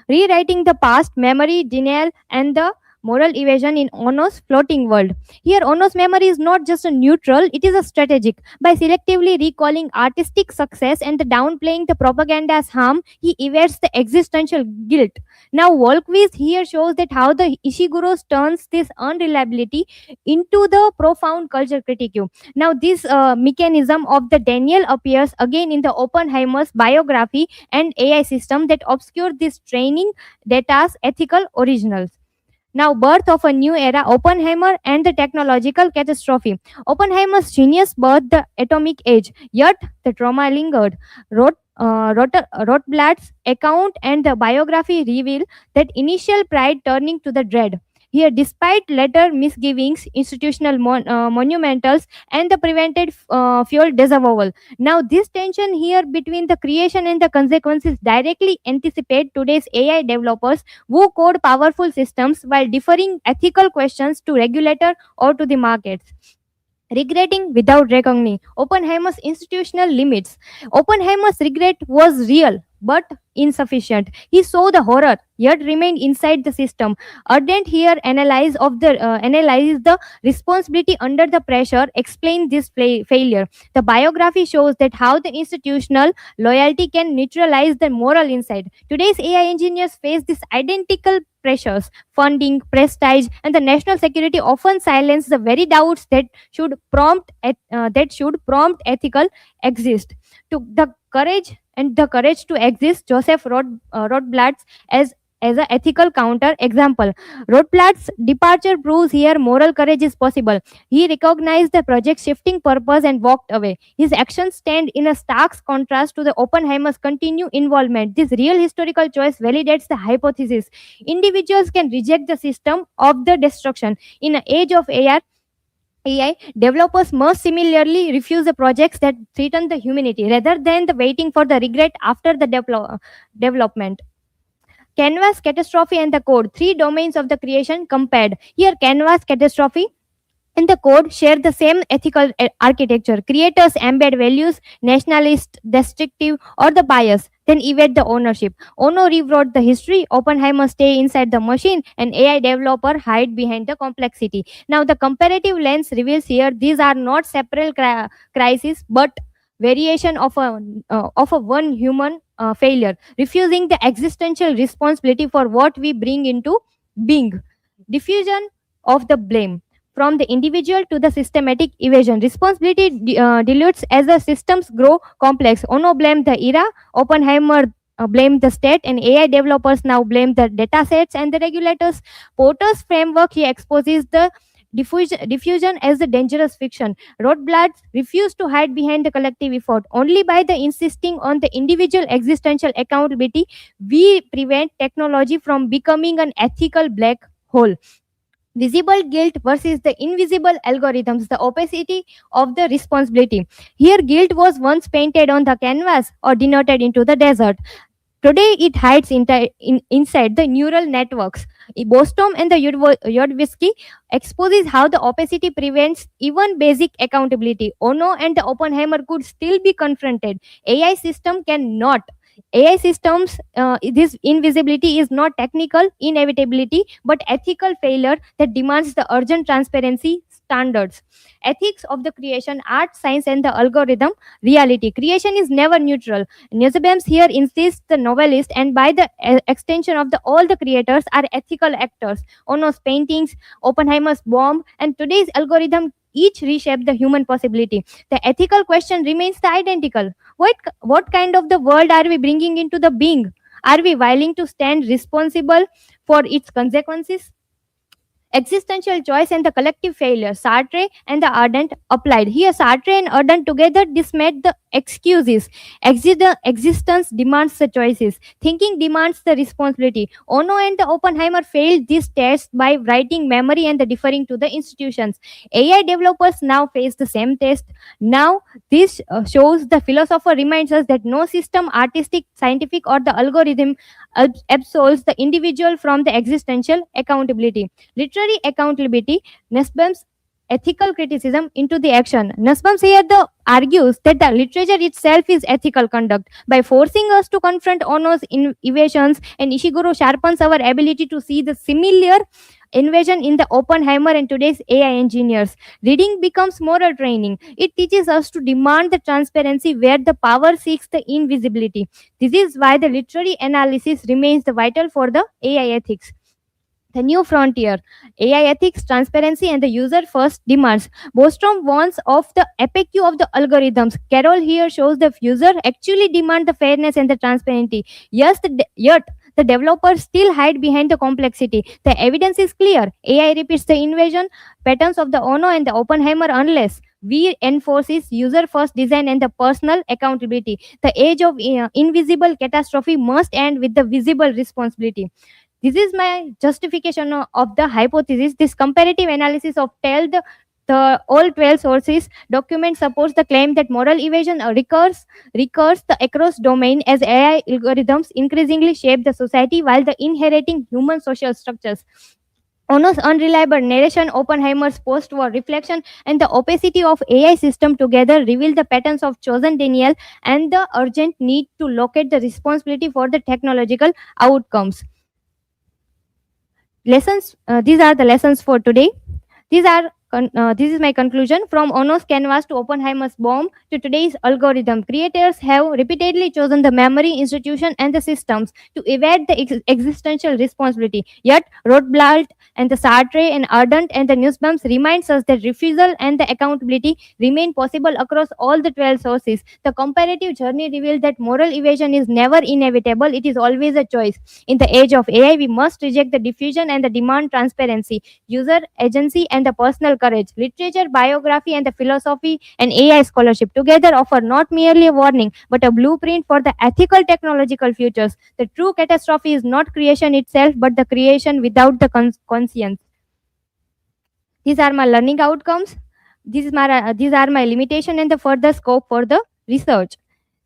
Rewriting the past, memory, denial, and the moral evasion in Ono's floating world. Here, Ono's memory is not just a neutral, it is a strategic. By selectively recalling artistic success and downplaying the propaganda's harm, he evades the existential guilt. Now, Volkvist here shows that how the Ishiguro turns this unreliability into the profound culture critique. Now, this mechanism of the Daniel appears again in the Oppenheimer's biography and AI system that obscure this training data's ethical originals. Now, birth of a new era, Oppenheimer and the technological catastrophe. Oppenheimer's genius birthed the atomic age, yet the trauma lingered. Rothblatt's account and the biography reveal that initial pride turning to the dread. Here, despite later misgivings, institutional monumentals, and the prevented fuel disavowal. Now, this tension here between the creation and the consequences directly anticipate today's AI developers who code powerful systems while deferring ethical questions to regulator or to the markets. Regretting without reckoning. Oppenheimer's institutional limits. Oppenheimer's regret was real but insufficient. He saw the horror yet remained inside the system. Ardent here analyze the responsibility under the pressure, explain this failure. The biography shows that how the institutional loyalty can neutralize the moral insight. Today's AI engineers face this identical pressures. Funding, prestige, and the national security often silence the very doubts that should prompt ethical exist. To the courage to exist, Joseph Rothblatt's as an ethical counter example. Rothblatt's departure proves here moral courage is possible. He recognized the project's shifting purpose and walked away. His actions stand in a stark contrast to the Oppenheimer's continued involvement. This real historical choice validates the hypothesis. Individuals can reject the system of the destruction. In an age of AI, developers must similarly refuse the projects that threaten the humanity rather than the waiting for the regret after the development. Canvas, catastrophe, and the code. Three domains of the creation compared. Here, canvas, catastrophe, and the code share the same ethical architecture. Creators embed values, nationalist, destructive, or the bias, then evade the ownership. Ono rewrote the history, Oppenheimer stay inside the machine, and AI developer hide behind the complexity. Now, the comparative lens reveals here these are not separate crises, but variation of a one human failure, refusing the existential responsibility for what we bring into being. Diffusion of the blame from the individual to the systematic evasion. Responsibility dilutes as the systems grow complex. Ono blamed the era, Oppenheimer blamed the state, and AI developers now blame the datasets and the regulators. Porter's framework he exposes the diffusion as a dangerous fiction. Rothblatt refused to hide behind the collective effort. Only by the insisting on the individual existential accountability, we prevent technology from becoming an ethical black hole. Visible guilt versus the invisible algorithms, the opacity of the responsibility. Here, guilt was once painted on the canvas or denoted into the desert. Today, it hides inside the neural networks. Bostrom and the Yudvisky exposes how the opacity prevents even basic accountability. Ono and the Oppenheimer could still be confronted. AI system cannot. AI systems, this invisibility is not technical inevitability, but ethical failure that demands the urgent transparency standards. Ethics of the creation, art, science, and the algorithm, reality. Creation is never neutral. Nussbaum here insists the novelist, and by the extension of all the creators, are ethical actors. Ono's paintings, Oppenheimer's bomb, and today's algorithm each reshape the human possibility. The ethical question remains the identical. What kind of the world are we bringing into the being? Are we willing to stand responsible for its consequences? Existential choice and the collective failure. Sartre and the Ardent applied. Here, Sartre and Ardent together dismissed the excuses. Existence demands the choices. Thinking demands the responsibility. Ono and the Oppenheimer failed this test by writing memory and the deferring to the institutions. AI developers now face the same test. Now, this shows the philosopher reminds us that no system, artistic, scientific, or the algorithm absolves the individual from the existential accountability. Literary accountability, Nussbaum's ethical criticism into the action. Nussbaum here argues that the literature itself is ethical conduct. By forcing us to confront Ono's evasions, and Ishiguro sharpens our ability to see the similar invasion in the Oppenheimer and today's AI engineers. Reading becomes moral training. It teaches us to demand the transparency where the power seeks the invisibility. This is why the literary analysis remains the vital for the AI ethics. The new frontier, AI ethics, transparency, and the user first demands. Bostrom warns of the FAQ of the algorithms. Carol here shows the user actually demand the fairness and the transparency. Yet the developers still hide behind the complexity. The evidence is clear. AI repeats the invasion patterns of the Ono and the Oppenheimer unless we enforces user first design and the personal accountability. The age of invisible catastrophe must end with the visible responsibility. This is my justification of the hypothesis. This comparative analysis of the all 12 sources document supports the claim that moral evasion recurs across domain as AI algorithms increasingly shape the society while the inheriting human social structures. Ono's unreliable narration, Oppenheimer's post-war reflection, and the opacity of AI system together reveal the patterns of chosen denial and the urgent need to locate the responsibility for the technological outcomes. Lessons. These are the lessons for today. This is my conclusion. From Ono's canvas to Oppenheimer's bomb to today's algorithm, creators have repeatedly chosen the memory, institution, and the systems to evade the existential responsibility. Yet, Rothbard and the Sartre and Ardent and the Nussbaums reminds us that refusal and the accountability remain possible across all the 12 sources. The comparative journey reveals that moral evasion is never inevitable; it is always a choice. In the age of AI, we must reject the diffusion and the demand transparency, user agency, and the personal courage. Literature, biography, and the philosophy and AI scholarship together offer not merely a warning but a blueprint for the ethical technological futures. The true catastrophe is not creation itself but the creation without the conscience. These are my learning outcomes. These are my limitation and the further scope for the research.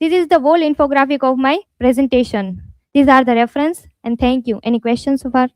This is the whole infographic of my presentation. These are the reference and thank you. Any questions so far?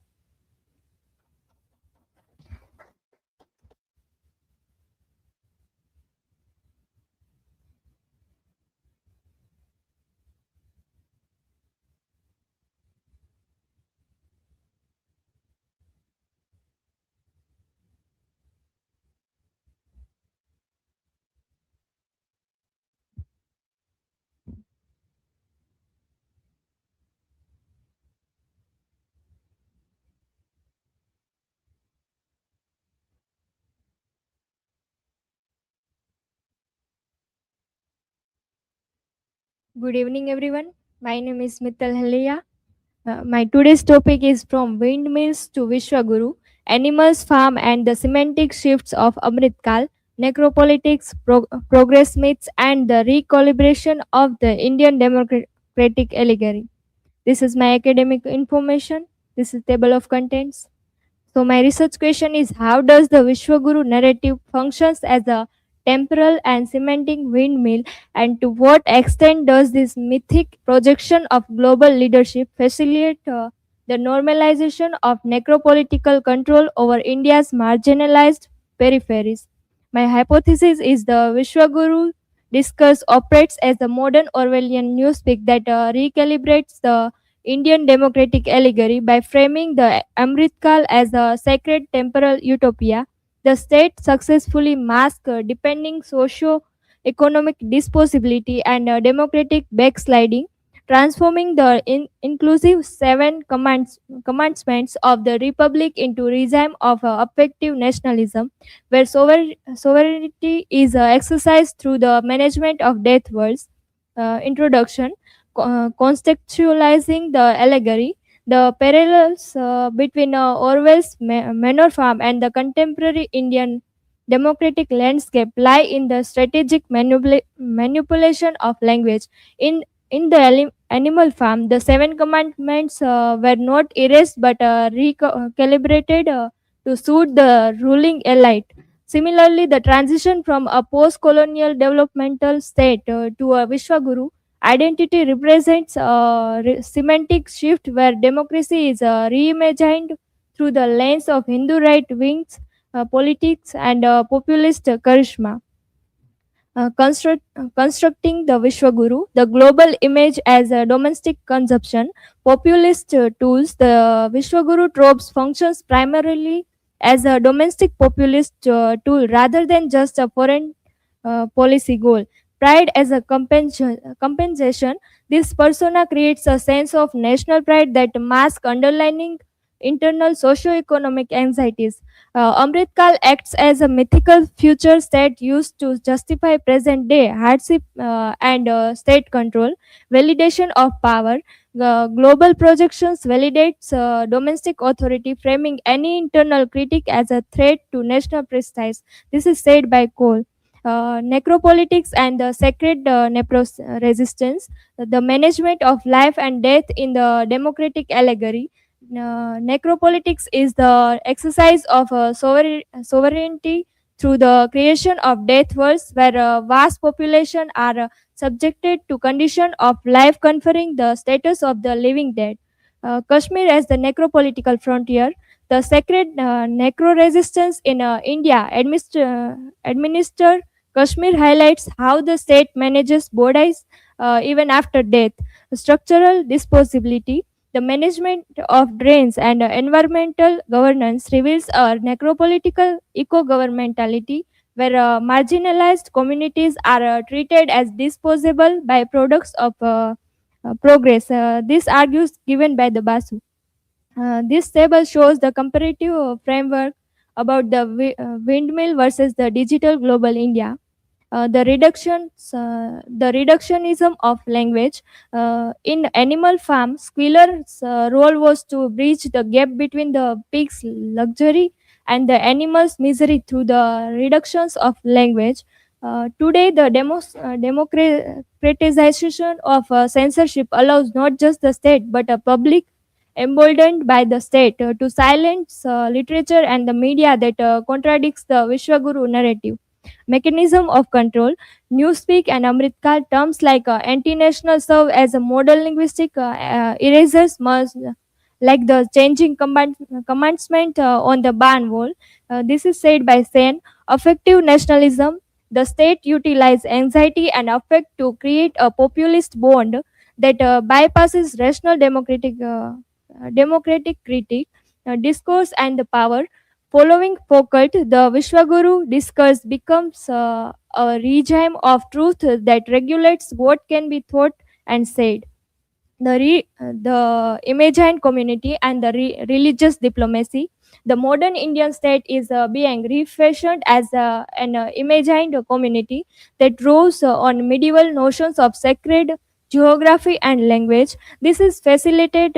Good evening, everyone. My name is Mittal Halia. My today's topic is from windmills to Vishwaguru, animals, farm, and the semantic shifts of Amritkal, necropolitics, progress myths, and the recalibration of the Indian democratic allegory. This is my academic information. This is table of contents. So my research question is, how does the Vishwaguru narrative functions as a temporal and semantic windmill, and to what extent does this mythic projection of global leadership facilitate the normalization of necropolitical control over India's marginalized peripheries? My hypothesis is the Vishwaguru discourse operates as a modern Orwellian newspeak that recalibrates the Indian democratic allegory by framing the Amritkal as a sacred temporal utopia. The state successfully masked depending socio-economic disposability and democratic backsliding, transforming the inclusive seven commandments of the republic into regime of effective nationalism, where sovereignty is exercised through the management of death worlds. Introduction. Contextualizing the allegory, the parallels between Orwell's Manor Farm and the contemporary Indian democratic landscape lie in the strategic manipulation of language. In the Animal Farm, the seven commandments were not erased but recalibrated to suit the ruling elite. Similarly, the transition from a post-colonial developmental state to a Vishwaguru identity represents a semantic shift where democracy is reimagined through the lens of Hindu right wings, politics, and populist charisma. constructing the Vishwaguru, the global image as a domestic consumption, populist tools. The Vishwaguru tropes functions primarily as a domestic populist tool rather than just a foreign policy goal. Pride as a compensation, this persona creates a sense of national pride that masks underlining internal socio-economic anxieties. Amrit Kal acts as a mythical future state used to justify present day hardship and state control, validation of power. Global projections validates domestic authority, framing any internal critic as a threat to national prestige. This is said by Cole. Necropolitics and the sacred resistance, the management of life and death in the democratic allegory. Necropolitics is the exercise of sovereignty through the creation of death worlds where a vast population are subjected to condition of life conferring the status of the living dead. Kashmir as the necropolitical frontier, the sacred necro-resistance in India administered Kashmir highlights how the state manages bodies even after death. Structural disposability, the management of drains and environmental governance reveals a necropolitical eco-governmentality where marginalized communities are treated as disposable byproducts of progress. This argues given by the Basu. This table shows the comparative framework about the windmill versus the digital global India. The reductionism of language in animal farm. Squealer's role was to bridge the gap between the pig's luxury and the animal's misery through the reductions of language. Today, the democratization of censorship allows not just the state but a public emboldened by the state to silence literature and the media that contradicts the Vishwaguru narrative. Mechanism of control. Newspeak and Amritkal terms like anti-national serve as a model linguistic erasers must like the changing commandment on the barn wall. This is said by Sen. Affective nationalism. The state utilize anxiety and affect to create a populist bond that bypasses rational democratic critique, discourse and the power. Following Foucault, the Vishwaguru discourse becomes a regime of truth that regulates what can be thought and said. The Imagine community and the religious diplomacy. The modern Indian state is being refashioned as an imagined community that rose on medieval notions of sacred geography and language. This is facilitated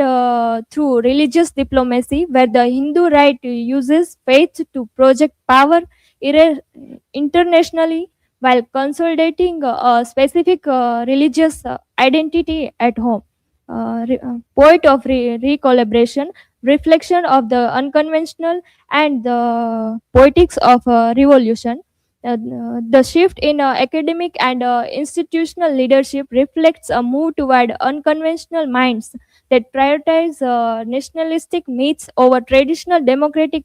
through religious diplomacy, where the Hindu right uses faith to project power internationally while consolidating a specific religious identity at home. Poet of recollaboration, reflection of the unconventional and the poetics of revolution. The shift in academic and institutional leadership reflects a move toward unconventional minds that prioritize nationalistic myths over traditional democratic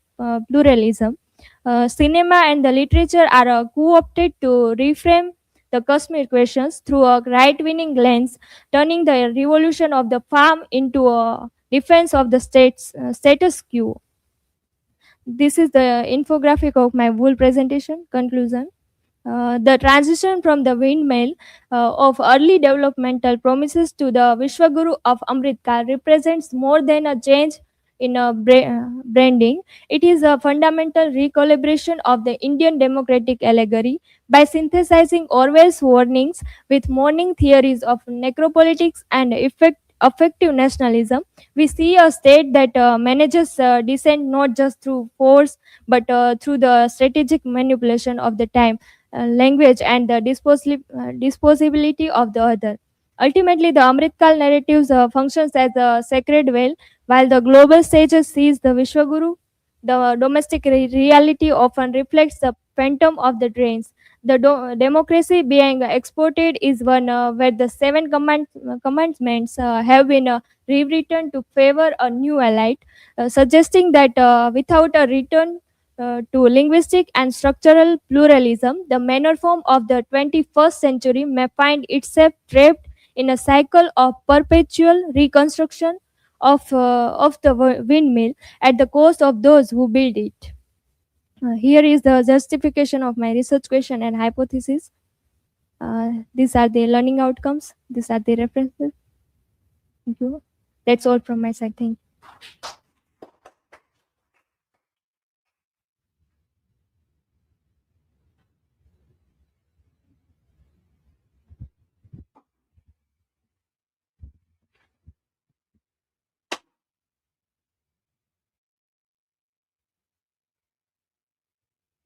pluralism. Cinema and the literature are co-opted to reframe the Kashmir questions through a right-winning lens, turning the revolution of the farm into a defense of the status quo. This is the infographic of my whole presentation. Conclusion. The transition from the windmill of early developmental promises to the Vishwaguru of Amritkar represents more than a change in branding. It is a fundamental recalibration of the Indian democratic allegory by synthesizing Orwell's warnings with morning theories of necropolitics and effective nationalism. We see a state that manages dissent not just through force but through the strategic manipulation of the time, language, and the disposability of the other. Ultimately, the Amritkal narratives functions as a sacred well, while the global stage sees the Vishwaguru. The domestic reality often reflects the phantom of the drains. The democracy being exported is one where the seven commandments have been rewritten to favor a new elite, suggesting that without a return to linguistic and structural pluralism, the manner form of the 21st century may find itself trapped in a cycle of perpetual reconstruction of the windmill at the cost of those who build it. Here is the justification of my research question and hypothesis. These are the learning outcomes. These are the references. Thank you. That's all from my side. Thank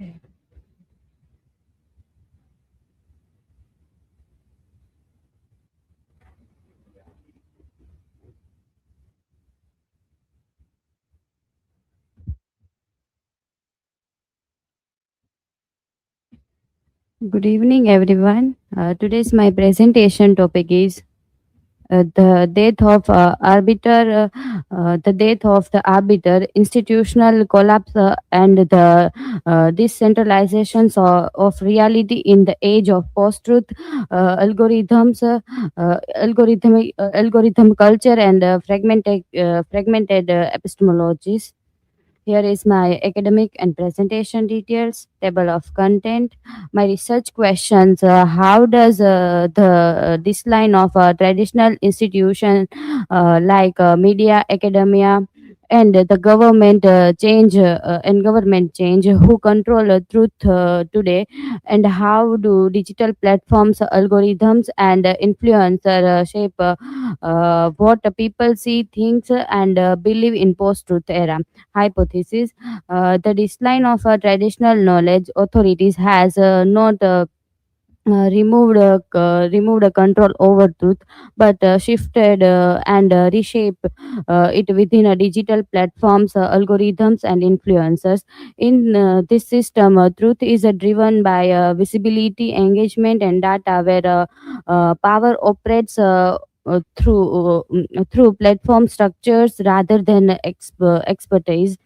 you. Good evening, everyone. Today's my presentation topic is the death of the death of the arbiter, institutional collapse, and the decentralizations of reality in the age of post-truth algorithm culture, and fragmented epistemologies. Here is my academic and presentation details, table of content, my research questions. How does the decline of a traditional institution like media, academia, and the government change who control truth today, and how do digital platforms, algorithms, and influencer shape what people see, thinks, and believe in post-truth era? Hypothesis: the decline of traditional knowledge authorities has not removed a control over truth, but shifted and reshaped it within a digital platforms, algorithms, and influencers. In this system, truth is driven by visibility, engagement, and data, where power operates through platform structures rather than expertise.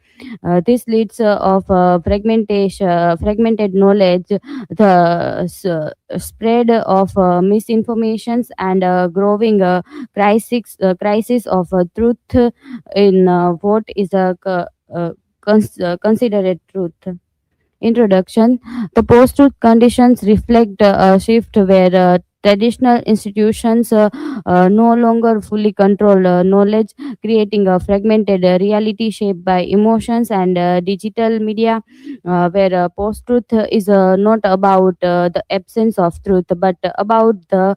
This leads of fragmented knowledge, the spread of misinformations, and growing crisis of truth in what is considered truth. Introduction: the post-truth conditions reflect a shift where traditional institutions no longer fully control knowledge, creating a fragmented reality shaped by emotions and digital media, where post-truth is not about the absence of truth, but about the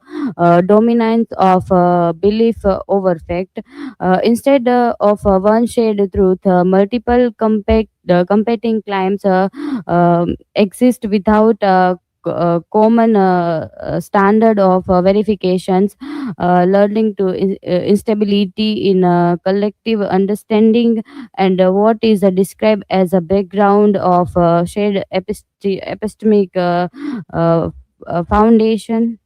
dominance of belief over fact. Instead of one shared truth, multiple competing claims exist without a common standard of verifications, leading to instability in collective understanding, and what is described as a background of shared epistemic foundation.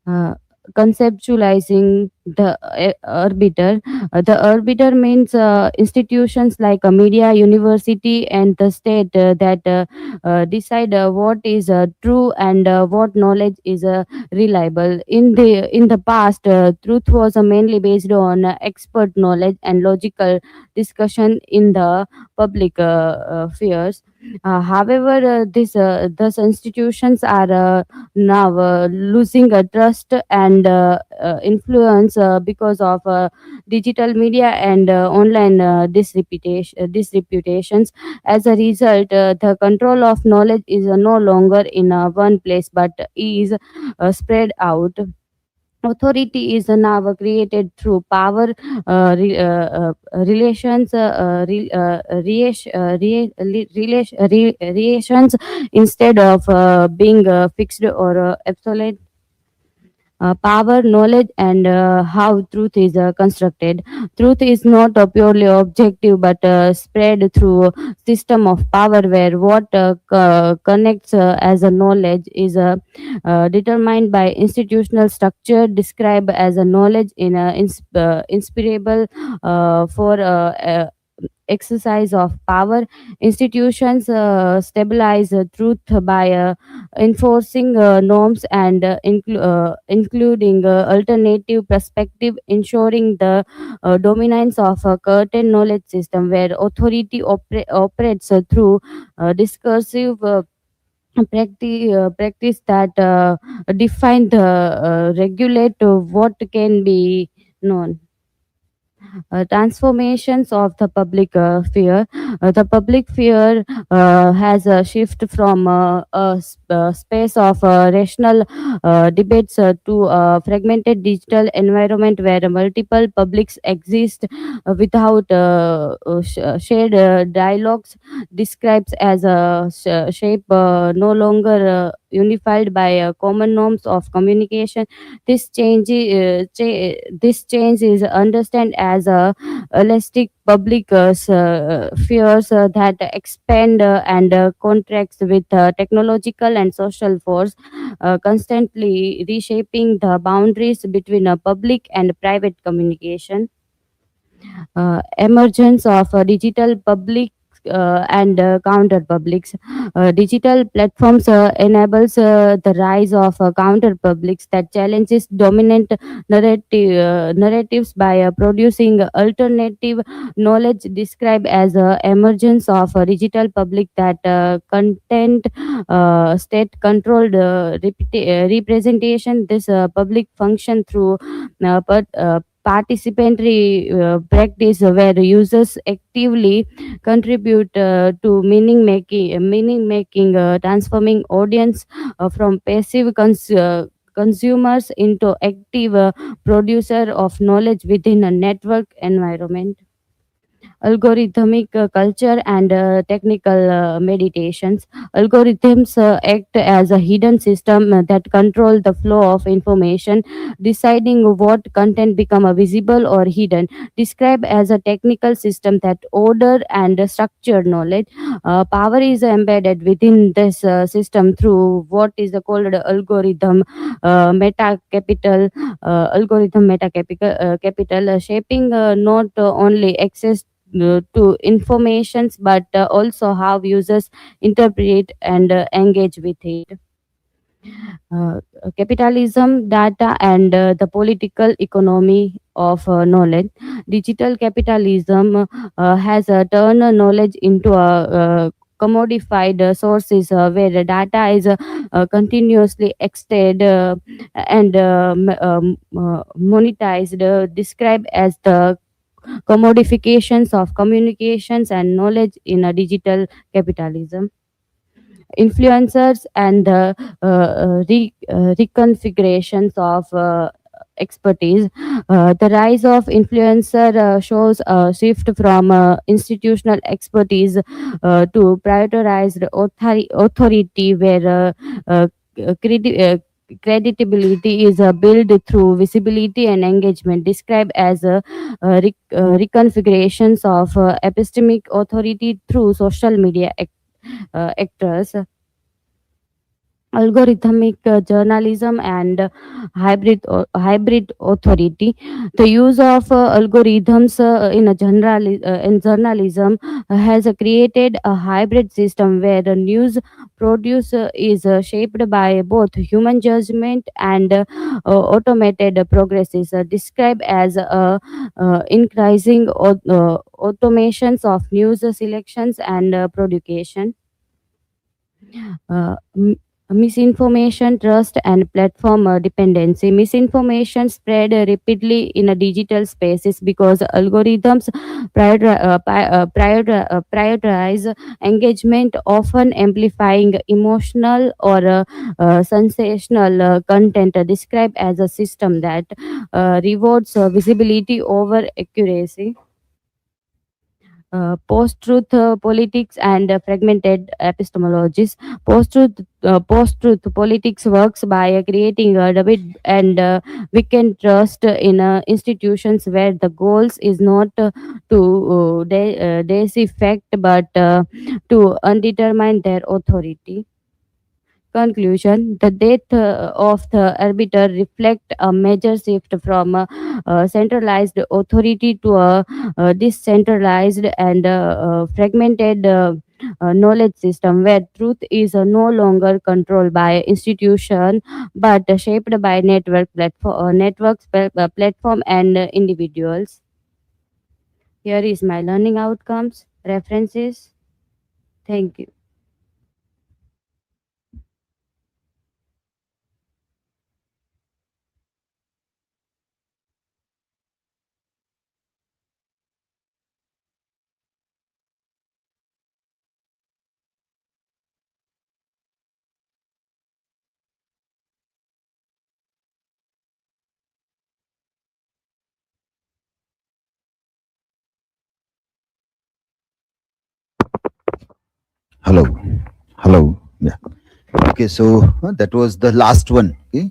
uh, Conceptualizing the arbiter. The arbiter means institutions like a media, university, and the state that decide what is true and what knowledge is reliable. In the past, truth was mainly based on expert knowledge and logical discussion in the public spheres. However, these institutions are now losing trust and influence because of digital media and online disreputations. As a result, the control of knowledge is no longer in one place, but is spread out. Authority is now created through power relations, relations, instead of being fixed or obsolete. Power, knowledge, and how truth is constructed. Truth is not purely objective, but spread through system of power, where what connects as a knowledge is determined by institutional structure, described as a knowledge in inspirable for exercise of power. Institutions stabilize truth by enforcing norms and including alternative perspective, ensuring the dominance of a curtain knowledge system where authority operates through discursive practice that define the regulate what can be known. Transformations of the public fear. The public fear has a shift from a space of rational debates to a fragmented digital environment where multiple publics exist without shared dialogues, describes as a shape no longer unified by common norms of communication. This change is understand as a elastic public fears that expand and contracts with technological and social force, constantly reshaping the boundaries between public and private communication. Emergence of digital public and counter publics. Digital platforms enables the rise of counter publics that challenges dominant narratives by producing alternative knowledge, described as emergence of a digital public that content state controlled representation. This public function through participatory practice where users actively contribute to meaning making, transforming audience from passive consumers into active producer of knowledge within a network environment. Algorithmic culture and technical meditations. Algorithms act as a hidden system that control the flow of information, deciding what content become visible or hidden. Described as a technical system that order and structure knowledge. Power is embedded within this system through what is called algorithm meta capital algorithm meta capital, shaping not only access to informations but also how users interpret and engage with it. Capitalism, data, and the political economy of knowledge. Digital capitalism has turned knowledge into a commodified sources where data is continuously extracted and monetized, described as the commodifications of communications and knowledge in a digital capitalism. Influencers and the reconfigurations of expertise. The rise of influencer shows a shift from institutional expertise to prioritized authority where creditability is built through visibility and engagement, described as reconfigurations of epistemic authority through social media actors. Algorithmic journalism and hybrid authority. The use of algorithms in journalism has created a hybrid system where the news produce is shaped by both human judgment and automated progresses, described as increasing automations of news selections and production. Misinformation, trust, and platform dependency. Misinformation spread rapidly in a digital spaces because algorithms prioritize engagement, often amplifying emotional or sensational content, described as a system that rewards visibility over accuracy. Post-truth politics and fragmented epistemologies. Post-truth politics works by creating a debate and weakened trust in institutions where the goals is not to disinfect but to undetermine their authority. conclusion, the death of the arbiter reflect a major shift from centralized authority to a decentralized and fragmented knowledge system where truth is no longer controlled by institution but shaped by platform and individuals. Here is my learning outcomes, references. Thank you. Hello. Hello. Yeah. Okay, so that was the last one. Okay.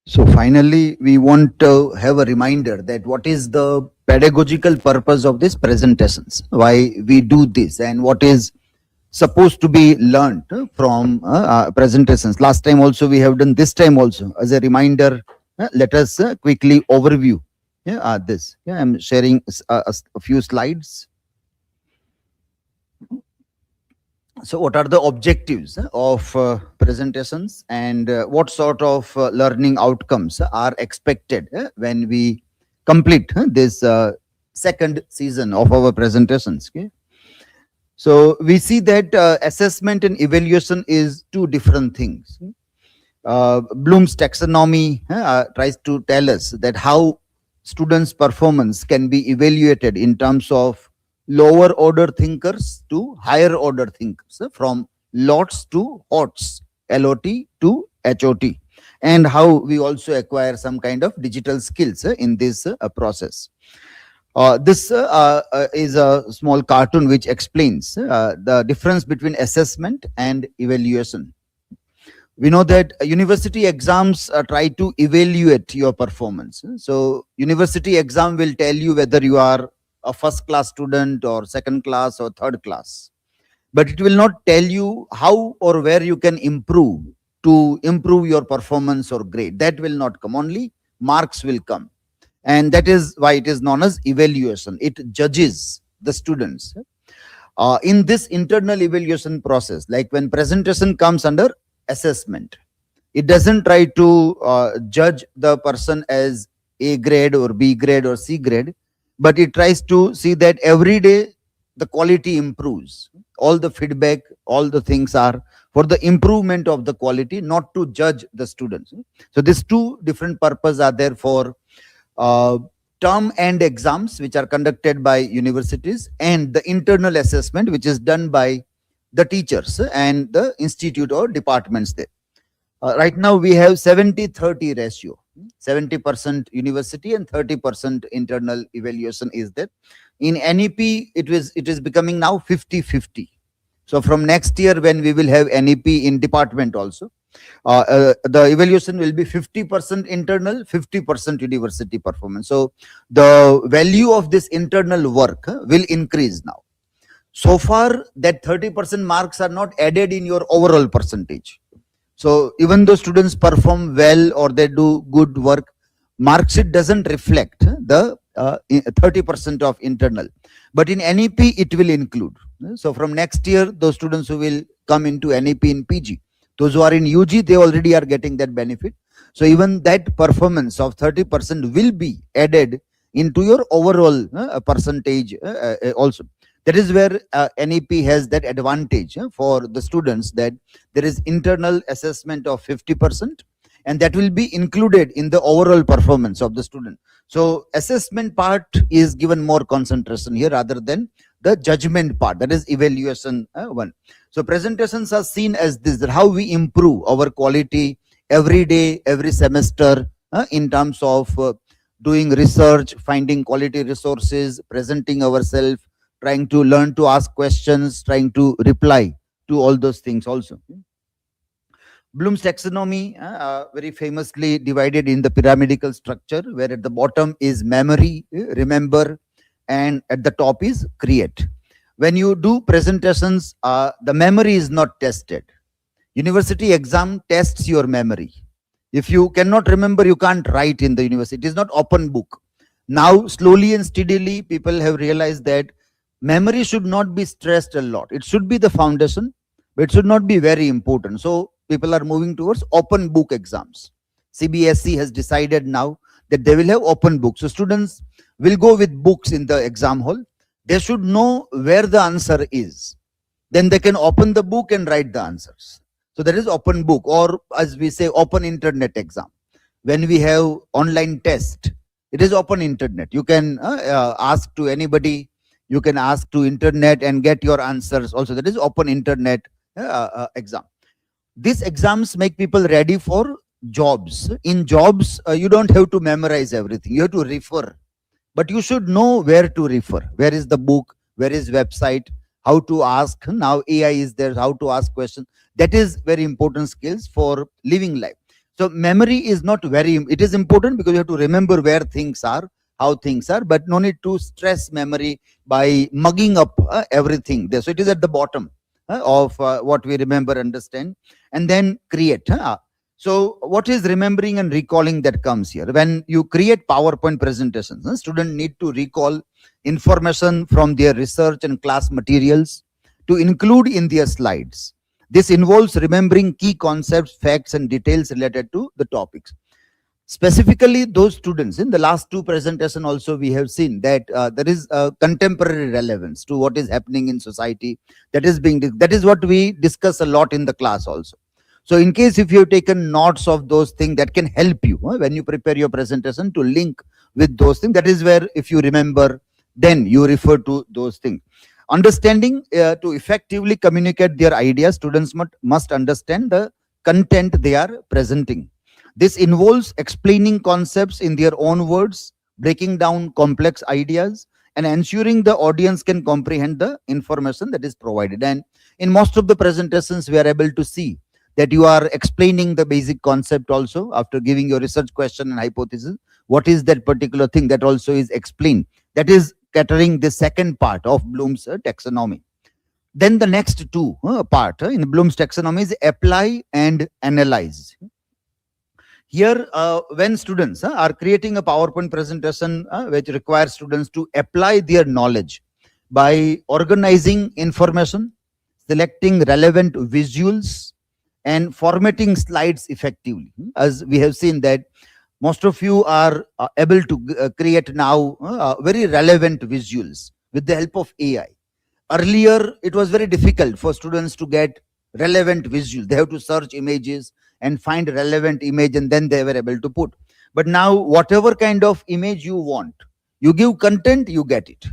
So finally, we want to have a reminder that what is the pedagogical purpose of these presentations, why we do this, and what is supposed to be learned from presentations. Last time also we have done, this time also. As a reminder, let us quickly overview this. I'm sharing a few slides. So what are the objectives of presentations, and what sort of learning outcomes are expected when we complete this second season of our presentations? Okay. So we see that assessment and evaluation is two different things. Bloom's taxonomy tries to tell us that how students' performance can be evaluated in terms of lower order thinkers to higher order thinkers, from lots to HOTS, LOT to HOT, and how we also acquire some kind of digital skills in this process. This is a small cartoon which explains the difference between assessment and evaluation. We know that university exams try to evaluate your performance. So university exam will tell you whether you are a first class student or second class or third class, but it will not tell you how or where you can improve to improve your performance or grade. That will not come, only marks will come. And that is why it is known as evaluation. It judges the students. In this internal evaluation process, like when presentation comes under assessment, it doesn't try to judge the person as A grade or B grade or C grade, but it tries to see that every day the quality improves. All the feedback, all the things are for the improvement of the quality, not to judge the students. So these two different purposes are there for term end exams, which are conducted by universities, and the internal assessment, which is done by the teachers and the institute or departments there. Right now we have 70-30 ratio. 70% university and 30% internal evaluation is there. In NEP, it is becoming now 50-50. So from next year, when we will have NEP in department also, the evaluation will be 50% internal, 50% university performance. So the value of this internal work will increase now. So far, that 30% marks are not added in your overall percentage. So even though students perform well or they do good work, mark sheet doesn't reflect the 30% of internal. But in NEP, it will include. So from next year, those students who will come into NEP in PG, those who are in UG, they already are getting that benefit. So even that performance of 30% will be added into your overall percentage also. That is where NEP has that advantage for the students, that there is internal assessment of 50%, and that will be included in the overall performance of the student. So assessment part is given more concentration here rather than the judgment part, that is evaluation one. So presentations are seen as this, that how we improve our quality every day, every semester, in terms of doing research, finding quality resources, presenting ourselves, trying to learn to ask questions, trying to reply to all those things also. Bloom's taxonomy, very famously divided in the pyramidal structure, where at the bottom is memory, remember, and at the top is create. When you do presentations, the memory is not tested. University exam tests your memory. If you cannot remember, you can't write in the university. It is not open book. Now, slowly and steadily, people have realized that memory should not be stressed a lot. It should be the foundation, but it should not be very important. So people are moving towards open book exams. CBSE has decided now that they will have open books. So students will go with books in the exam hall. They should know where the answer is. Then they can open the book and write the answers. So that is open book, or as we say, open internet exam. When we have online test, it is open internet. You can ask to anybody. You can ask to internet and get your answers also. That is open internet exam. These exams make people ready for jobs. In jobs, you don't have to memorize everything. You have to refer. But you should know where to refer. Where is the book? Where is website? How to ask. Now AI is there. How to ask questions. That is very important skills for living life. So memory is not very, it is important because you have to remember where things are, how things are, but no need to stress memory by mugging up everything there. So it is at the bottom of what we remember, understand, and then create. So what is remembering and recalling that comes here? When you create PowerPoint presentations, students need to recall information from their research and class materials to include in their slides. This involves remembering key concepts, facts, and details related to the topics. Specifically, those students, in the last two presentations also, we have seen that there is a contemporary relevance to what is happening in society. That is what we discuss a lot in the class also. So in case if you have taken notes of those things, that can help you when you prepare your presentation to link with those things. That is where if you remember, then you refer to those things. Understanding to effectively communicate their ideas, students must understand the content they are presenting. This involves explaining concepts in their own words, breaking down complex ideas, and ensuring the audience can comprehend the information that is provided. And in most of the presentations, we are able to see that you are explaining the basic concept also after giving your research question and hypothesis. What is that particular thing? That also is explained. That is catering the second part of Bloom's taxonomy. Then the next two part in Bloom's taxonomy is apply and analyze. Here, when students are creating a PowerPoint presentation which requires students to apply their knowledge by organizing information, selecting relevant visuals, and formatting slides effectively. As we have seen that most of you are able to create now very relevant visuals with the help of AI. Earlier, it was very difficult for students to get relevant visuals. They have to search images and find relevant image, and then they were able to put. But now, whatever kind of image you want, you give content, you get it.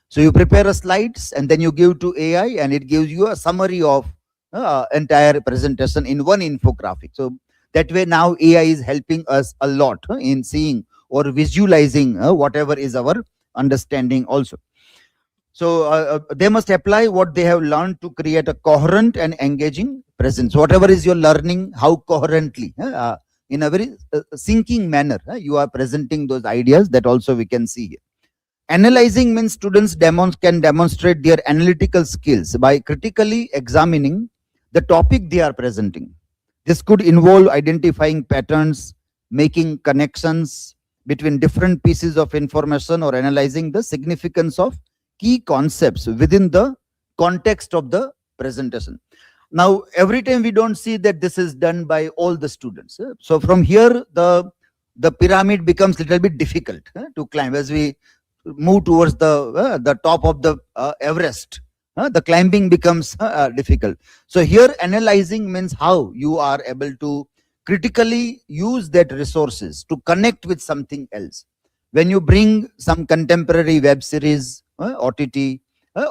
So you prepare a slides and then you give to AI, and it gives you a summary of entire presentation in one infographic. So that way now AI is helping us a lot in seeing or visualizing whatever is our understanding also. So they must apply what they have learned to create a coherent and engaging presence. Whatever is your learning, how coherently, in a very sinking manner, you are presenting those ideas, that also we can see here. Analyzing means students can demonstrate their analytical skills by critically examining the topic they are presenting. This could involve identifying patterns, making connections between different pieces of information, or analyzing the significance of key concepts within the context of the presentation. Now, every time we don't see that this is done by all the students. So from here, the pyramid becomes a little bit difficult to climb. As we move towards the top of the Everest, the climbing becomes difficult. So here, analyzing means how you are able to critically use that resources to connect with something else. When you bring some contemporary web series, OTT,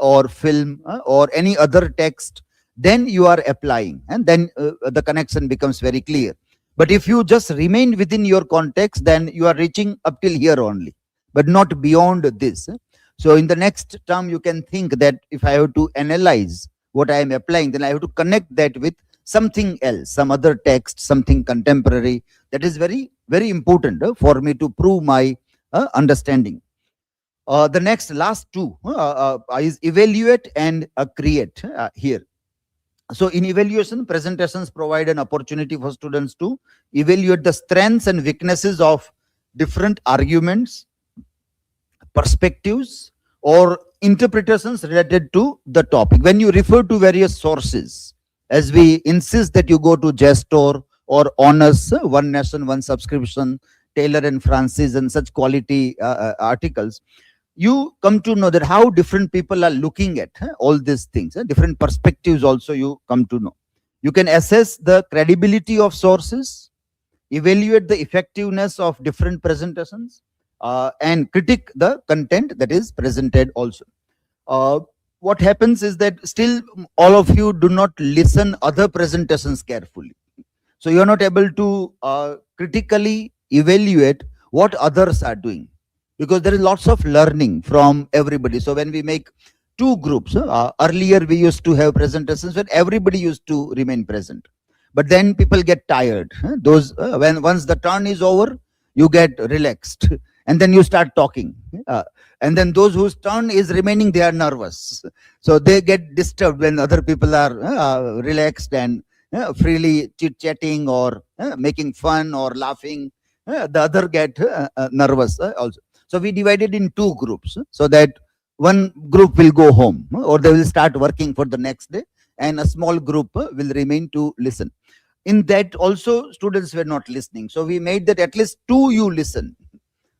or film, or any other text, then you are applying, and then the connection becomes very clear. But if you just remain within your context, then you are reaching up till here only, but not beyond this. So in the next term, you can think that if I have to analyze what I am applying, then I have to connect that with something else, some other text, something contemporary. That is very, very important for me to prove my understanding. The last two is evaluate and create here. So in evaluation, presentations provide an opportunity for students to evaluate the strengths and weaknesses of different arguments, perspectives, or interpretations related to the topic. When you refer to various sources, as we insist that you go to Gestor or Honors, One Nation, One Subscription, Taylor and Francis, and such quality articles, you come to know that how different people are looking at all these things, different perspectives also you come to know. You can assess the credibility of sources, evaluate the effectiveness of different presentations, and critique the content that is presented also. What happens is that still all of you do not listen other presentations carefully. So you are not able to critically evaluate what others are doing, because there is lots of learning from everybody. So when we make two groups, earlier we used to have presentations where everybody used to remain present, but then people get tired. Those when once the turn is over, you get relaxed, and then you start talking. And then those whose turn is remaining, they are nervous, so they get disturbed when other people are relaxed and freely chit-chatting or making fun or laughing. The other get nervous also. So we divided in two groups so that one group will go home or they will start working for the next day, and a small group will remain to listen. In that also students were not listening. So we made that at least two you listen.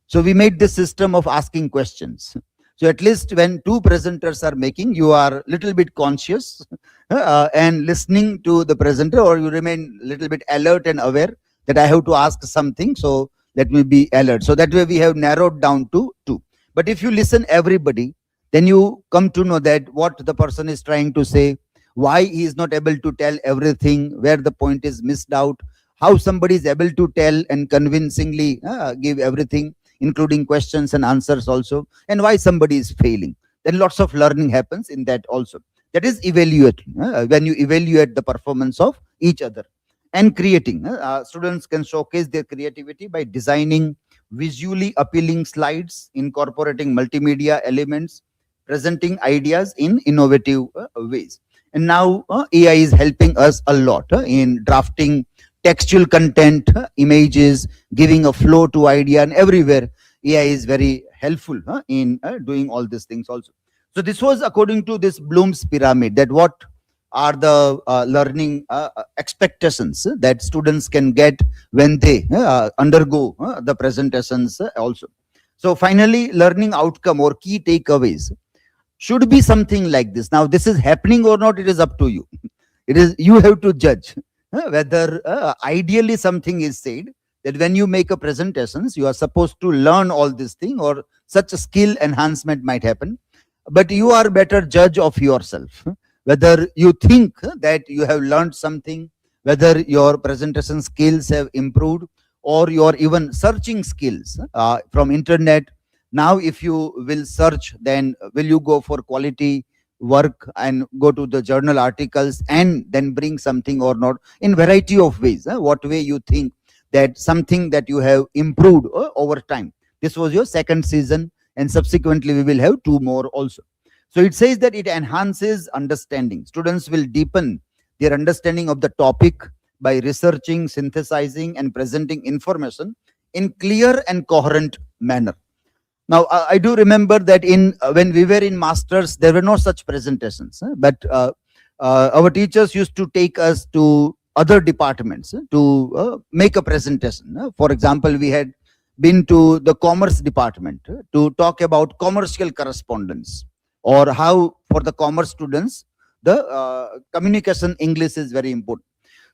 So we made this system of asking questions. So at least when two presenters are making, you are little bit conscious and listening to the presenter, or you remain little bit alert and aware that I have to ask something. So let me be alert. So that way we have narrowed down to two. But if you listen everybody, then you come to know that what the person is trying to say, why he is not able to tell everything, where the point is missed out, how somebody is able to tell and convincingly give everything, including questions and answers also, and why somebody is failing. Then lots of learning happens in that also. That is evaluating, when you evaluate the performance of each other. And creating, students can showcase their creativity by designing visually appealing slides, incorporating multimedia elements, presenting ideas in innovative ways. And now AI is helping us a lot in drafting textual content, images, giving a flow to idea, and everywhere AI is very helpful in doing all these things also. So this was according to this Bloom's pyramid, that what are the learning expectations that students can get when they undergo the presentations also. So finally, learning outcome or key takeaways should be something like this. Now, this is happening or not, it is up to you. It is, you have to judge whether ideally something is said, that when you make a presentations, you are supposed to learn all this thing, or such a skill enhancement might happen. But you are better judge of yourself, whether you think that you have learned something, whether your presentation skills have improved, or your even searching skills from internet. Now, if you will search, then will you go for quality work and go to the journal articles and then bring something or not, in variety of ways? What way you think that something that you have improved over time. This was your second season, and subsequently we will have two more also. So it says that it enhances understanding. Students will deepen their understanding of the topic by researching, synthesizing, and presenting information in clear and coherent manner. Now, I do remember that in when we were in masters, there were no such presentations, but our teachers used to take us to other departments to make a presentation. For example, we had been to the commerce department to talk about commercial correspondence, or how for the commerce students the communication English is very important.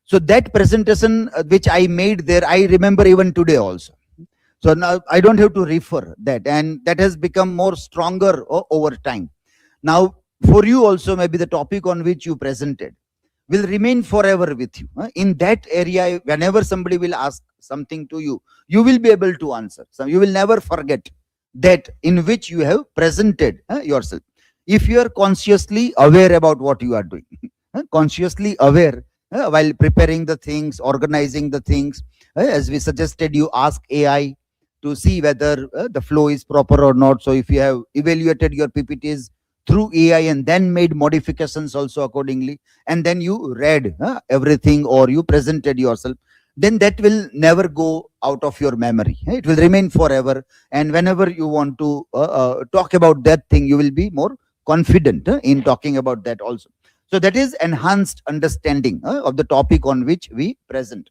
So that presentation which I made there, I remember even today also. So now I don't have to refer that, and that has become more stronger over time. Now, for you also, maybe the topic on which you presented will remain forever with you. In that area, whenever somebody will ask something to you, you will be able to answer. So you will never forget that in which you have presented yourself. If you are consciously aware about what you are doing, consciously aware while preparing the things, organizing the things, as we suggested, you ask AI to see whether the flow is proper or not. So if you have evaluated your PPTs through AI and then made modifications also accordingly, and then you read everything or you presented yourself, then that will never go out of your memory. It will remain forever. And whenever you want to talk about that thing, you will be more confident in talking about that also. So that is enhanced understanding of the topic on which we present.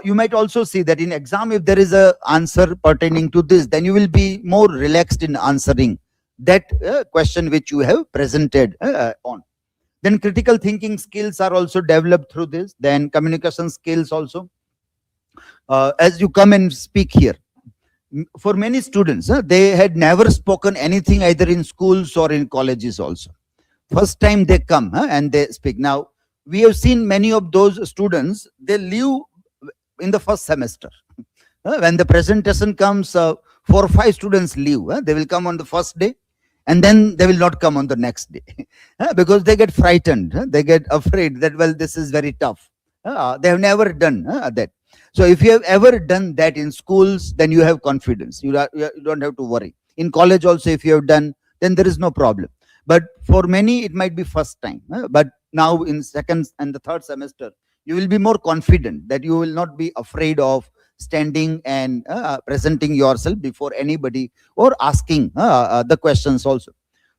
You might also see that in exam, if there is a answer pertaining to this, then you will be more relaxed in answering that question which you have presented on. Then critical thinking skills are also developed through this. Then communication skills also. As you come and speak here, for many students, they had never spoken anything either in schools or in colleges also. First time they come and they speak. Now, we have seen many of those students, they leave in the first semester. When the presentation comes, 4 or 5 students leave. They will come on the first day and then they will not come on the next day because they get frightened. They get afraid that, well, this is very tough. They have never done that. So if you have ever done that in schools, then you have confidence. You don't have to worry. In college also, if you have done, then there is no problem. But for many, it might be first time. But now in second and the third semester, you will be more confident that you will not be afraid of standing and presenting yourself before anybody or asking the questions also.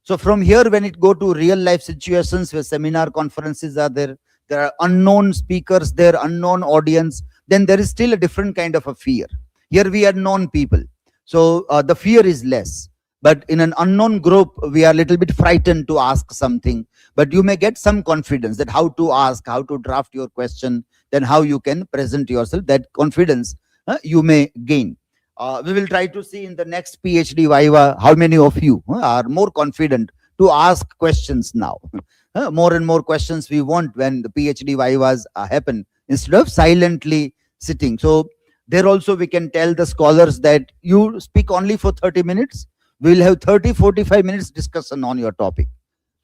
So from here, when it go to real life situations where seminar conferences are there are unknown speakers there, unknown audience, then there is still a different kind of a fear. Here we are known people, so the fear is less. But in an unknown group, we are a little bit frightened to ask something. But you may get some confidence that how to ask, how to draft your question, then how you can present yourself. That confidence you may gain. We will try to see in the next PhD Viva how many of you are more confident to ask questions now. More and more questions we want when the PhD Vivas happen, instead of silently sitting. So there also we can tell the scholars that you speak only for 30 minutes. We will have 30-45 minutes discussion on your topic.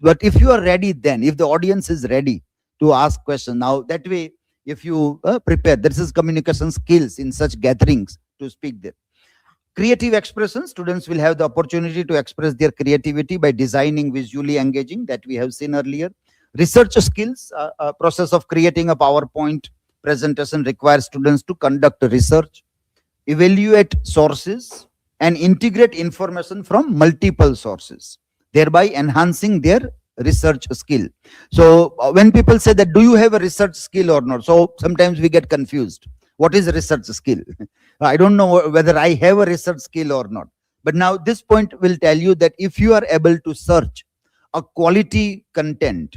But if you are ready, then if the audience is ready to ask questions, now that way, if you prepare, this is communication skills in such gatherings to speak there. Creative expression, students will have the opportunity to express their creativity by designing visually engaging, that we have seen earlier. Research skills, process of creating a PowerPoint presentation requires students to conduct research, evaluate sources, and integrate information from multiple sources, thereby enhancing their research skill. So when people say that, do you have a research skill or not? So sometimes we get confused. What is a research skill? I don't know whether I have a research skill or not. But now this point will tell you that if you are able to search a quality content,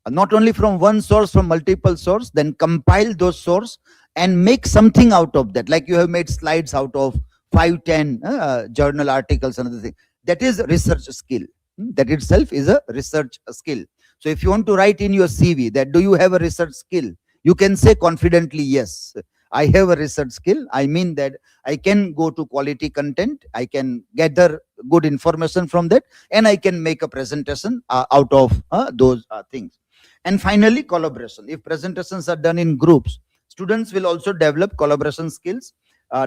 not only from one source, from multiple sources, then compile those sources and make something out of that. Like you have made slides out of 5-10 journal articles, another thing. That is research skill. That itself is a research skill. So if you want to write in your CV that, do you have a research skill? You can say confidently, yes, I have a research skill. I mean that I can go to quality content, I can gather good information from that, and I can make a presentation out of those things. And finally, collaboration. If presentations are done in groups, students will also develop collaboration skills,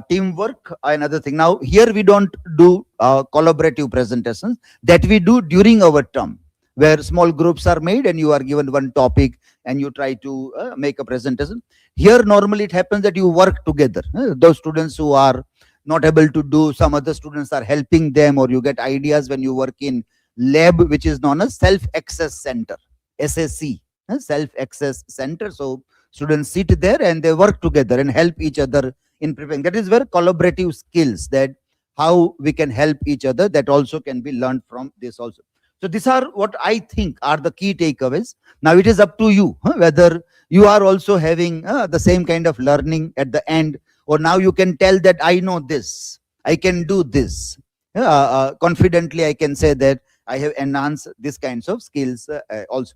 teamwork, another thing. Now, here we don't do collaborative presentations. That we do during our term, where small groups are made and you are given one topic and you try to make a presentation. Here, normally it happens that you work together. Those students who are not able to do, some other students are helping them, or you get ideas when you work in lab, which is known as self-access center, SAC, self-access center. So students sit there and they work together and help each other in preparing. That is where collaborative skills, that how we can help each other, that also can be learned from this also. So these are what I think are the key takeaways. Now it is up to you whether you are also having the same kind of learning at the end, or now you can tell that I know this, I can do this. Confidently I can say that I have enhanced these kinds of skills also.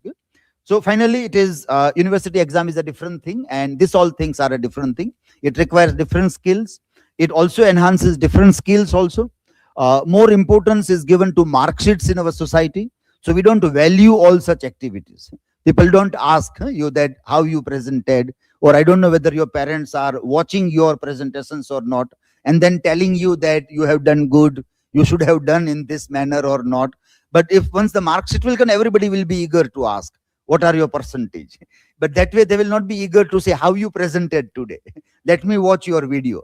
So finally, it is university exam is a different thing, and this all things are a different thing. It requires different skills. It also enhances different skills also. More importance is given to mark sheets in our society. So we don't value all such activities. People don't ask you that how you presented, or I don't know whether your parents are watching your presentations or not, and then telling you that you have done good, you should have done in this manner or not. But if once the mark sheet will come, everybody will be eager to ask, what are your percentage? But that way they will not be eager to say how you presented today. Let me watch your video.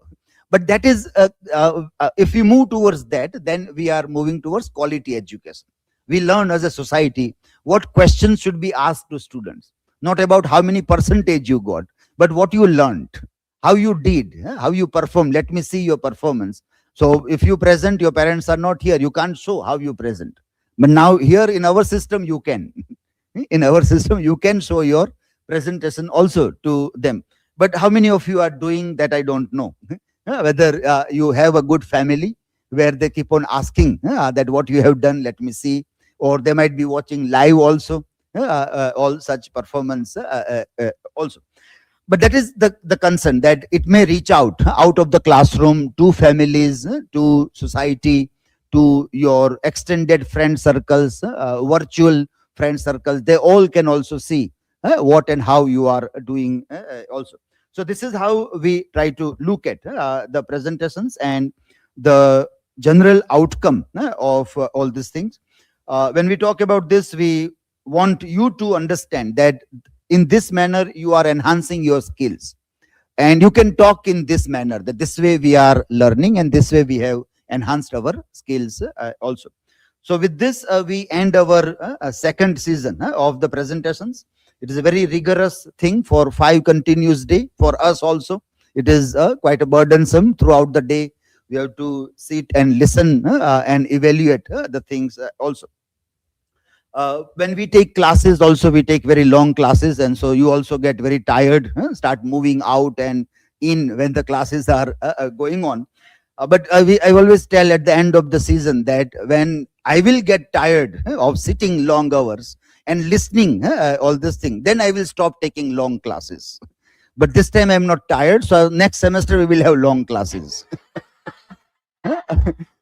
But that is, if we move towards that, then we are moving towards quality education. We learn as a society what questions should be asked to students, not about how many percentage you got, but what you learned, how you did, how you performed. Let me see your performance. So if you present, your parents are not here, you can't show how you present. But now here in our system, you can. In our system, you can show your presentation also to them. But how many of you are doing that, I don't know. Whether you have a good family where they keep on asking that what you have done, let me see. Or they might be watching live also, all such performance also. But that is the concern, that it may reach out of the classroom to families, to society, to your extended friend circles, virtual friend circles. They all can also see what and how you are doing also. So this is how we try to look at the presentations and the general outcome of all these things. When we talk about this, we want you to understand that in this manner you are enhancing your skills, and you can talk in this manner, that this way we are learning and this way we have enhanced our skills also. So with this, we end our second season of the presentations. It is a very rigorous thing for 5 continuous days. For us also, it is quite a burdensome. Throughout the day, we have to sit and listen and evaluate the things also. When we take classes also, we take very long classes, and so you also get very tired, start moving out and in when the classes are going on. But I always tell at the end of the season that when I will get tired of sitting long hours and listening all this thing, then I will stop taking long classes. But this time I'm not tired, so next semester we will have long classes.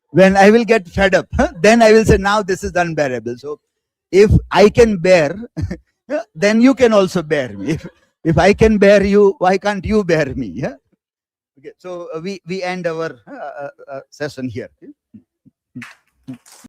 When I will get fed up, then I will say, now this is unbearable. So if I can bear, then you can also bear me. If I can bear you, why can't you bear me? Yeah? Okay, so we end our session here.